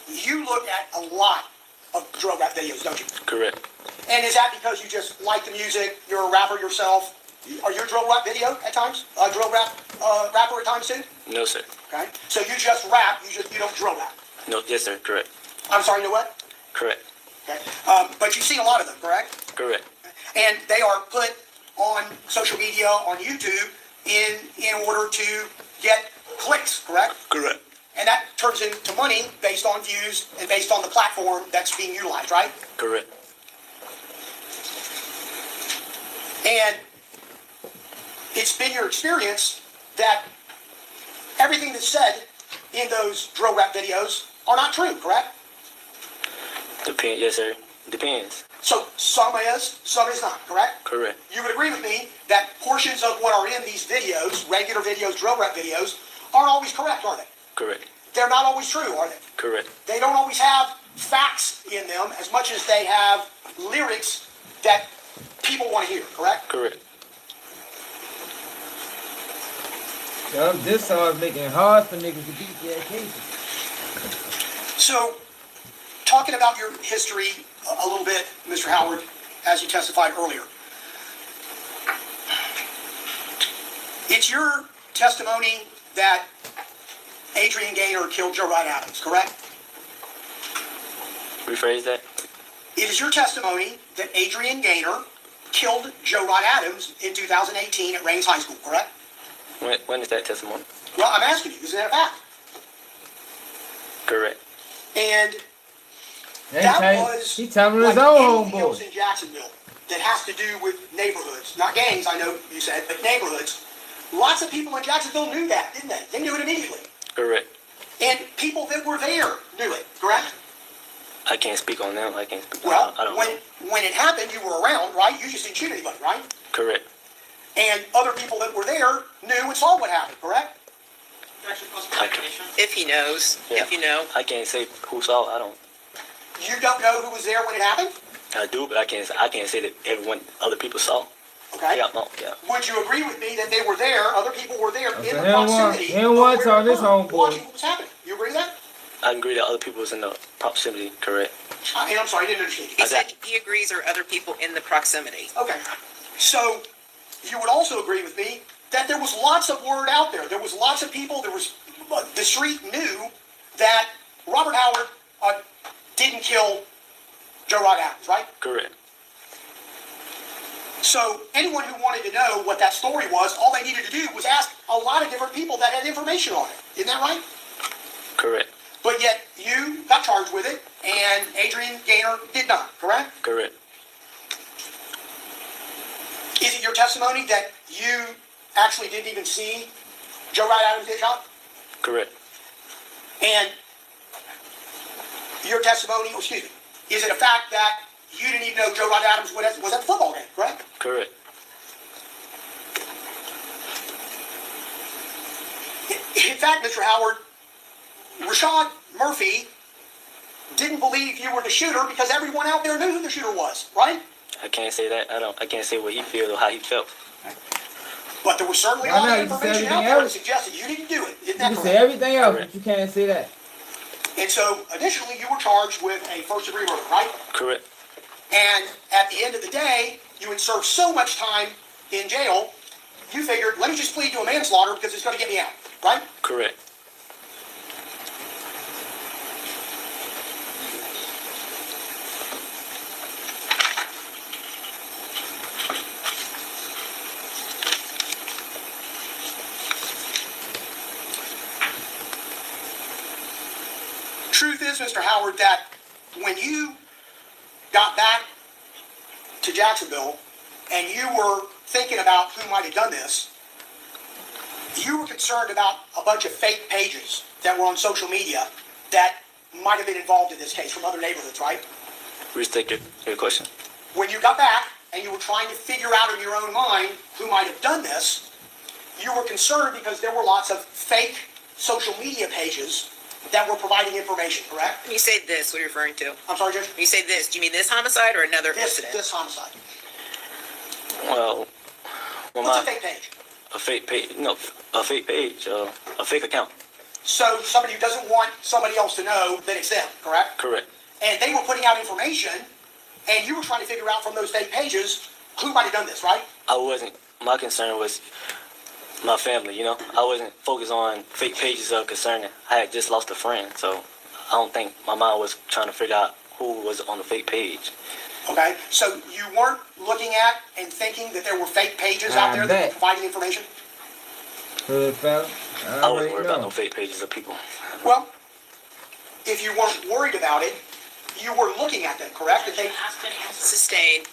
You look at a lot of drill rap videos, don't you? Correct. And is that because you just like the music, you're a rapper yourself? Are you a drill rap video at times? A drill rap rapper at times too? No, sir. Okay. So you just rap, you don't drill rap. No. Yes, sir. Correct. I'm sorry, you know what? Correct. Okay. But you've seen a lot of them, correct? Correct. And they are put on social media, on YouTube, in order to get clicks, correct? Correct. and that turns into money based on views and based on the platform that's being utilized, right? Correct. And it's been your experience that everything that's said in those drill rap videos are not true, correct? Depends. Yes, sir. Depends. So some is not, correct? Correct. You would agree with me that portions of what are in these videos, regular videos, drill rap videos, aren't always correct, are they? Correct. They're not always true, are they? Correct. They don't always have facts in them as much as they have lyrics that people want to hear, correct? Correct. This song is making it hard for niggas to beat their cases. So, talking about your history a little bit, Mr. Howard, as you testified earlier. It's your testimony that Adrian Gaynor killed Joe Wright Adams, correct? Rephrase that. It is your testimony that Adrian Gaynor killed Joe Wright Adams in 2018 at Rains High School, correct? When is that testimony? Well, I'm asking you, is that a fact? Correct. And that was he telling his like own anything else homeboy. in Jacksonville that has to do with neighborhoods, not gangs, I know you said, but neighborhoods. Lots of people in Jacksonville knew that, didn't they? They knew it immediately. Correct. And people that were there knew it, correct? I can't speak on them. I can't speak Well, on I don't know. when it happened, you were around, right? You just didn't shoot anybody, right? Correct. And other people that were there knew and saw what happened, correct? If he knows, Yeah. if you know. I can't say who saw it. I don't. You don't know who was there when it happened? I do, but I can't say that everyone, other people saw. Okay. Yeah, no, yeah. Would you agree with me that they were there, other people were there in the he don't want- proximity he don't want of to where tell they this were homeboy. watching what was happening? You agree with that? I agree that other people was in the proximity. Correct. I'm sorry, I didn't understand He you. said he agrees there are other people in the proximity. Okay. So, you would also agree with me that there was lots of word out there. There was lots of people, the street knew that Robert Howard didn't kill Joe Wright Adams, right? Correct. So anyone who wanted to know what that story was, all they needed to do was ask a lot of different people that had information on it. Isn't that right? Correct. But yet you got charged with it, and Adrian Gaynor did not, correct? Correct. Is it your testimony that you actually didn't even see Joe Wright Adams get shot? Correct. And your testimony, excuse me, is it a fact that you didn't even know Joe Wright Adams was at the football game, correct? Correct. In fact, Mr. Howard, Rashad Murphy didn't believe you were the shooter because everyone out there knew who the shooter was, right? I can't say that. I can't say what he feels or how he felt. But there was certainly a Why lot not? of You can say information out everything there that else. suggested you didn't do it. Isn't You that can say correct? everything else, Correct. but you can't say that. And so initially you were charged with a first-degree murder, right? Correct. And at the end of the day, you had served so much time in jail, you figured, let me just plead to a manslaughter because it's going to get me out, right? Correct. Truth is, Mr. Howard, that when you got back to Jacksonville and you were thinking about who might have done this, you were concerned about a bunch of fake pages that were on social media that might have been involved in this case from other neighborhoods, right? Restate your question. When you got back and you were trying to figure out in your own mind who might have done this, you were concerned because there were lots of fake social media pages that were providing information, correct? When you say this, what are you referring to? I'm sorry, Judge? When you say this, do you mean this homicide or another incident? This homicide. Well, What's a fake page? a fake page. No, a fake page. A fake account. So somebody who doesn't want somebody else to know that it's them, correct? Correct. And they were putting out information, and you were trying to figure out from those fake pages who might have done this, right? I wasn't. My concern was my family. You know, I wasn't focused on fake pages of concerning. I had just lost a friend, so I don't think my mind was trying to figure out who was on the fake page. Okay, so you weren't looking at and thinking that there were fake pages out there that were providing information? Hood fella. I wasn't worried about no fake pages of people. Well, if you weren't worried about it, you were looking at them, correct? That they Sustained.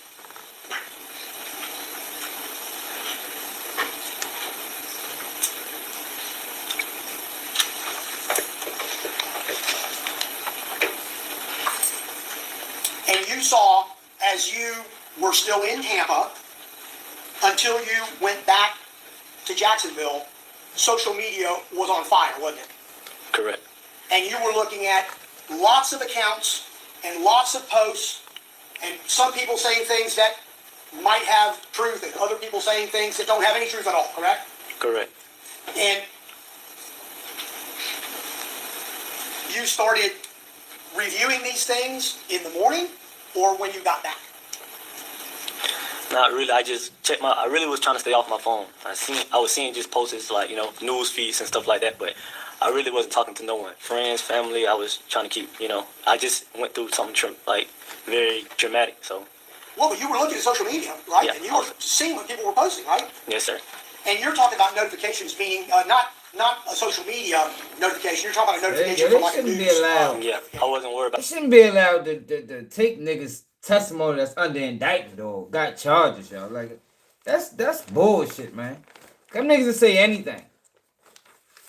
and you saw as you were still in Tampa until you went back to Jacksonville, social media was on fire, wasn't it? Correct. And you were looking at lots of accounts and lots of posts, and some people saying things that might have truth, and other people saying things that don't have any truth at all, correct? Correct. And you started reviewing these things in the morning or when you got back? Not really. I just checked I really was trying to stay off my phone. I was seeing just posts like, news feeds and stuff like that, but I really wasn't talking to no one. Friends, family, I was trying to keep, I just went through something very dramatic, so. Well, but you were looking at social media, right? Yeah. And you were seeing what people were posting, right? Yes, sir. And you're talking about notifications, meaning not a social media notification. You're talking about a notification from like a news. Be allowed. Yeah, I wasn't worried about It shouldn't be allowed to take niggas' testimony that's under indictment or got charges, y'all. Like, that's bullshit, man. Them niggas will say anything.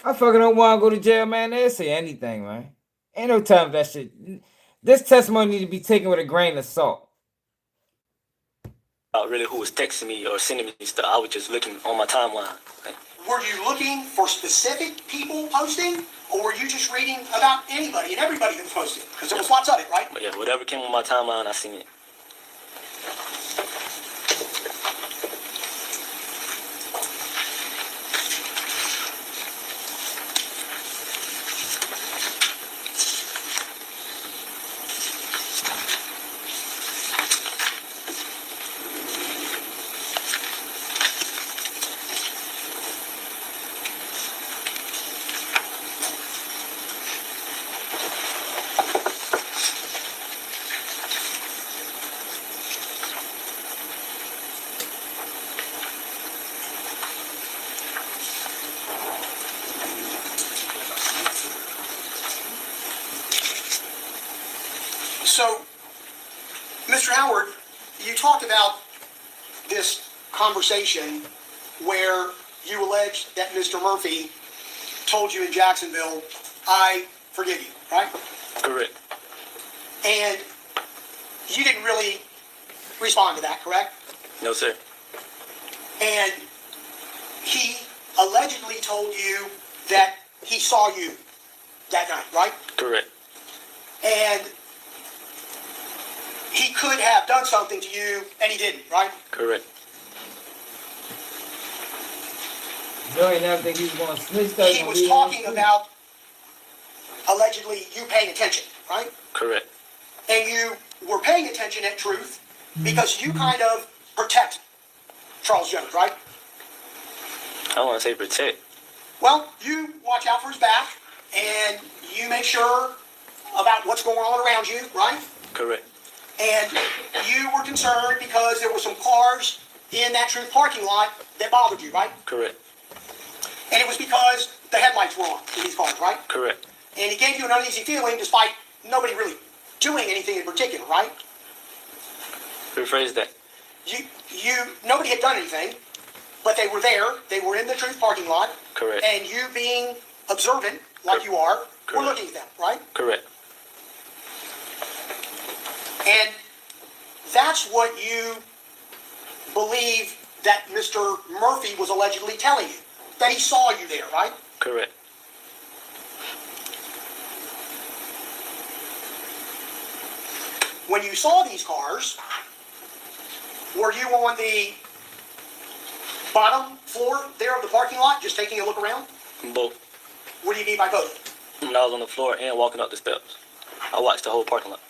I fucking don't want to go to jail, man. They'll say anything, man. Ain't no time for that shit. This testimony need to be taken with a grain of salt. really who was texting me or sending me stuff. I was just looking on my timeline. Were you looking for specific people posting, or were you just reading about anybody and everybody that was posting? Because there was lots of it, right? But yeah, whatever came on my timeline, I seen it. So, Mr. Howard, you talked about this conversation where you alleged that Mr. Murphy told you in Jacksonville, I forgive you, right? Correct. And you didn't really respond to that, correct? No, sir. And he allegedly told you that he saw you that night, right? Correct. And he could have done something to you, and he didn't, right? Correct. You ain't never think he was going to snitch that. He was talking about allegedly you paying attention, right? Correct. And you were paying attention at Truth because you kind of protect Charles Jones, right? I don't want to say protect. Well, you watch out for his back, and you make sure about what's going on around you, right? Correct. And you were concerned because there were some cars in that Truth parking lot that bothered you, right? Correct. And it was because the headlights were on in these cars, right? Correct. And it gave you an uneasy feeling despite nobody really doing anything in particular, right? Rephrase that. Nobody had done anything, but they were there. They were in the Truth parking lot. Correct. And you being observant, like you are, were looking at them, right? Correct. And that's what you believe that Mr. Murphy was allegedly telling you, that he saw you there, right? Correct. When you saw these cars, were you on the bottom floor there of the parking lot, just taking a look around? Both. What do you mean by both? When I was on the floor and walking up the steps, I watched the whole parking lot.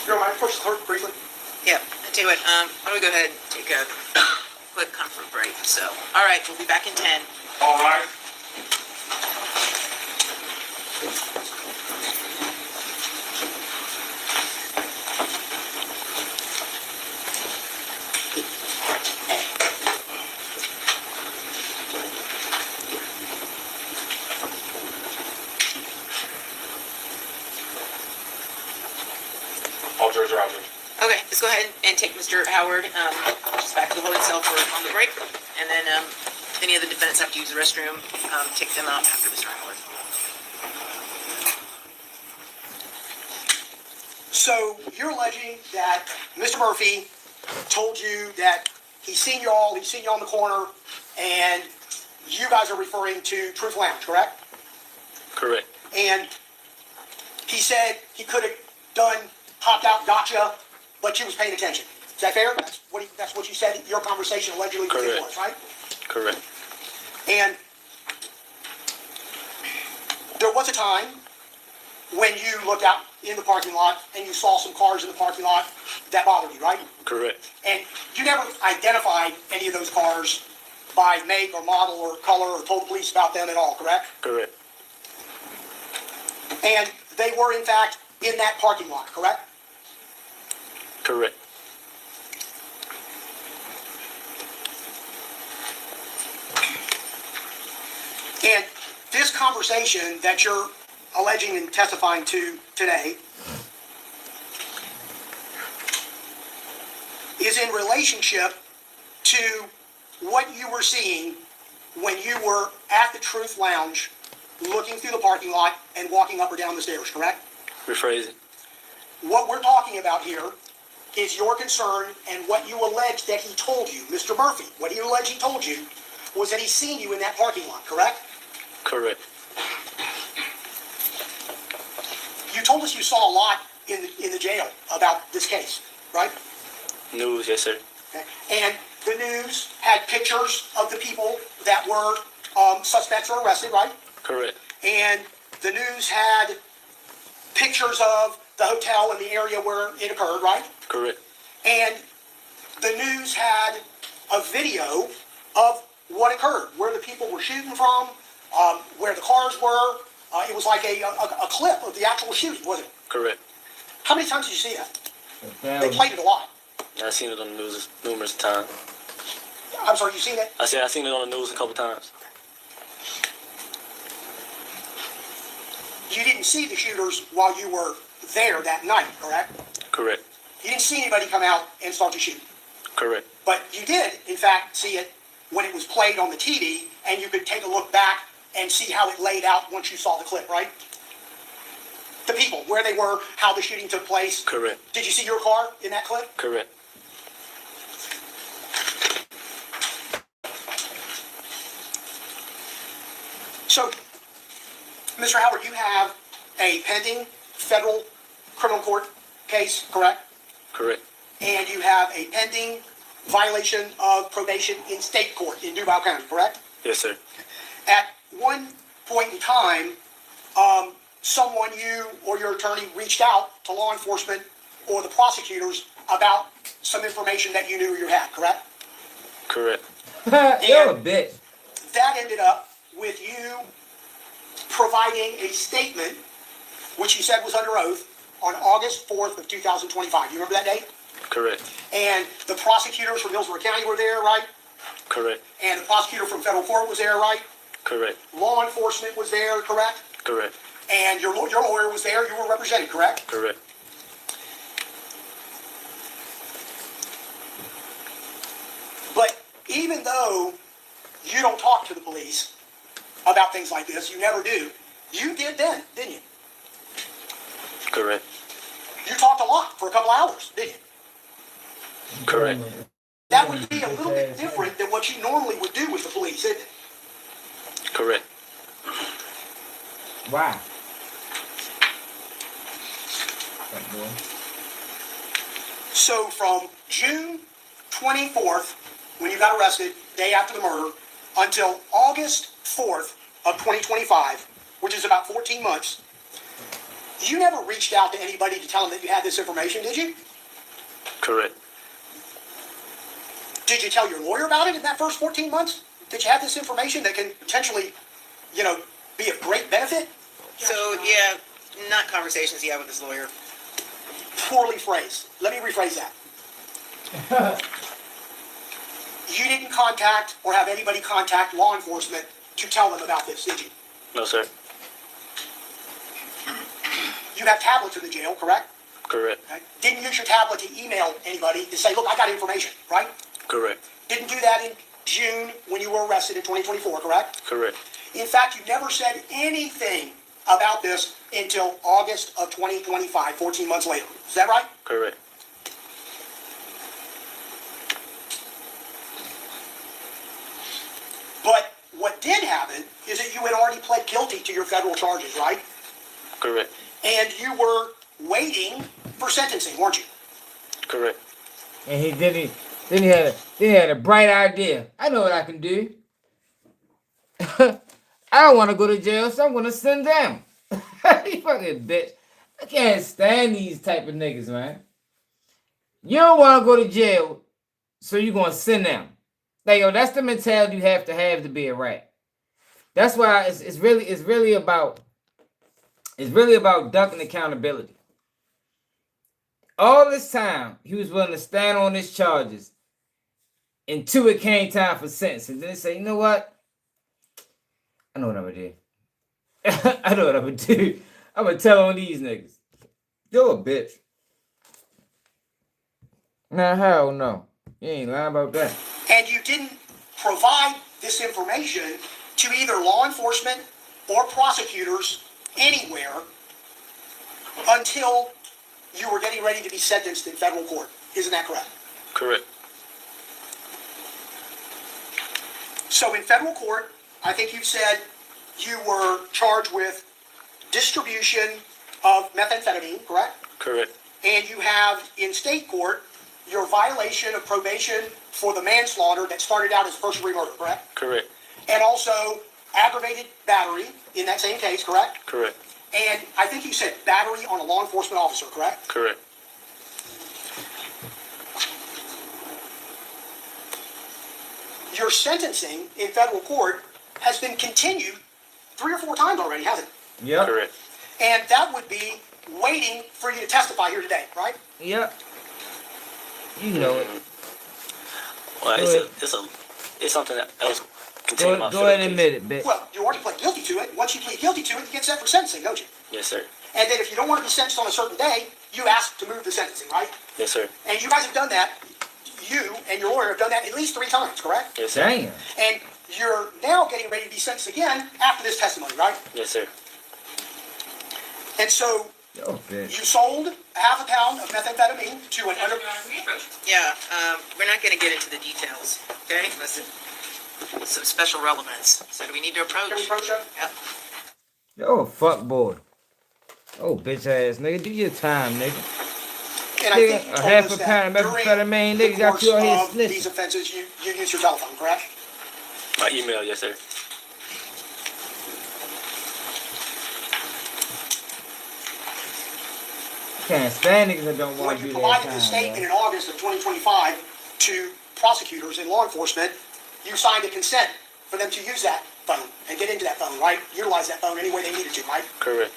You know, my first clerk briefly. Yep, I tell you what, why don't we go ahead and take a quick comfort break. So, all right, we'll be back in 10. All right. All jurors are out. Okay, let's go ahead and take Mr. Howard, just back to the holding cell for on the break. And then, any other defendants have to use the restroom, take them out after Mr. Howard. So you're alleging that Mr. Murphy told you that he's seen you all in the corner, and you guys are referring to Truth Lounge, correct? Correct. And he said he could have done hopped out, gotcha, but you was paying attention. Is that fair? That's what you said your conversation allegedly with him was, right? Correct. And there was a time when you looked out in the parking lot and you saw some cars in the parking lot that bothered you, right? Correct. And you never identified any of those cars by make or model or color or told the police about them at all, correct? Correct. And they were, in fact, in that parking lot, correct? Correct. And this conversation that you're alleging and testifying to today is in relationship to what you were seeing when you were at the Truth Lounge looking through the parking lot and walking up or down the stairs, correct? Rephrase it. What we're talking about here is your concern and what you allege that he told you, Mr. Murphy. What he alleged he told you was that he's seen you in that parking lot, correct? Correct. You told us you saw a lot in the jail about this case, right? News, yes, sir. Okay. And the news had pictures of the people that were suspects or arrested, right? Correct. And the news had pictures of the hotel and the area where it occurred, right? Correct. And the news had a video of what occurred, where the people were shooting from, where the cars were. It was like a clip of the actual shooting, wasn't it? Correct. How many times did you see that? They played it a lot. I've seen it on the news numerous times. I'm sorry, you seen it? I said I've seen it on the news a couple times. You didn't see the shooters while you were there that night, correct? Correct. You didn't see anybody come out and start to shoot. Correct. But you did, in fact, see it when it was played on the TV, and you could take a look back and see how it laid out once you saw the clip, right? The people, where they were, how the shooting took place. Correct. Did you see your car in that clip? Correct. So, Mr. Howard, you have a pending federal criminal court case, correct? Correct. And you have a pending violation of probation in state court in Duval County, correct? Yes, sir. At one point in time, someone, you or your attorney, reached out to law enforcement or the prosecutors about some information that you knew you had, correct? Correct. You're a bitch. That ended up with you providing a statement, which you said was under oath, on August 4th of 2025. You remember that date? Correct. And the prosecutors from Hillsborough County were there, right? Correct. And the prosecutor from federal court was there, right? Correct. Law enforcement was there, correct? Correct. And your lawyer was there, you were represented, correct? Correct. But even though you don't talk to the police about things like this, you never do, you did then, didn't you? Correct. You talked a lot for a couple hours, didn't you? Correct. That would be a little bit different than what you normally would do with the police, isn't it? Correct. Why? So from June 24th, when you got arrested, day after the murder, until August 4th of 2025, which is about 14 months, you never reached out to anybody to tell them that you had this information, did you? Correct. Did you tell your lawyer about it in that first 14 months that you have this information that can potentially, be of great benefit? So, yeah, not conversations he had with his lawyer. Poorly phrased. Let me rephrase that. You didn't contact or have anybody contact law enforcement to tell them about this, did you? No, sir. You have tablets in the jail, correct? Correct. Okay. Didn't use your tablet to email anybody to say, look, I got information, right? Correct. Didn't do that in June when you were arrested in 2024, correct? Correct. In fact, you never said anything about this until August of 2025, 14 months later. Is that right? Correct. But what did happen is that you had already pled guilty to your federal charges, right? Correct. And you were waiting for sentencing, weren't you? Correct. And he had a bright idea. I know what I can do. I don't want to go to jail, so I'm gonna send them. You fucking bitch. I can't stand these type of niggas, man. You don't want to go to jail, so you're gonna send them. Like, yo, that's the mentality you have to be a rat. That's why it's really about ducking accountability. All this time, he was willing to stand on his charges until it came time for sentencing. Then they say, you know what? I know what I'm gonna do. I know what I'm gonna do. I'm gonna tell on these niggas. You're a bitch. Nah, hell no. You ain't lying about that. And you didn't provide this information to either law enforcement or prosecutors anywhere until you were getting ready to be sentenced in federal court. Isn't that correct? Correct. So in federal court, I think you said you were charged with distribution of methamphetamine, correct? Correct. And you have in state court your violation of probation for the manslaughter that started out as first-degree murder, correct? Correct. And also aggravated battery in that same case, correct? Correct. And I think you said battery on a law enforcement officer, correct? Correct. Your sentencing in federal court has been continued 3 or 4 times already, hasn't it? Yeah. Correct. And that would be waiting for you to testify here today, right? Yep. You know it. Well, it's something that else. Go ahead and admit it, bitch. Well, you already pled guilty to it. Once you plead guilty to it, you get set for sentencing, don't you? Yes, sir. And then if you don't want to be sentenced on a certain day, you ask to move the sentencing, right? Yes, sir. And you guys have done that. You and your lawyer have done that at least 3 times, correct? Yes, sir. Damn. And you're now getting ready to be sentenced again after this testimony, right? Yes, sir. And so Yo, bitch. you sold half a pound of methamphetamine to an Yeah, we're not gonna get into the details, okay? Unless it's some special relevance. So do we need to approach? Can we approach that? Yep. Yo, fuck boy. Oh, bitch ass nigga, do your time, nigga. And I think you Nigga, a told half us a that pound of methamphetamine, during nigga got you out here the course of snitching. these offenses, you used your telephone, correct? My email, yes, sir. Can't stand niggas that don't want When to you do that provided time, the statement bro. in August of 2025 to prosecutors and law enforcement, you signed a consent for them to use that phone and get into that phone, right? Utilize that phone any way they needed to, right? Correct.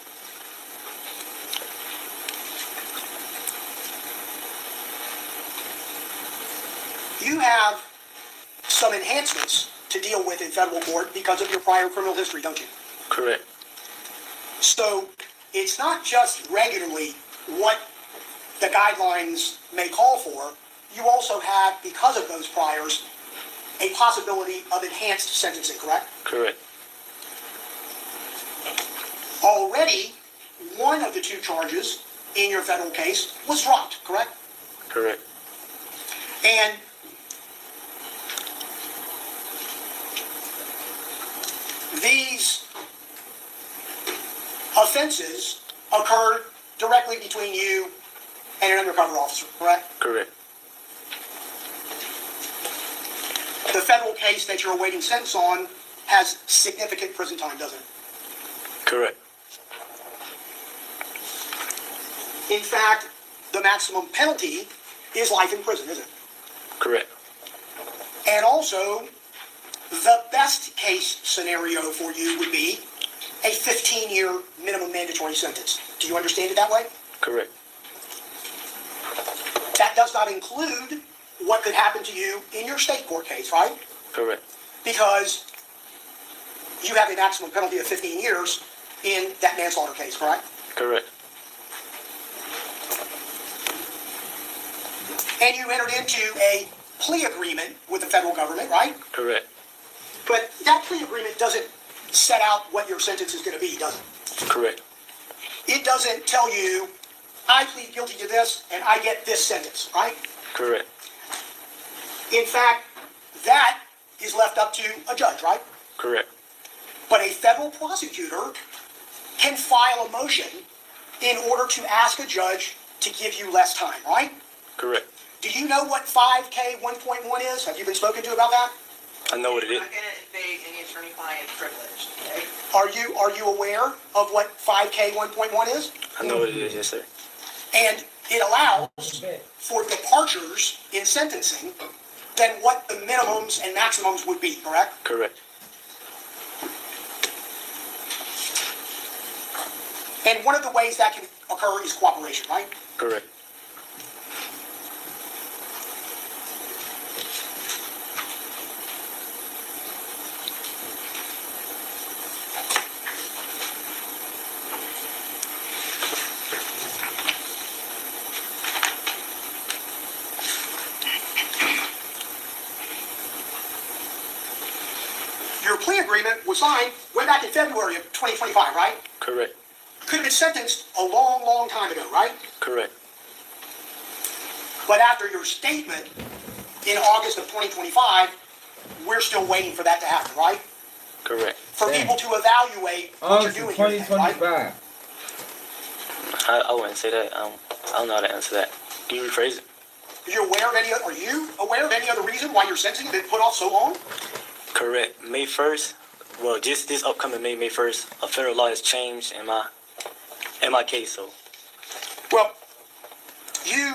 You have some enhancements to deal with in federal court because of your prior criminal history, don't you? Correct. So it's not just regularly what the guidelines may call for. You also have, because of those priors, a possibility of enhanced sentencing, correct? Correct. Already, one of the 2 charges in your federal case was dropped, correct? Correct. And these offenses occurred directly between you and an undercover officer, correct? Correct. The federal case that you're awaiting sentence on has significant prison time, doesn't it? Correct. In fact, the maximum penalty is life in prison, isn't it? Correct. And also, The best case scenario for you would be a 15-year minimum mandatory sentence. Do you understand it that way? Correct. That does not include what could happen to you in your state court case, right? Correct. Because you have a maximum penalty of 15 years in that manslaughter case, correct? Correct. And you entered into a plea agreement with the federal government, right? Correct. But that plea agreement doesn't set out what your sentence is going to be, does it? Correct. It doesn't tell you, I plead guilty to this and I get this sentence, right? Correct. In fact, that is left up to a judge, right? Correct. But a federal prosecutor can file a motion in order to ask a judge to give you less time, right? Correct. Do you know what 5K 1.1 is? Have you been spoken to about that? I know what it is. I'm not gonna invade any attorney-client privilege, okay? Are you aware of what 5K 1.1 is? I know what it is, yes, sir. And it allows for departures in sentencing than what the minimums and maximums would be, correct? Correct. And one of the ways that can occur is cooperation, right? Correct. Your plea agreement was signed way back in February of 2025, right? Correct. Could have been sentenced a long, long time ago, right? Correct. But after your statement in August of 2025, we're still waiting for that to happen, right? Correct. For people to evaluate what you're doing here, right? 2025. I wouldn't say that. I don't know how to answer that. Can you rephrase it? Are you aware of any other reason why your sentencing has been put off so long? Correct. May 1st, well, just this upcoming May 1st, a federal law has changed in my case, so. Well, you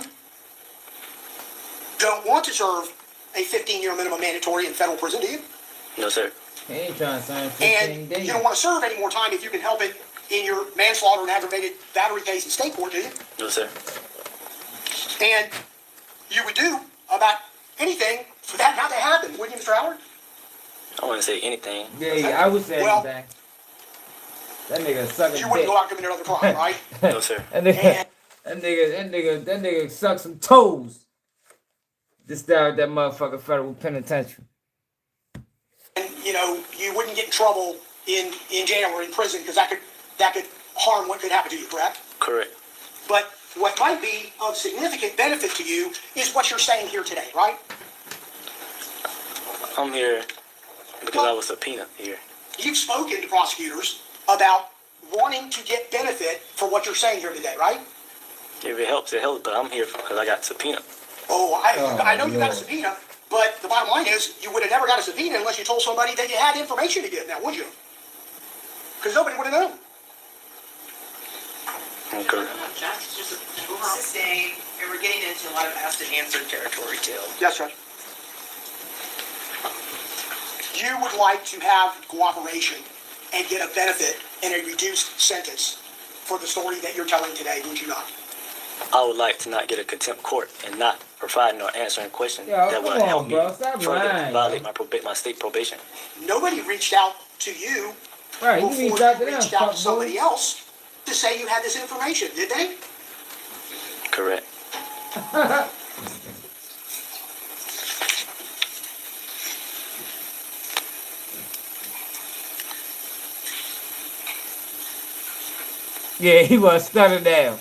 don't want to serve a 15-year minimum mandatory in federal prison, do you? No, sir. He ain't trying to sign 15 And days. you don't want to serve any more time if you can help it in your manslaughter and aggravated battery case in state court, do you? No, sir. And you would do about anything for that not to happen, wouldn't you, Mr. Howard? I wouldn't say anything. Yeah, I would say Well, back. That nigga sucking You wouldn't dick. go out and commit another crime, right? No, sir. That nigga suck some toes. This guy at that motherfucker federal penitentiary. And you wouldn't get in trouble in jail or in prison because that could harm what could happen to you, correct? Correct. But what might be of significant benefit to you is what you're saying here today, right? I'm here because I was subpoenaed here. You've spoken to prosecutors about wanting to get benefit for what you're saying here today, right? If it helps, but I'm here because I got subpoenaed. I know you got a subpoena, but the bottom line is you would have never got a subpoena unless you told somebody that you had information to give now, would you? Because nobody would have known. Okay. It's just overall saying, and we're getting into a lot of asked and answered territory too. Yes, Judge. You would like to have cooperation and get a benefit and a reduced sentence for the story that you're telling today, would you not? I would like to not get a contempt court and not providing or answering questions Yo, that would come on, help me bro. Stop further lying, violate bro. my state probation. Nobody reached out to you Right, you before reached out to you them, reached out to fuck somebody boy. else to say you had this information, did they? Correct. Yeah, he was stunning down.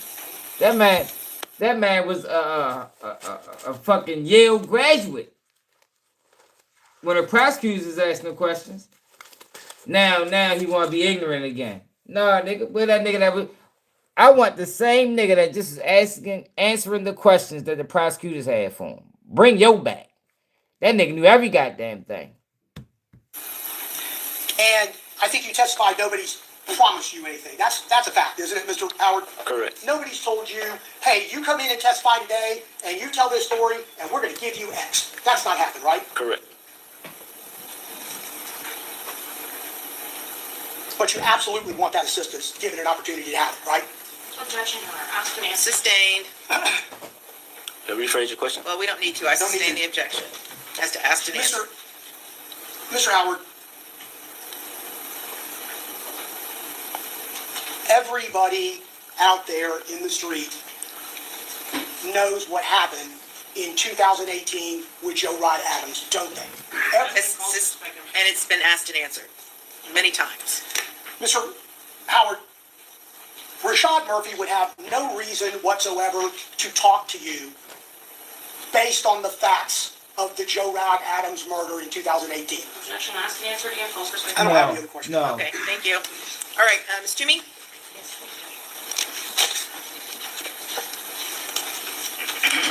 That man was a fucking Yale graduate. When the prosecutors is asking the questions, now he want to be ignorant again. Nah, nigga, where that nigga that was? I want the same nigga that just is answering the questions that the prosecutors had for him. Bring your back. That nigga knew every goddamn thing. And I think you testified nobody's promised you anything. That's a fact, isn't it, Mr. Howard? Correct. Nobody's told you, hey, you come in and testify today, and you tell this story, and we're going to give you X. That's not happened, right? Correct. but you absolutely want that assistance, given an opportunity to have it, right? Objection, Your Honor. Ask an answer. Sustained. Rephrase your question. Well, we don't need to. I Don't need sustain to. the objection. As to ask an answer. Mr. Howard, everybody out there in the street knows what happened in 2018 with Joe Rod Adams, don't they? And it's been asked and answered many times. Mr. Howard, Rashad Murphy would have no reason whatsoever to talk to you based on the facts of the Joe Rod Adams murder in 2018. Objection, ask and answer again. False perspective. I don't have any other questions. No. Okay, thank you. All right, Ms. Toomey?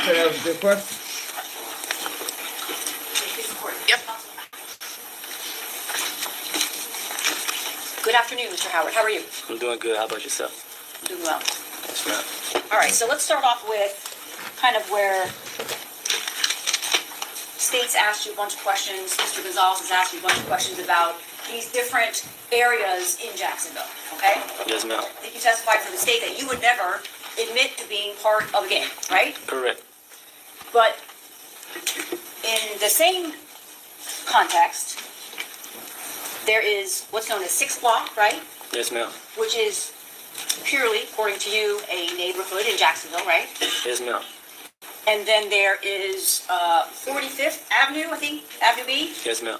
Okay, that was a good question. Yep. Good afternoon, Mr. Howard. How are you? I'm doing good. How about yourself? Doing well. Yes, ma'am. All right, so let's start off with kind of where State's asked you a bunch of questions. Mr. Gonzalez has asked you a bunch of questions about these different areas in Jacksonville, okay? Yes, ma'am. I think you testified for the state that you would never admit to being part of a gang, right? Correct. But in the same context, there is what's known as 6 Block, right? Yes, ma'am. Which is purely, according to you, a neighborhood in Jacksonville, right? Yes, ma'am. And then there is 45th Avenue, I think, Avenue B, Yes, ma'am.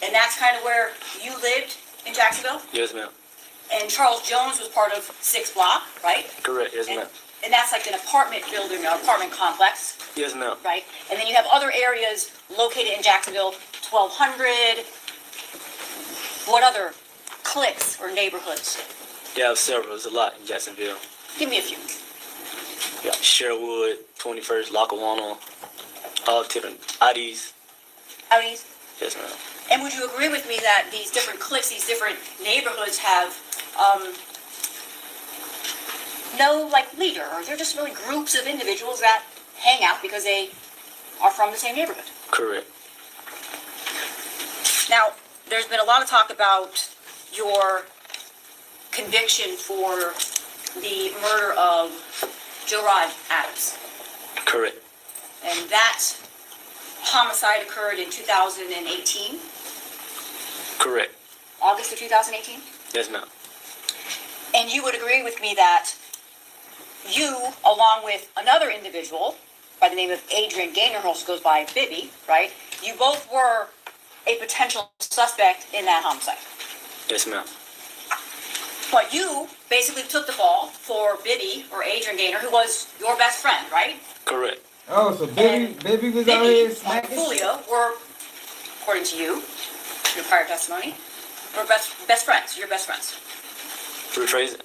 and that's kind of where you lived in Jacksonville. Yes, ma'am. And Charles Jones was part of 6 Block, right? Correct. Yes, And, ma'am. and that's like an apartment building, an apartment complex, Yes, ma'am. right? And then you have other areas located in Jacksonville, 1200. What other cliques or neighborhoods? Yeah, I have several. There's a lot in Jacksonville. Give me a few. Yeah, Sherwood, 21st, Lackawanna, all different IDs. Howdies. Yes, ma'am. And would you agree with me that these different cliques, these different neighborhoods have no like leader, or they're just really groups of individuals that hang out because they are from the same neighborhood? Correct. Now, there's been a lot of talk about your conviction for the murder of Joe Rod Adams. Correct. And that homicide occurred in 2018, Correct. August of 2018. Yes, ma'am. And you would agree with me that you, along with another individual by the name of Adrian Gaynor, who also goes by Bibby, right? You both were a potential suspect in that homicide. Yes, ma'am. But you basically took the fall for Bibby, or Adrian Gaynor, who was your best friend, right? Correct. Oh, so Baby was out Bibby here and smacking? Julio were, according to you, your prior testimony, were best friends. Your best friends. Rephrase it.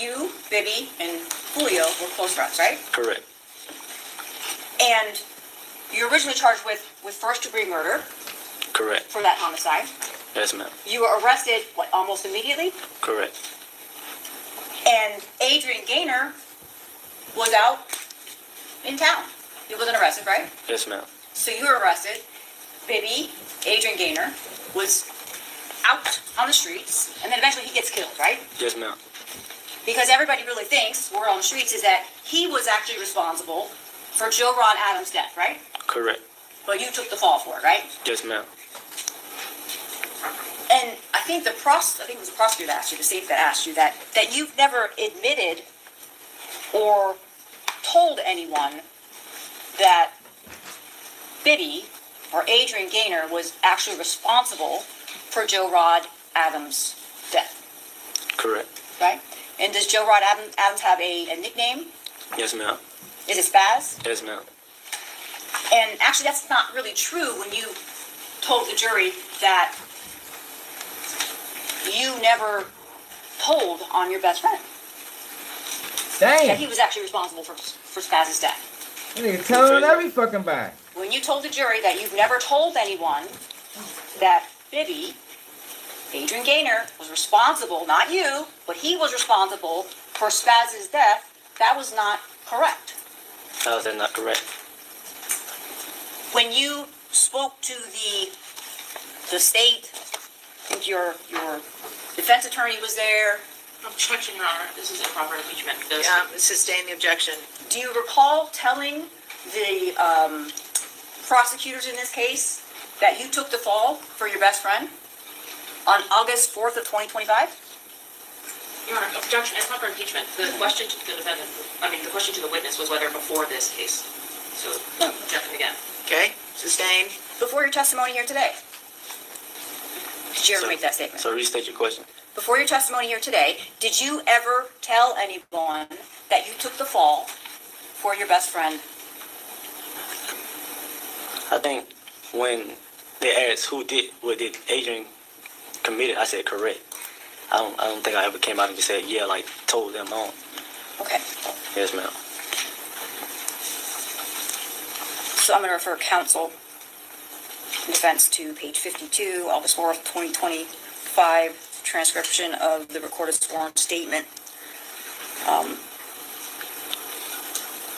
You, Bibby, and Julio were close friends, right? Correct. And you're originally charged with first-degree murder Correct. for that homicide. Yes, ma'am. You were arrested, what, almost immediately? Correct. And Adrian Gaynor was out in town. He wasn't arrested, right? Yes, ma'am. So you were arrested. Bibby, Adrian Gaynor, was out on the streets, and then eventually he gets killed, right? Yes, ma'am. Because everybody really thinks, word on the streets, is that he was actually responsible for Joe Rod Adams' death, right? Correct. But you took the fall for it, right? Yes, ma'am. And I think it was the prosecutor that asked you, the state that asked you, that you've never admitted or told anyone that Bibby or Adrian Gaynor was actually responsible for Joe Rod Adams' death, Correct. right? And does Joe Rod Adams have a nickname? Yes, ma'am. Is it Spaz? Yes, ma'am. And actually, that's not really true when you told the jury that you never told on your best friend that Damn. he was actually responsible for Spaz's death. Nigga telling on every fucking body. When you told the jury that you've never told anyone that Bibby, Adrian Gaynor, was responsible, not you, but he was responsible for Spaz's death, that was not correct. How is that not correct? When you spoke to the state, I think your Defense attorney was there. Objection, Your Honor. This is improper impeachment. Sustain the objection. Do you recall telling the prosecutors in this case that you took the fall for your best friend on August 4th of 2025? Your Honor, objection, improper impeachment. The question to the defendant, the question to the witness was whether before this case. So, objection again. Okay, sustained. Before your testimony here today? Did you ever make that statement? So restate your question. Before your testimony here today, did you ever tell anyone that you took the fall for your best friend? I think when they asked what did Adrian committed, I said correct. I don't think I ever came out and just said, yeah, like told them on. Okay. Yes, ma'am. So I'm going to refer counsel defense to page 52, August 4th, 2025, transcription of the recorded sworn statement.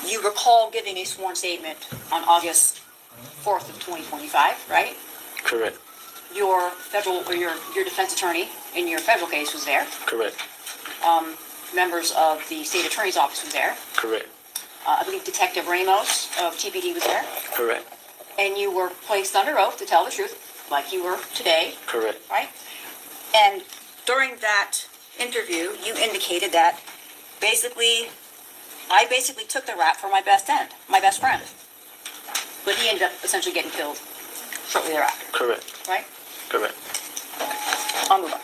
You recall giving a sworn statement on August 4th of 2025, right? Correct. Your federal or your defense attorney in your federal case was there. Correct. Members of the state attorney's office was there. Correct. I believe Detective Ramos of TPD was there. Correct. And you were placed under oath to tell the truth, like you were today. Correct. Right? And during that interview, you indicated that I basically took the rap for my best friend. But he ended up essentially getting killed shortly thereafter. Correct. Right? Correct. I'll move on.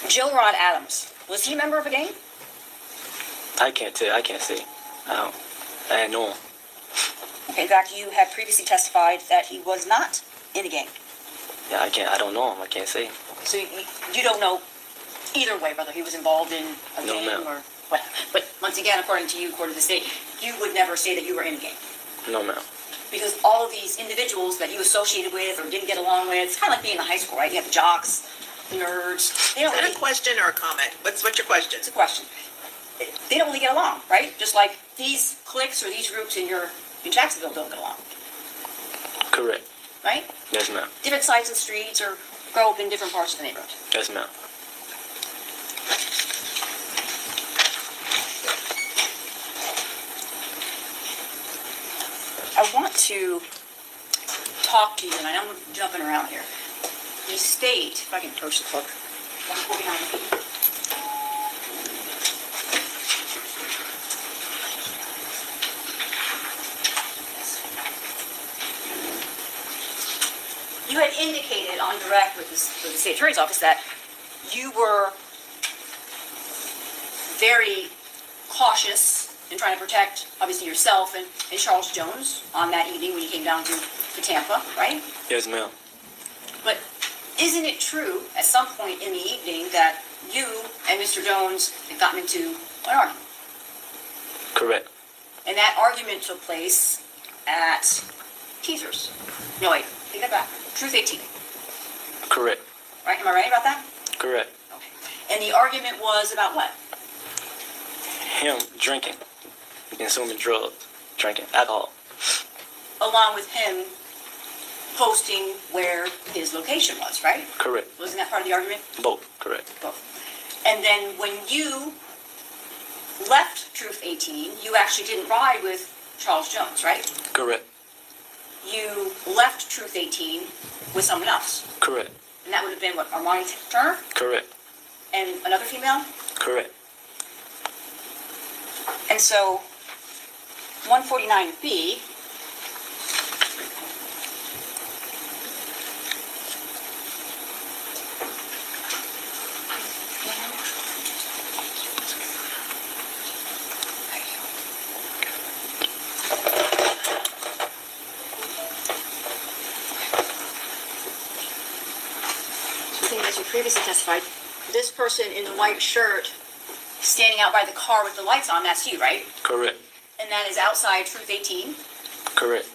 Jill Rod Adams, was he a member of a gang? I can't tell. I can't say. I didn't know him. Okay, in fact, you have previously testified that he was not in a gang. Yeah, I don't know him. I can't say. So you don't know either way whether he was involved in a No, gang ma'am. or what. But once again, according to you, according to the state, you would never say that you were in a gang. No, ma'am. Because all of these individuals that you associated with or didn't get along with, it's kind of like being in high school, right? You have the jocks, the nerds. They don't Is that really, a question or a comment? What's your question? it's a question. They don't really get along, right? Just like these cliques or these groups in Jacksonville don't get along, Correct. right? Yes, ma'am. Different sides of the streets or grow up in different parts of the neighborhood. Yes, ma'am. I want to talk to you, and I know I'm jumping around here. The state, if I can approach the clock, 149. You had indicated on direct with the state attorney's office that you were very cautious in trying to protect, obviously, yourself and Charles Jones on that evening when you came down to Tampa, right? Yes, ma'am. But isn't it true at some point in the evening that you and Mr. Jones had gotten into an argument? Correct. And that argument took place at Teasers. No, wait, take that back. Truth 18, Correct. right? Am I right about that? Correct. Okay. And the argument was about what? Him drinking, consuming drugs, drinking alcohol. Along with him posting where his location was, right? Correct. Wasn't that part of the argument? Both. Correct. Both. And then when you left Truth 18, you actually didn't ride with Charles Jones, right? Correct. You left Truth 18 with someone else. Correct. And that would have been what, Armani Turner? Correct. And another female? Correct. And so 149B as you previously testified, this person in the white shirt standing out by the car with the lights on, that's you, right? Correct. And that is outside Truth 18. Correct.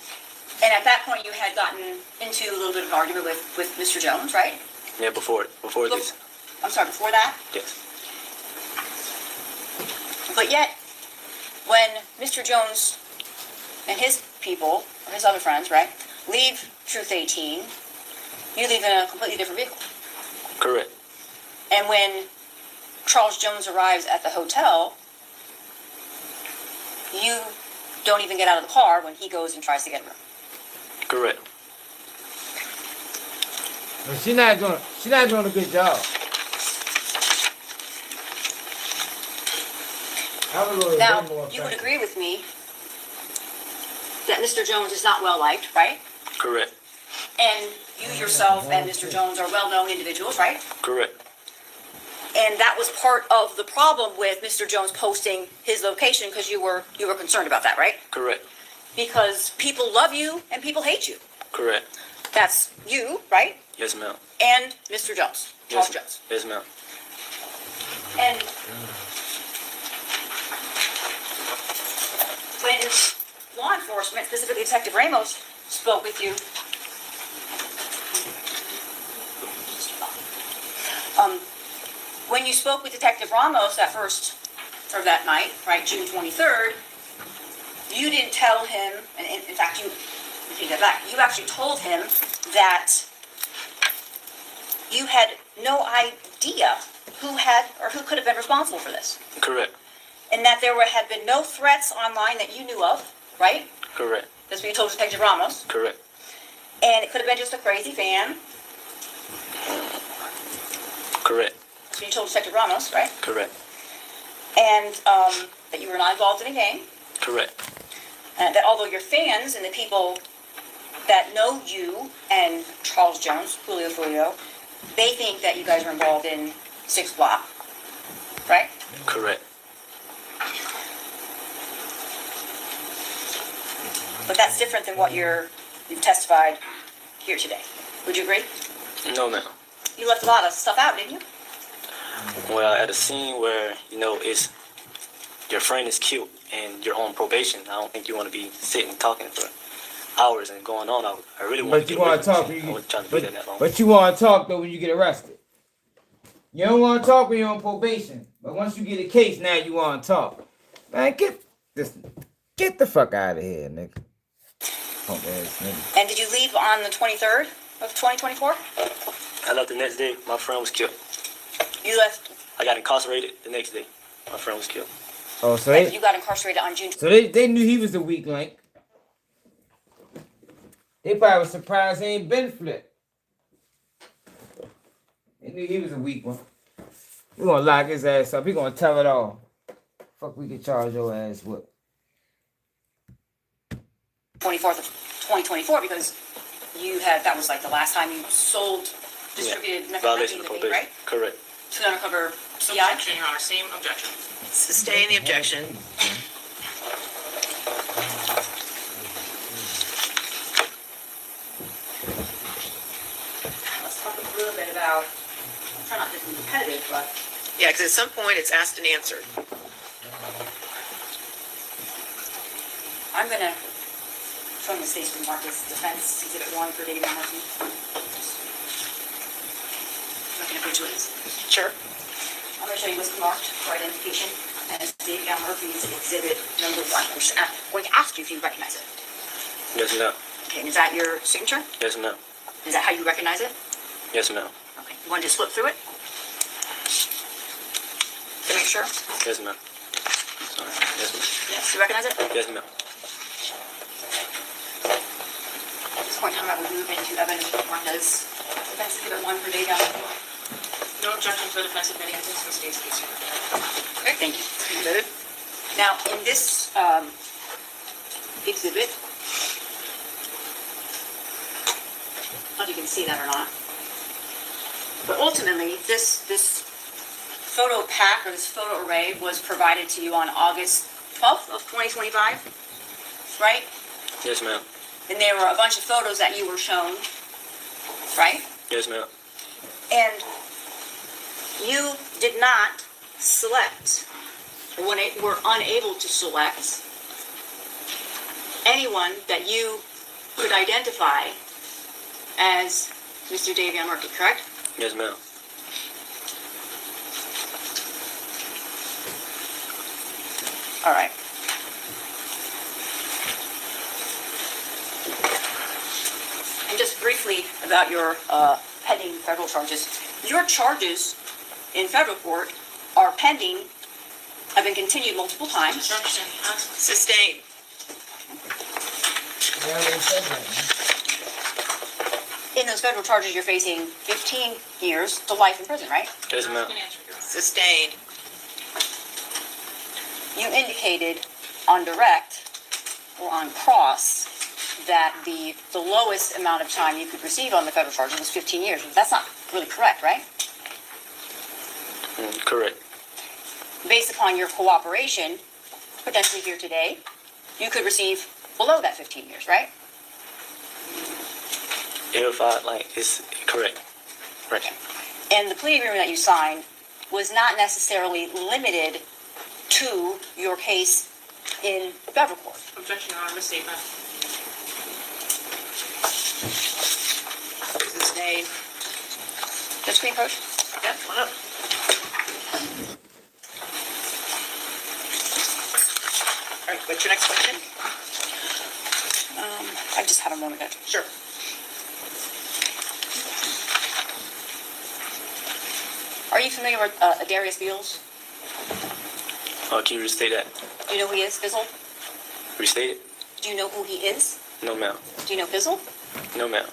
And at that point, you had gotten into a little bit of an argument with Mr. Jones, right? Yeah, before this. I'm sorry, before that? Yes. But yet, when Mr. Jones and his people, or his other friends, right, leave Truth 18, you leave in a completely different vehicle. Correct. And when Charles Jones arrives at the hotel, you don't even get out of the car when he goes and tries to get a room. Correct. But she's not doing a good job. Now, you would agree with me that Mr. Jones is not well liked, right? Correct. And you yourself and Mr. Jones are well-known individuals, right? Correct. And that was part of the problem with Mr. Jones posting his location because you were concerned about that, right? Correct. Because people love you and people hate you. Correct. That's you, right? Yes, ma'am. And Mr. Jones, Charles Jones. Yes, ma'am. And when law enforcement, specifically Detective Ramos, spoke with you, when you spoke with Detective Ramos that night, right, June 23rd, you didn't tell him, and in fact, you take that back, you actually told him that you had no idea who could have been responsible for this. Correct. And that there had been no threats online that you knew of, right? Correct. That's what you told Detective Ramos. Correct. And it could have been just a crazy fan. Correct. That's what you told Detective Ramos, right? Correct. And that you were not involved in a gang. Correct. And that although your fans and the people that know you and Charles Jones, Julio Foolio, they think that you guys are involved in 6 Block, right? Correct. But that's different than what you've testified here today. Would you agree? No, ma'am. You left a lot of stuff out, didn't you? Well, at a scene where, it's your friend is killed and you're on probation, I don't think you want to be sitting talking for hours and going on. I really want But to you want to talk. I wasn't trying to do that long. But you want to talk though when you get arrested. You don't want to talk when you're on probation. But once you get a case, now you want to talk. Man, get the fuck out of here, nigga. Punk ass nigga. And did you leave on the 23rd of 2024? I left the next day. My friend was killed. You left. I got incarcerated the next day. My friend was killed. Oh, so you got incarcerated on June. So they knew he was a weak link. They probably was surprised he ain't been flipped. They knew he was a weak one. We gonna lock his ass up. He gonna tell it all. Fuck, we can charge your ass with. 24th of 2024 because that was like the last time you distributed violation methamphetamine, of probation. right? Correct. To uncover CI? Objection, Your Honor, same objection. Sustain the objection. Let's talk a little bit about, try not to be repetitive, but Yeah, because at some point it's asked and answered. I'm gonna show the state's Marcus defense exhibit 1 for David Murphy. Looking at which ones? Sure. I'm gonna show you what's marked for identification as David Murphy's exhibit number 1. I'm going to ask you if you recognize it. Yes, ma'am. Okay, and is that your signature? Yes, ma'am. Is that how you recognize it? Yes, ma'am. Okay, you want to just flip through it? To make sure? Yes, ma'am. Sorry. Yes, ma'am. Yes, you recognize it? Yes, ma'am. At this point in time, I will move into Evan Marquez. Defense exhibit 1 for David Murphy. No objection to the defense admitting evidence in the state's case. Okay, thank you. Now, in this exhibit, I don't know if you can see that or not, but ultimately, this photo pack or this photo array was provided to you on August 12th of 2025, right? Yes, ma'am. And there were a bunch of photos that you were shown, right? Yes, ma'am. And you did not select, or were unable to select, anyone that you could identify as Mr. Davion Murphy, correct? Yes, ma'am. All right. briefly about your pending federal charges. Your charges in federal court are pending, have been continued multiple times. Sustained. Yeah, they said that, man. In those federal charges, you're facing 15 years to life in prison, right? Yes, ma'am. Sustained. You indicated on direct or on cross that the lowest amount of time you could receive on the federal charges was 15 years. That's not really correct, right? Correct. Based upon your cooperation, potentially here today, you could receive below that 15 years, right? If I, like, it's correct. Right. And the plea agreement that you signed was not necessarily limited to your case in federal court. Objection, Your Honor, misstatement. Sustained. Judge Green, approach. Yeah, come on up. All right, what's your next question? I just had a moment ago. Sure. Are you familiar with Darius Beals? Can you restate that? Do you know who he is, Fizzle? Restate it? Do you know who he is? No, ma'am. Do you know Fizzle? No, ma'am.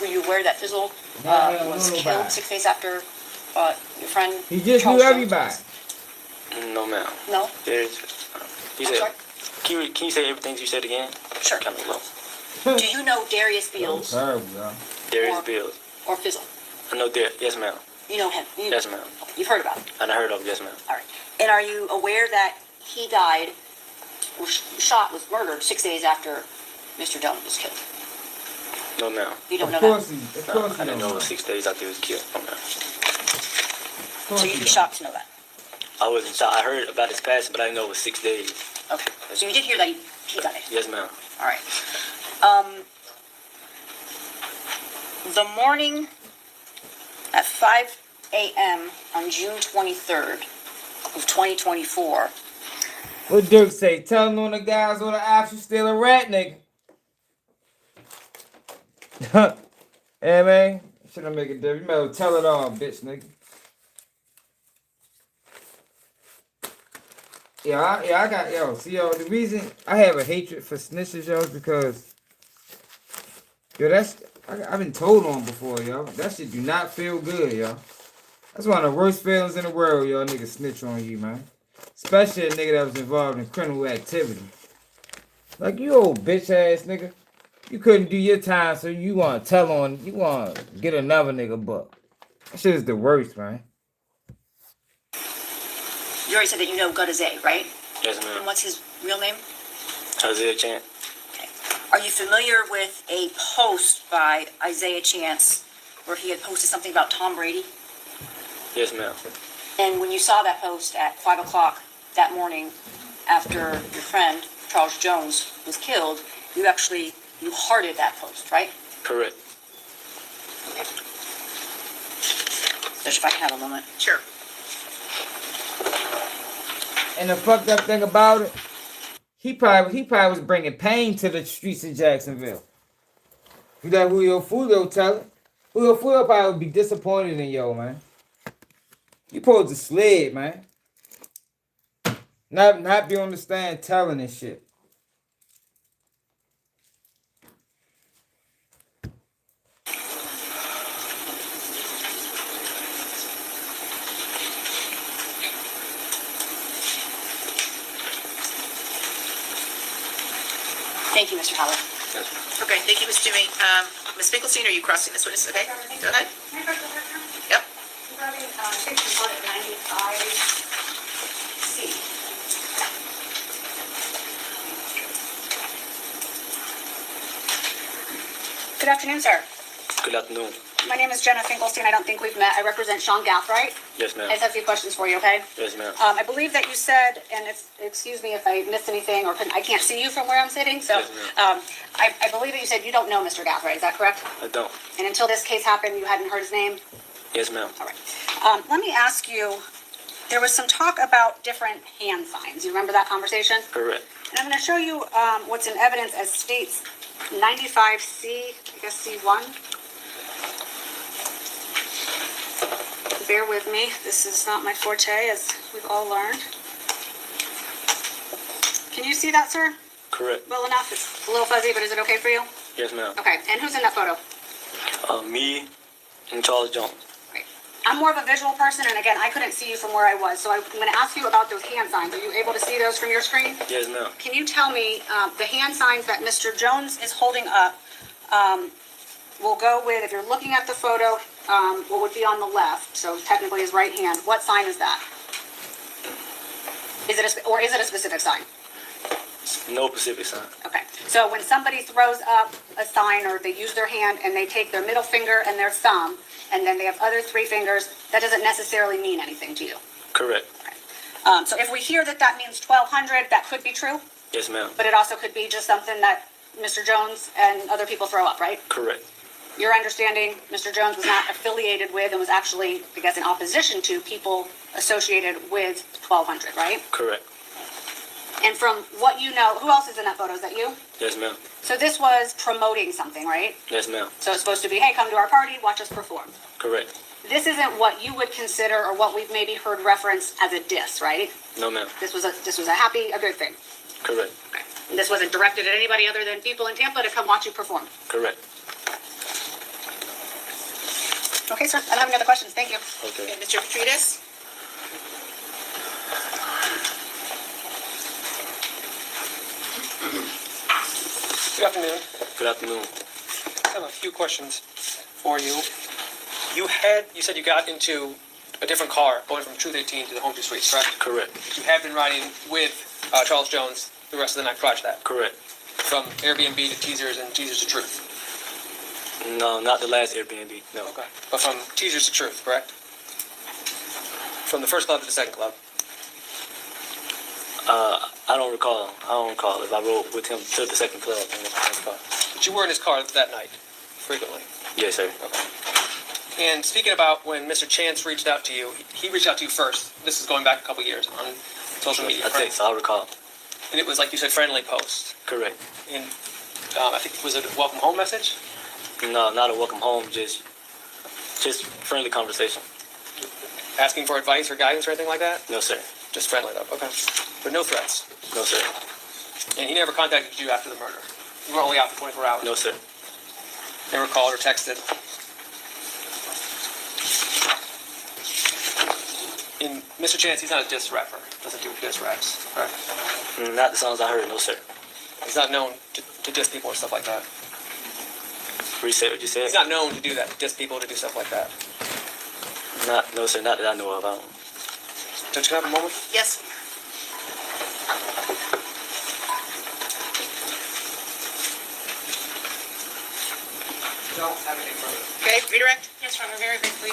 Were you aware that Fizzle was killed 6 days after your friend? He just Charles knew Jones everybody. No, ma'am. No? There's, you I'm said, sorry? can you say everything you said again? Sure. Kind of low. Do you know Darius Beals Terrible, y'all. Darius Or- Bills. or Fizzle? I know Darius. Yes, ma'am. You know him? Yes, ma'am. You've heard about him? And I heard of him. Yes, ma'am. All right. And are you aware that he died, was murdered 6 days after Mr. Jones was killed? No, ma'am. You don't Of know course that? he, of No, course I he didn't don't know it was 6 days after he was killed. No, ma'am. Of course So he you'd be don't. shocked to know that? I wasn't shocked. I heard about his passing, but I didn't know it was 6 days. Okay. So you did hear that he died? Yes, ma'am. All right. The morning at 5 a.m. on June 23rd of 2024, What Dirk say? Tell him on the guys on the ops you still a rat, nigga. Hey, man. Should I make a difference? You better tell it all, bitch, nigga. I got, see, the reason I have a hatred for snitches, is because, I've been told on before, yo. That shit do not feel good, yo. That's one of the worst feelings in the world, yo, nigga snitch on you, man. Especially a nigga that was involved in criminal activity. Like, you old bitch ass nigga. You couldn't do your time, so you want to get another nigga buck. That shit is the worst, man. you already said that you know Gutazay, right? Yes, And ma'am. what's his real name? Isaiah Chant. Okay. Are you familiar with a post by Isaiah Chance where he had posted something about Tom Brady? Yes, ma'am. And when you saw that post at 5 o'clock that morning after your friend, Charles Jones, was killed, you hearted that post, right? Correct. Just if I can have a moment. Sure. And the fucked up thing about it, he probably was bringing pain to the streets of Jacksonville. You let Julio Foolio tell it. Julio Foolio probably would be disappointed in yo, man. You supposed to slid, man. Not be on the stand telling this shit. Thank you, Mr. Howard. Okay, thank you, Ms. Jimmy. Ms. Finkelstein, are you crossing this witness? Okay, go ahead. Yep. Good afternoon, sir. Good afternoon. My name is Jenna Finkelstein. I don't think we've met. I represent Sean Gathright. Yes, ma'am. I just have a few questions for you, okay? Yes, ma'am. I believe that you said, and excuse me if I missed anything, or I can't see you from where I'm sitting, so Yes, ma'am. I believe that you said you don't know Mr. Gathright. Is that correct? I don't. And until this case happened, you hadn't heard his name? Yes, ma'am. All right. Let me ask you, there was some talk about different hand signs. You remember that conversation? Correct. And I'm going to show you what's in evidence as states 95C, I guess C1. Bear with me. This is not my forte, as we've all learned. Can you see that, sir? Correct. Well enough. It's a little fuzzy, but is it okay for you? Yes, ma'am. Okay. And who's in that photo? Me and Charles Jones. Great. I'm more of a visual person, and again, I couldn't see you from where I was, so I'm going to ask you about those hand signs. Are you able to see those from your screen? Yes, ma'am. Can you tell me the hand signs that Mr. Jones is holding up? We'll go with, if you're looking at the photo, what would be on the left, so technically his right hand. What sign is that? Is it or is it a specific sign? No specific sign. Okay. So when somebody throws up a sign or they use their hand and they take their middle finger and their thumb, and then they have other three fingers, that doesn't necessarily mean anything to you. Correct. Okay. So if we hear that that means 1,200, that could be true, Yes, ma'am. but it also could be just something that Mr. Jones and other people throw up, right? Correct. Your understanding, Mr. Jones was not affiliated with and was actually, I guess, in opposition to people associated with 1,200, right? Correct. And from what you know, who else is in that photo? Is that you? Yes, ma'am. So this was promoting something, right? Yes, ma'am. So it's supposed to be, hey, come to our party, watch us perform. Correct. This isn't what you would consider or what we've maybe heard referenced as a diss, right? No, ma'am. This was a good thing. Correct. And this wasn't directed at anybody other than people in Tampa to come watch you perform. Correct. Okay, sir. I don't have any other questions. Thank you. Okay. Okay, Mr. Petridis? Good afternoon. Good afternoon. I have a few questions for you. You said you got into a different car going from Truth 18 to the Home 2 Suites, correct? Correct. You have been riding with Charles Jones the rest of the night prior to that, Correct. from Airbnb to Teasers and Teasers to Truth. No, not the last Airbnb. No. Okay. But from Teasers to Truth, correct? From the first club to the second club. I don't recall. If I rode with him to the second club in his car. But you were in his car that night, frequently. Yes, sir. Okay. And speaking about when Mr. Chance reached out to you, he reached out to you first. This is going back a couple years on social media. I think so. I recall. And it was like you said, friendly post. Correct. And I think, was it a welcome home message? No, not a welcome home. Just friendly conversation. Asking for advice or guidance or anything like that? No, sir. Just friendly though. Okay. But no threats. No, sir. And he never contacted you after the murder. You were only out for 24 hours. No, sir. Never called or texted. And Mr. Chance, he's not a diss rapper. Doesn't do diss raps. Right? Not the songs I heard. No, sir. He's not known to diss people or stuff like that. Reset what you said. He's not known to do that. To diss people, to do stuff like that. No, sir. Not that I know of. Judge, can I have a moment? Yes. Don't have anything further. Okay, redirect. Yes, Your Honor, very briefly.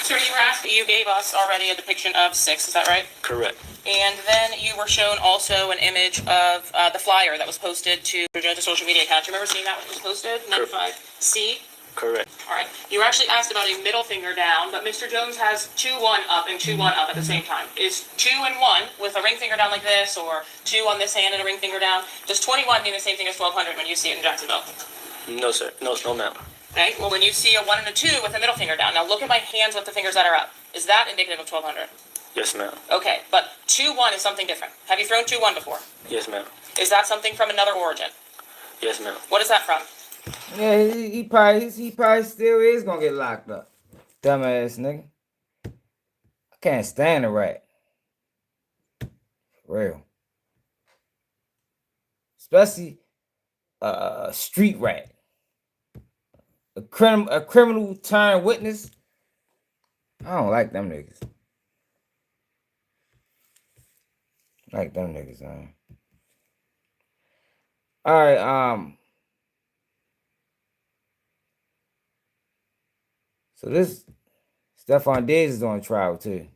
Sir, you were asked, you gave us already a depiction of 6, is that right? Correct. And then you were shown also an image of the flyer that was posted to your social media account. Do you remember seeing that when it was posted? 95C? Correct. All right. You were actually asked about a middle finger down, but Mr. Jones has 2-1 up and 2-1 up at the same time. Is 2 and 1 with a ring finger down like this, or 2 on this hand and a ring finger down? Does 21 mean the same thing as 1200 when you see it in Jacksonville? No, sir. No, ma'am. Okay. Well, when you see a 1 and a 2 with a middle finger down, now look at my hands with the fingers that are up. Is that indicative of 1200? Yes, ma'am. Okay, but 2-1 is something different. Have you thrown 2-1 before? Yes, ma'am. Is that something from another origin? Yes, ma'am. What is that from? Yeah, he probably still is gonna get locked up. Dumbass nigga. I can't stand a rat. For real. Especially a street rat. A criminal turned witness. I don't like them niggas. Like them niggas, man. All right, so this Stefon Diggs is on trial too.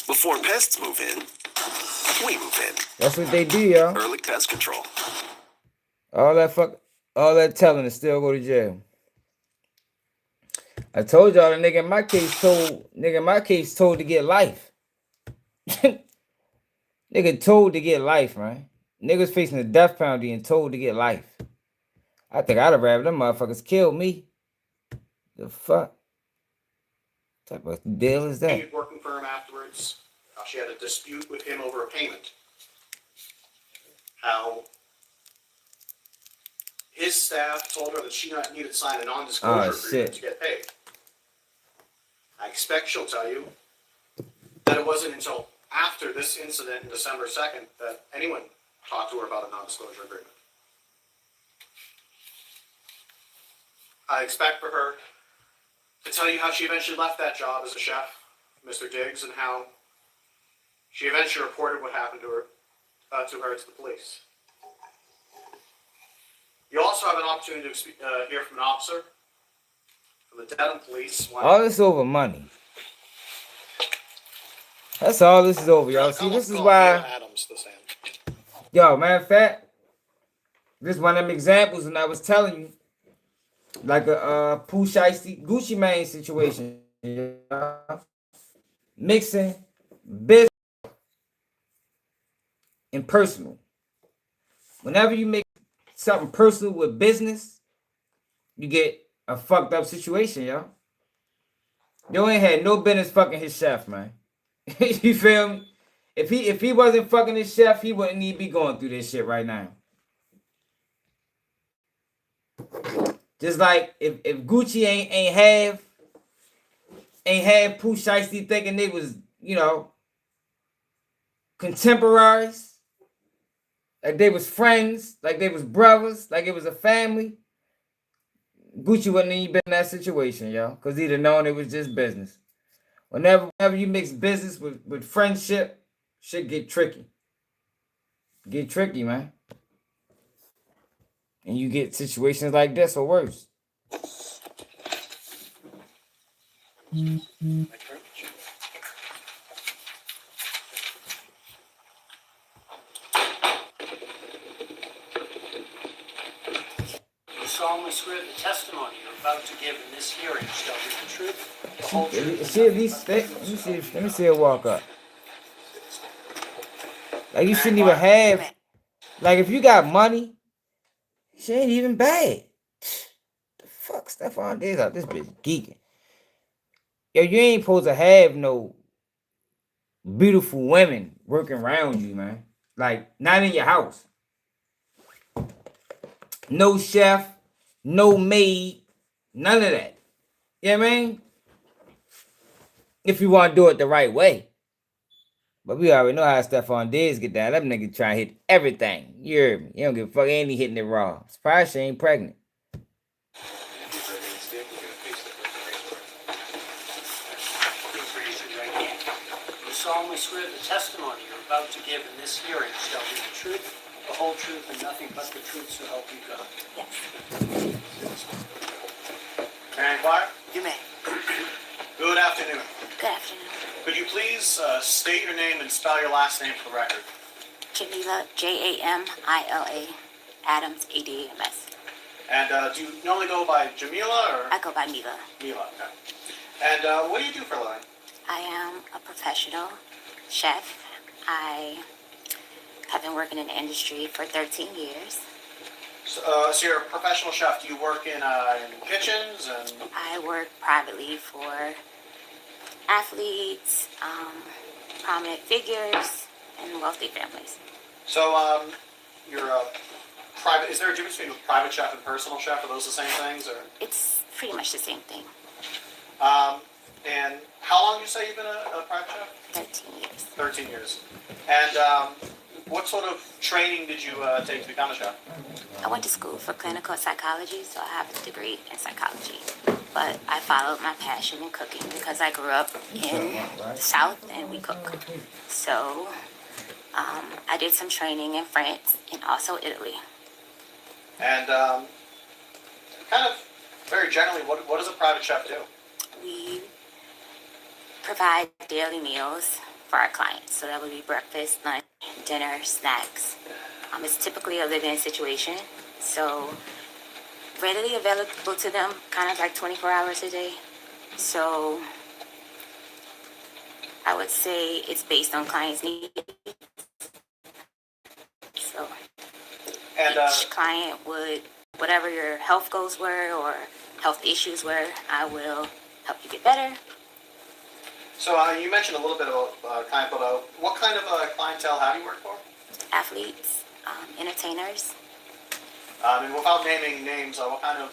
Before pests move in, we move in. That's what they do, yo. Early pest control. All that telling to still go to jail. I told y'all the nigga in my case told to get life. Nigga told to get life, man. Niggas facing the death penalty and told to get life. I think I'd have rather them motherfuckers kill me. The fuck? What type of deal is that? Continued working for him afterwards. She had a dispute with him over a payment. How his staff told her that she needed to sign a non-disclosure agreement to get paid. I expect she'll tell you that it wasn't until after this incident in December 2nd that anyone talked to her about a non-disclosure agreement. I expect for her to tell you how she eventually left that job as a chef, Mr. Diggs, and how she eventually reported what happened to her to the police. You also have an opportunity to hear from an officer from the Dedham Police. All this over money. That's all this is over, y'all. See, this is why. Adams, the same. Yo, matter of fact, this is one of them examples, and I was telling you, like a Pooh Shiesty Gucci Mane situation. Mixing business and personal. Whenever you make something personal with business, you get a fucked up situation, yo. Yo ain't had no business fucking his chef, man. You feel me? If he wasn't fucking his chef, he wouldn't need to be going through this shit right now. Just like if Gucci ain't have Pooh Shiesty thinking they was, you know, contemporaries, like they was friends, like they was brothers, like it was a family, Gucci wouldn't even been in that situation, yo, because he'd have known it was just business. Whenever you mix business with friendship, shit get tricky. Get tricky, man. And you get situations like this or worse. You solemnly swear the testimony you're about to give in this hearing shall be the truth, the whole truth. She at least let me see her walk up. Like you shouldn't even have. Like if you got money, she ain't even bad. The fuck, Stefon Diggs out this bitch geeking. Yo, you ain't supposed to have no beautiful women working around you, man. Like, not in your house. No chef, no maid, none of that. You know what I mean? If you want to do it the right way. But we already know how Stefon Diggs get down. That nigga trying to hit everything. You heard me? You don't give a fuck, and he hitting it raw. Surprised she ain't pregnant. You solemnly swear the testimony you're about to give in this hearing shall be the truth, the whole truth, and nothing but the truth, so help you God. Yes. Can I inquire? You may. Good afternoon. Good afternoon. Could you please state your name and spell your last name for the record? Jamila, Jamila, Adams, ADAMS. And do you normally go by Jamila or? I go by Mila. Mila, okay. And what do you do for a living? I am a professional chef. I have been working in the industry for 13 years. So you're a professional chef. Do you work in kitchens and? I work privately for athletes, prominent figures, and wealthy families. So you're a private. Is there a difference between a private chef and personal chef? Are those the same things, or? It's pretty much the same thing. And how long did you say you've been a private chef? 13 years. 13 years. And what sort of training did you take to become a chef? I went to school for clinical psychology, so I have a degree in psychology. But I followed my passion in cooking because I grew up in the South and we cook. So I did some training in France and also Italy. And kind of very generally, what does a private chef do? We provide daily meals for our clients. So that would be breakfast, lunch, dinner, snacks. It's typically a live-in situation. So readily available to them, kind of like 24 hours a day. So I would say it's based on client's need. So And each client would, whatever your health goals were or health issues were, I will help you get better. so you mentioned a little bit about client, but what kind of clientele have you worked for? Athletes, entertainers, And without naming names, what kind of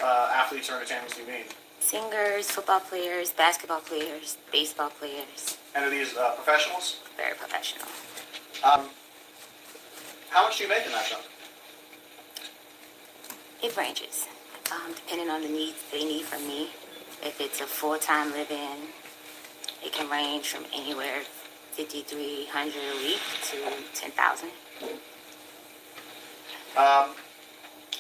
athletes or entertainers do you mean? singers, football players, basketball players, baseball players, And are these professionals? very professional. How much do you make in that job? It ranges, depending on the needs they need from me. If it's a full-time live-in, it can range from anywhere $5,300 a week to $10,000.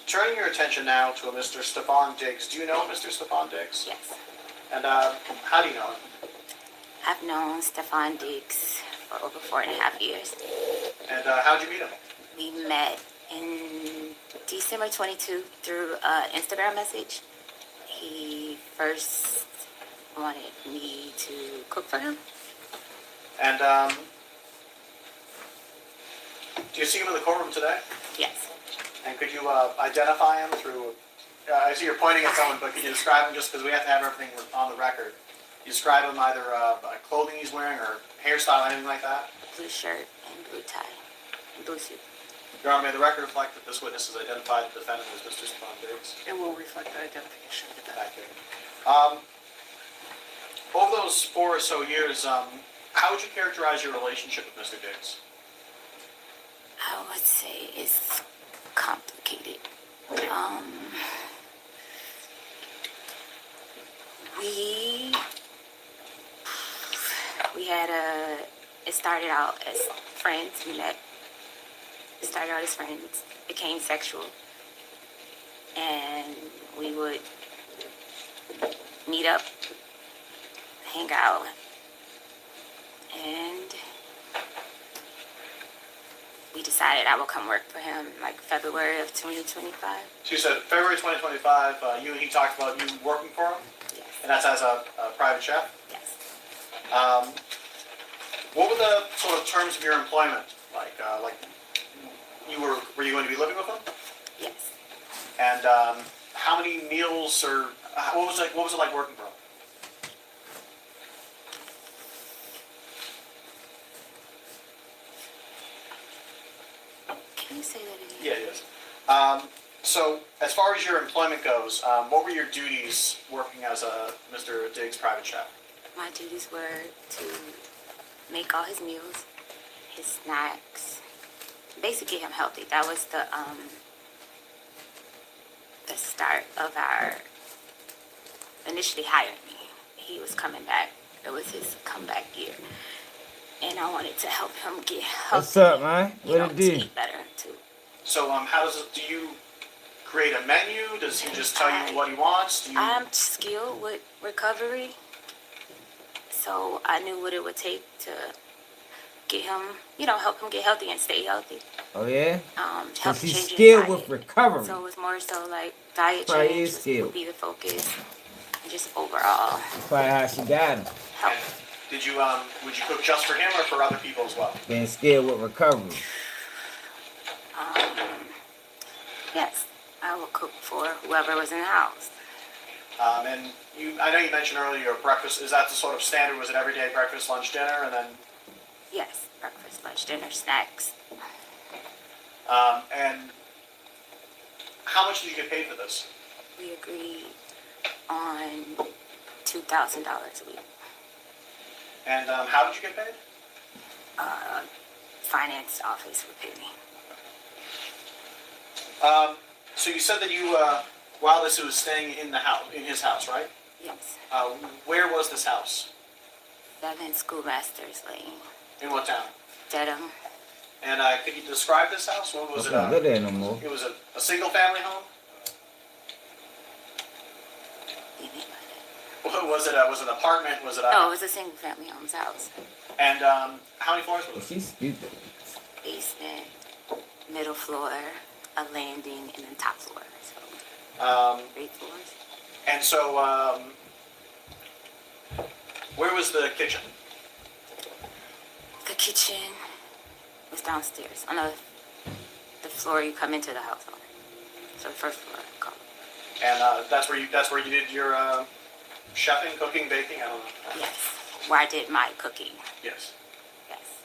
Turning your attention now to a Mr. Stefon Diggs. Do you know Mr. Stefon Diggs? Yes. And how do you know him? I've known Stefon Diggs for over 4.5 years. And how'd you meet him? We met in December 22 through an Instagram message. He first wanted me to cook for him. And do you see him in the courtroom today? Yes. And could you identify him through, I see you're pointing at someone, but could you describe him just because we have to have everything on the record? You describe him either by clothing he's wearing or hairstyle, anything like that? Blue shirt and blue tie and blue suit. Your Honor, may the record reflect that this witness has identified the defendant as Mr. Stefon Diggs? It will reflect that identification of the defendant. Thank you. Over those 4 or so years, how would you characterize your relationship with Mr. Diggs? I would say it's complicated. We had it started out as friends. We met. It started out as friends, became sexual, and we would meet up, hang out, and we decided I would come work for him like February of 2025. So you said February 2025, you and he talked about you working for him? Yes. And that's as a private chef? Yes. What were the sort of terms of your employment? Like were you going to be living with him? Yes. And how many meals or what was it like working for him? Can you say that again? Yeah, it is. So as far as your employment goes, what were your duties working as a Mr. Diggs private chef? My duties were to make all his meals, his snacks, basically get him healthy. That was the start of our initially hiring me. He was coming back. It was his comeback year. And I wanted to help him get healthy. What's up, man? What it to do? eat better too. So how does it, do you create a menu? Does he just tell you what he wants? Do you... I'm skilled with recovery, so I knew what it would take to get him, help him get healthy and stay healthy. Oh, yeah? Help He's change his skilled diet. with recovery. So it was more so like diet Probably change is skilled. would be the focus, and just overall That's probably how she got him. help. Did you would you cook just for him or for other people as well? Being skilled with recovery. Yes, I would cook for whoever was in the house. And I know you mentioned earlier your breakfast. Is that the sort of standard? Was it every day breakfast, lunch, dinner, and then? Yes, breakfast, lunch, dinner, snacks. And how much did you get paid for this? We agreed on $2,000 a week. And how did you get paid? Finance office would pay me. So you said that you, while this was staying in his house, right? Yes. Where was this house? 7 Schoolmasters Lane, In what town? Dedham. And could you describe this house? What was I it? can't live there no more. It was a single family home. What was it? Was it an apartment? Was it? No, it was a single family home's house. And how many floors was it? She's stupid. Basement, middle floor, a landing and then top floor. So 3 floors. And so, where was the kitchen? The kitchen was downstairs on the floor you come into the house on. So the first floor. And that's where you did your chefing, cooking, baking. I don't know. Yes, where I did my cooking. Yes. Yes.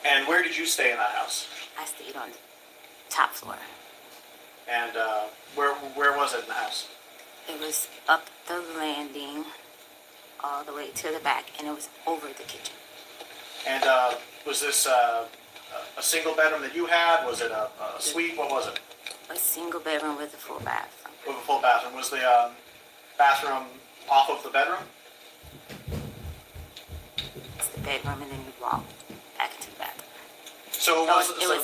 And where did you stay in that house? I stayed on the top floor. And where was it in the house? It was up the landing all the way to the back, and it was over the kitchen. And was this a single bedroom that you had? Was it a suite? What was it? A single bedroom with a full bathroom. With a full bathroom. Was the bathroom off of the bedroom? It's the bedroom, and then you walk back into the bathroom. So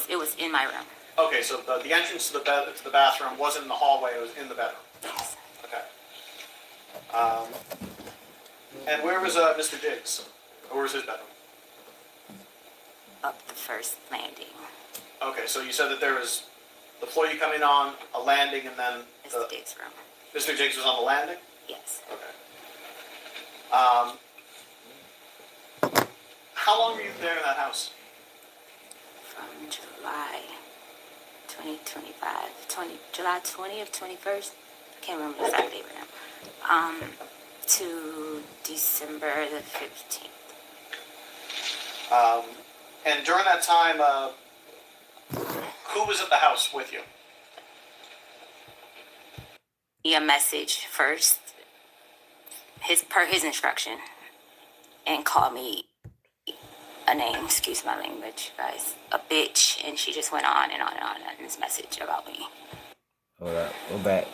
it was in my room. Okay, so the entrance to the bathroom wasn't in the hallway; it was in the bedroom. Yes. Okay. And where was Mr. Diggs? Where was his bedroom? Up the first landing. Okay, so you said that there was the floor you come in on, a landing, and then Mr. Diggs' room. Mr. Diggs was on the landing? Yes. Okay. How long were you there in that house? From July 2025, July 20th, 21st, I can't remember the exact date right now, to December the 15th. And during that time, who was at the house with you? A message first, per his instruction, and call me a name, excuse my language, guys, a bitch, and she just went on and on and on in this message about me. Hold up, go back.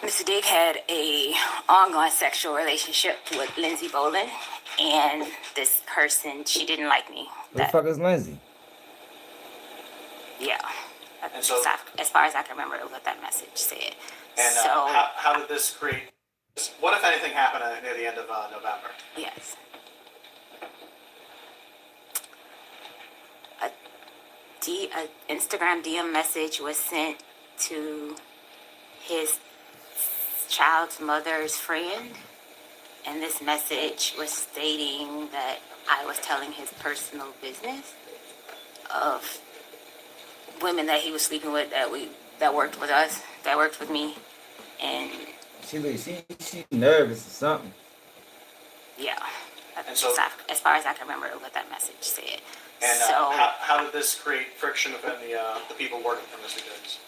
Mr. Dick had a ongoing sexual relationship with Lindsay Bolin, and this person, she didn't like me. Who the fuck is Lindsay? Yeah. And so, as far as I can remember what that message said. And so, how did this create? What, if anything, happened near the end of November? Yes. A Instagram DM message was sent to his child's mother's friend, and this message was stating that I was telling his personal business of women that he was sleeping with that worked with us, that worked with me, and she nervous or something. Yeah. And so, as far as I can remember what that message said. And so, how did this create friction within the people working for Mr. Diggs?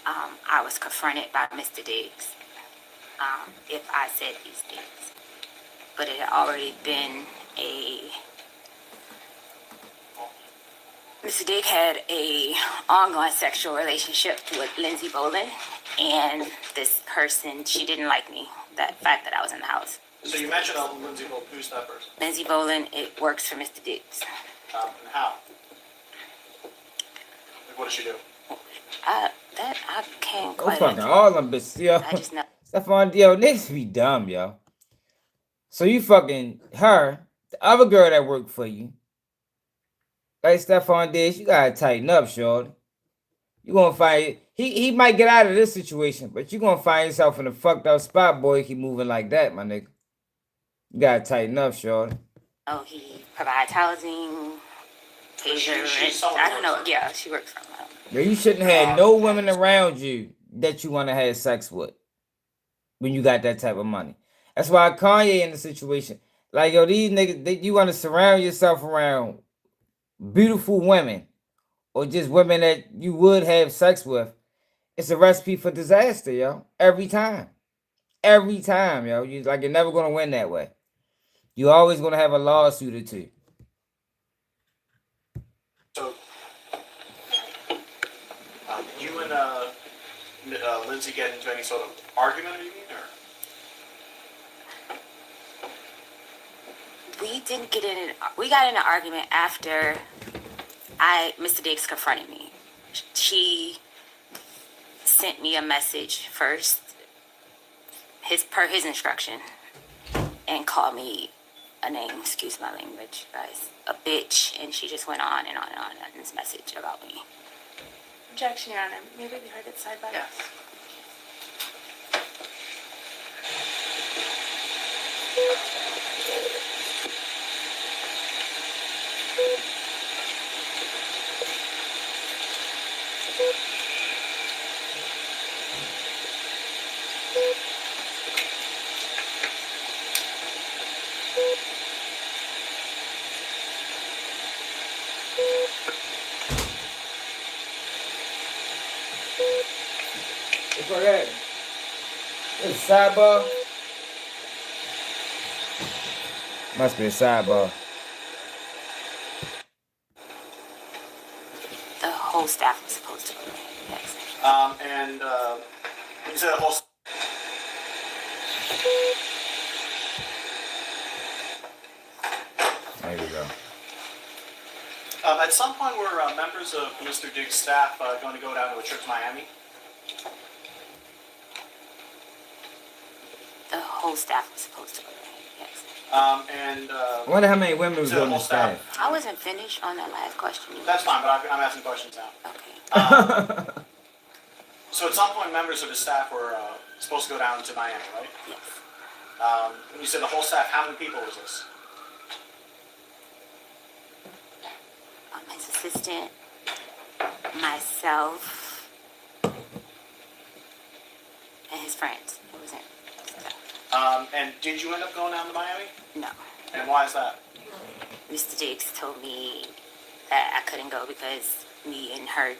I was confronted by Mr. Diggs if I said these things. But it had already been Mr. Diggs had a ongoing sexual relationship with Lindsay Bolin, and this person, she didn't like me, that fact that I was in the house. So you mentioned Lindsay Bolin. Who's that person? Lindsay Bolin, it works for Mr. Diggs. And how? Like, what does she do? I can't Oh, quite. fucking all them bitches, yo. I just know. Stefon, yo, niggas be dumb, yo. So you fucking her, the other girl that worked for you, like Stefon did, you gotta tighten up, shorty. You gonna find he might get out of this situation, but you gonna find yourself in a fucked up spot, boy. If you moving like that, my nigga. You gotta tighten up, shorty. Oh, he provides housing, taser, I don't know. Yeah, she works for him. Yo, you shouldn't have no women around you that you want to have sex with when you got that type of money. That's why Kanye in the situation. Like, yo, these niggas, you want to surround yourself around beautiful women or just women that you would have sex with. It's a recipe for disaster, yo. Every time. Every time, yo. You're never going to win that way. You're always going to have a lawsuit or two. So, you and Lindsay get into any sort of argument, you mean, or? We got in an argument after Mr. Diggs confronted me. She sent me a message first, per his instruction, and called me a name, excuse my language, guys, a bitch, and she just went on and on and on in this message about me. Objection, Your Honor. Maybe we heard it side by side. Yes. Go ahead. It's a sidebar. Must be a sidebar. The whole staff was supposed to go there, yes. And you said the whole. There we go. At some point, were members of Mr. Diggs' staff going to go down to a trip to Miami? The whole staff was supposed to go there, yes. I wonder how many women was on the staff. I wasn't finished on that last question. That's fine, but I'm asking questions now. Okay. So at some point, members of the staff were supposed to go down to Miami, right? Yes. When you said the whole staff, how many people was this? His assistant, myself, and his friends. It wasn't. And did you end up going down to Miami? No. And why is that? Mr. Diggs told me that I couldn't go because me and her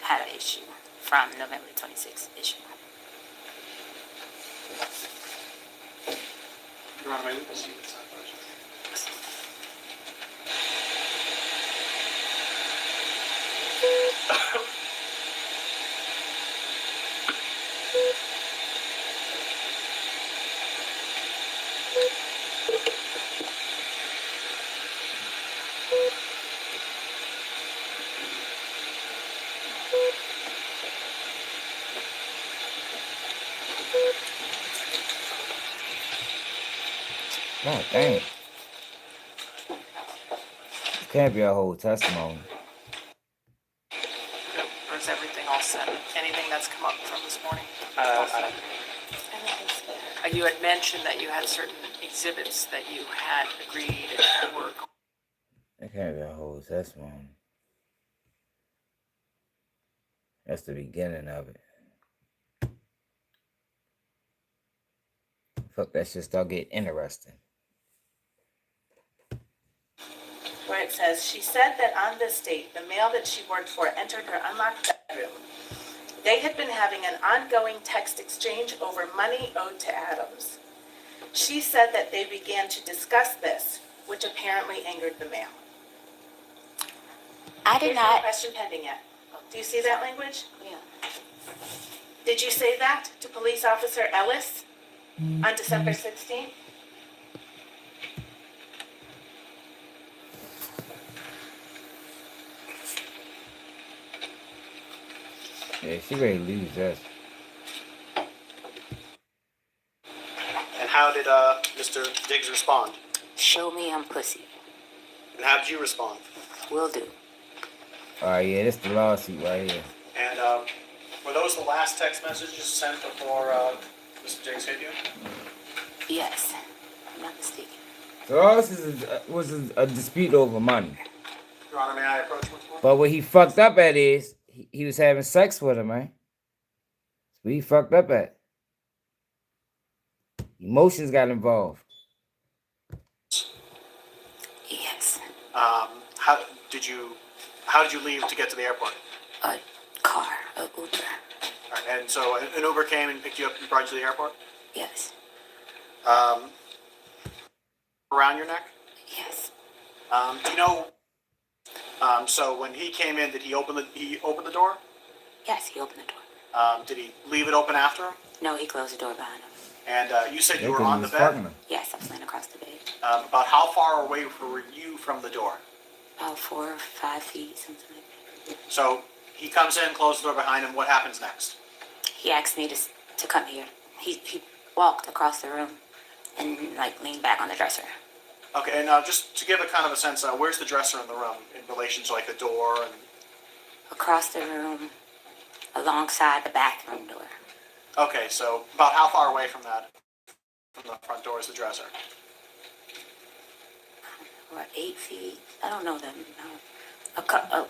had an issue from November 26th issue. Your Honor, may we proceed with that question? God damn. Can't be a whole testimony. Or is everything all set? Anything that's come up from this morning? You had mentioned that you had certain exhibits that you had agreed to work on. That can't be a whole testimony. That's the beginning of it. Fuck, that shit start getting interesting. Where it says, she said that on this date, the male that she worked for entered her unlocked bedroom. They had been having an ongoing text exchange over money owed to Adams. She said that they began to discuss this, which apparently angered the male. I did There's not. no question pending yet. Do you see that language? Yeah. Did you say that to Police Officer Ellis on December 16th? Yeah, she ready to lose that. And how did Mr. Diggs respond? Show me I'm pussy. And how did you respond? Will do. Alright, yeah, this the lawsuit right here. And were those the last text messages sent before Mr. Diggs hit you? Yes. I'm not mistaken. So all this was a dispute over money. Your Honor, may I approach once more? But what he fucked up at is, he was having sex with her, man. That's what he fucked up at. Emotions got involved. Yes. How did you leave to get to the airport? A car, a Uber. All right, and so an Uber came and picked you up and brought you to the airport? Yes. Around your neck? Yes. Do you know? So when he came in, did he open the door? Yes, he opened the door. Did he leave it open after him? No, he closed the door behind him. And you said you were on the bed? Yes, I was laying across the bed. About how far away were you from the door? About 4 or 5 feet, something like that. So he comes in, closes the door behind him. What happens next? He asked me to come here. He walked across the room and like leaned back on the dresser. Okay, and just to give a kind of a sense, where's the dresser in the room in relation to like the door and? Across the room, alongside the bathroom door. Okay, so about how far away from that, from the front door is the dresser? Or 8 feet. I don't know them. No.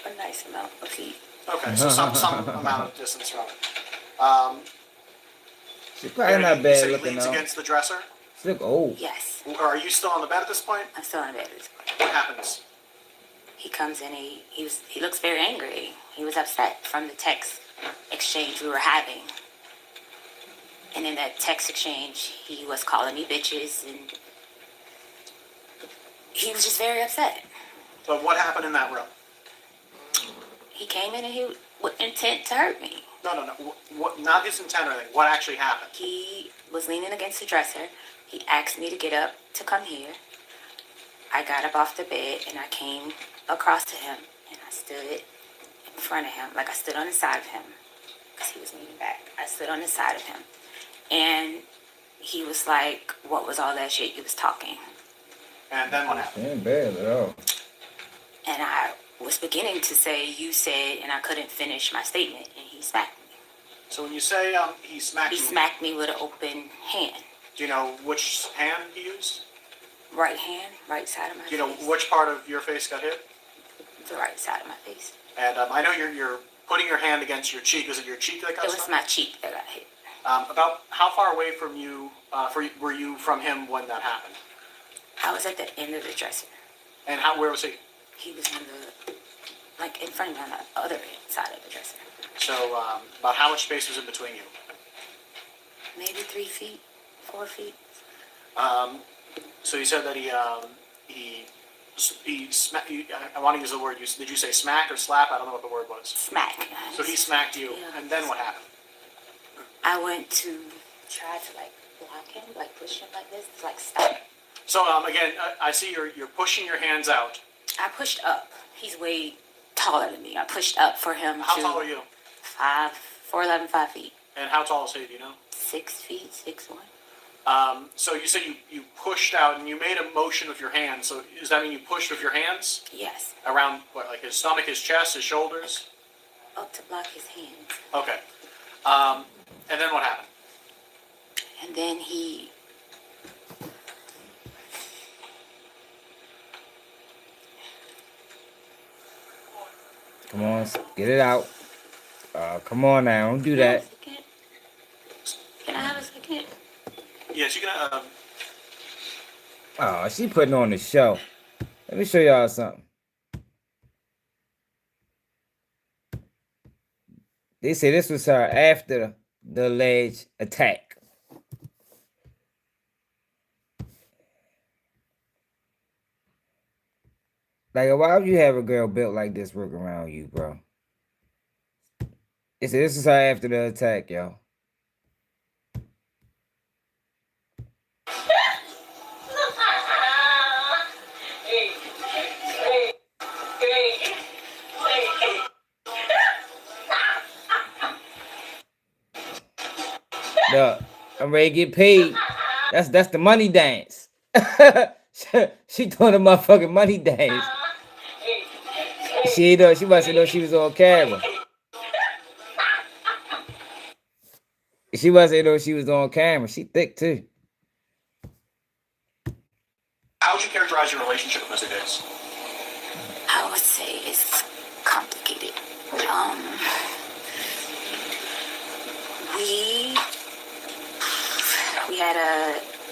A nice amount of feet. Okay, so some amount of distance from it. She's probably not you bad say he looking leans though. against the dresser? She look old. Yes. Or are you still on the bed at this point? I'm still in bed at this point. What happens? He comes in, he looks very angry. He was upset from the text exchange we were having. And in that text exchange, he was calling me bitches, and he was just very upset. But what happened in that room? He came in and he with intent to hurt me. No. What? Not his intent or anything. What actually happened? He was leaning against the dresser. He asked me to get up to come here. I got up off the bed and I came across to him and I stood in front of him, like I stood on the side of him because he was leaning back. I stood on the side of him and he was like, "What was all that shit you was talking?" And then what happened? Ain't bad at all. And I was beginning to say, "You said," and I couldn't finish my statement, and he smacked me. So when you say he smacked He you, smacked me with an open hand. do you know which hand he used? Right hand, right side of my face. Do you know which part of your face got hit? The right side of my face. And I know you're putting your hand against your cheek. Was it your cheek that got It struck? was my cheek that got hit. About how far away from you were you from him when that happened? I was at the end of the dresser. And where was he? He was on the, like in front of me on the other side of the dresser. So about how much space was in between you? Maybe 3 feet, 4 feet. So you said that he smacked you. I want to use the word. Did you say smack or slap? I don't know what the word was. Smack. So he smacked you, Yeah. and then what happened? I went to try to like block him, like push him like this, to, like stop. So again, I see you're pushing your hands out. I pushed up. He's way taller than me. I pushed up for him. How tall are you? 4'11", 5 feet. And how tall is he? Do you know? 6 feet, 6'1". So you said you pushed out and you made a motion with your hands. So does that mean you pushed with your hands? Yes. Around what, like his stomach, his chest, his shoulders? Up to block his hands. Okay. And then what happened? And then he Come on, get it out. Come on now, don't do that. Can I have a second? Yes, you can. Oh, she putting on the show. Let me show y'all something. They say this was her after the alleged attack. Like, why would you have a girl built like this work around you, bro? They say this is her after the attack, y'all. Look, I'm ready to get paid. That's the money dance. She doing the motherfucking money dance. She must have known she was on camera. She must have known she was on camera. She thick too. How would you characterize your relationship with Mr. Diggs? I would say it's complicated. We had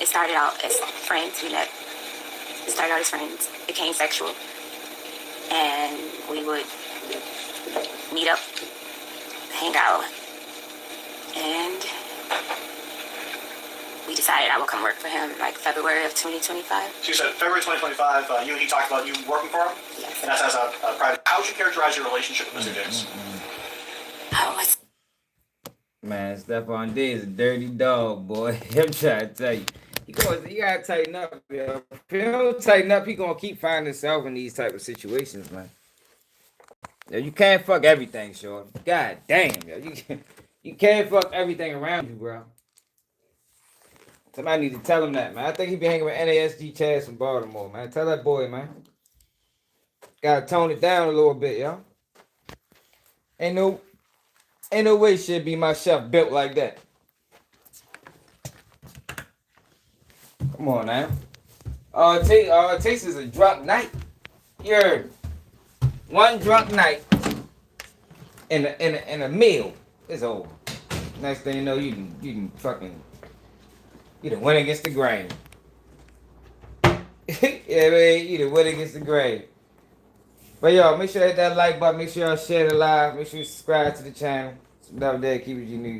it started out as friends. It started out as friends, became sexual. And we would meet up, hang out, and we decided I would come work for him like February of 2025. So you said February 2025, you and he talked about you working for him? Yes. And that's as a private. How would you characterize your relationship with Mr. Diggs? Man, Stefon D is a dirty dog, boy. I'm trying to tell you. You gotta tighten up, yo. If you don't tighten up, he gonna keep finding himself in these type of situations, man. Yo, you can't fuck everything, short. God damn, yo. You can't fuck everything around you, bro. Somebody need to tell him that, man. I think he be hanging with NASG Chaz from Baltimore, man. Tell that boy, man. Gotta tone it down a little bit, yo. Ain't no way shit be my chef built like that. Come on now. All it takes is a drunk night. You heard? One drunk night and a meal. It's over. Next thing you know, you done went against the grain. Yeah, man, you done went against the grain. But y'all, make sure to hit that like button. Make sure y'all share it live. Make sure you subscribe to the channel. Some Double Dead Keepers you need.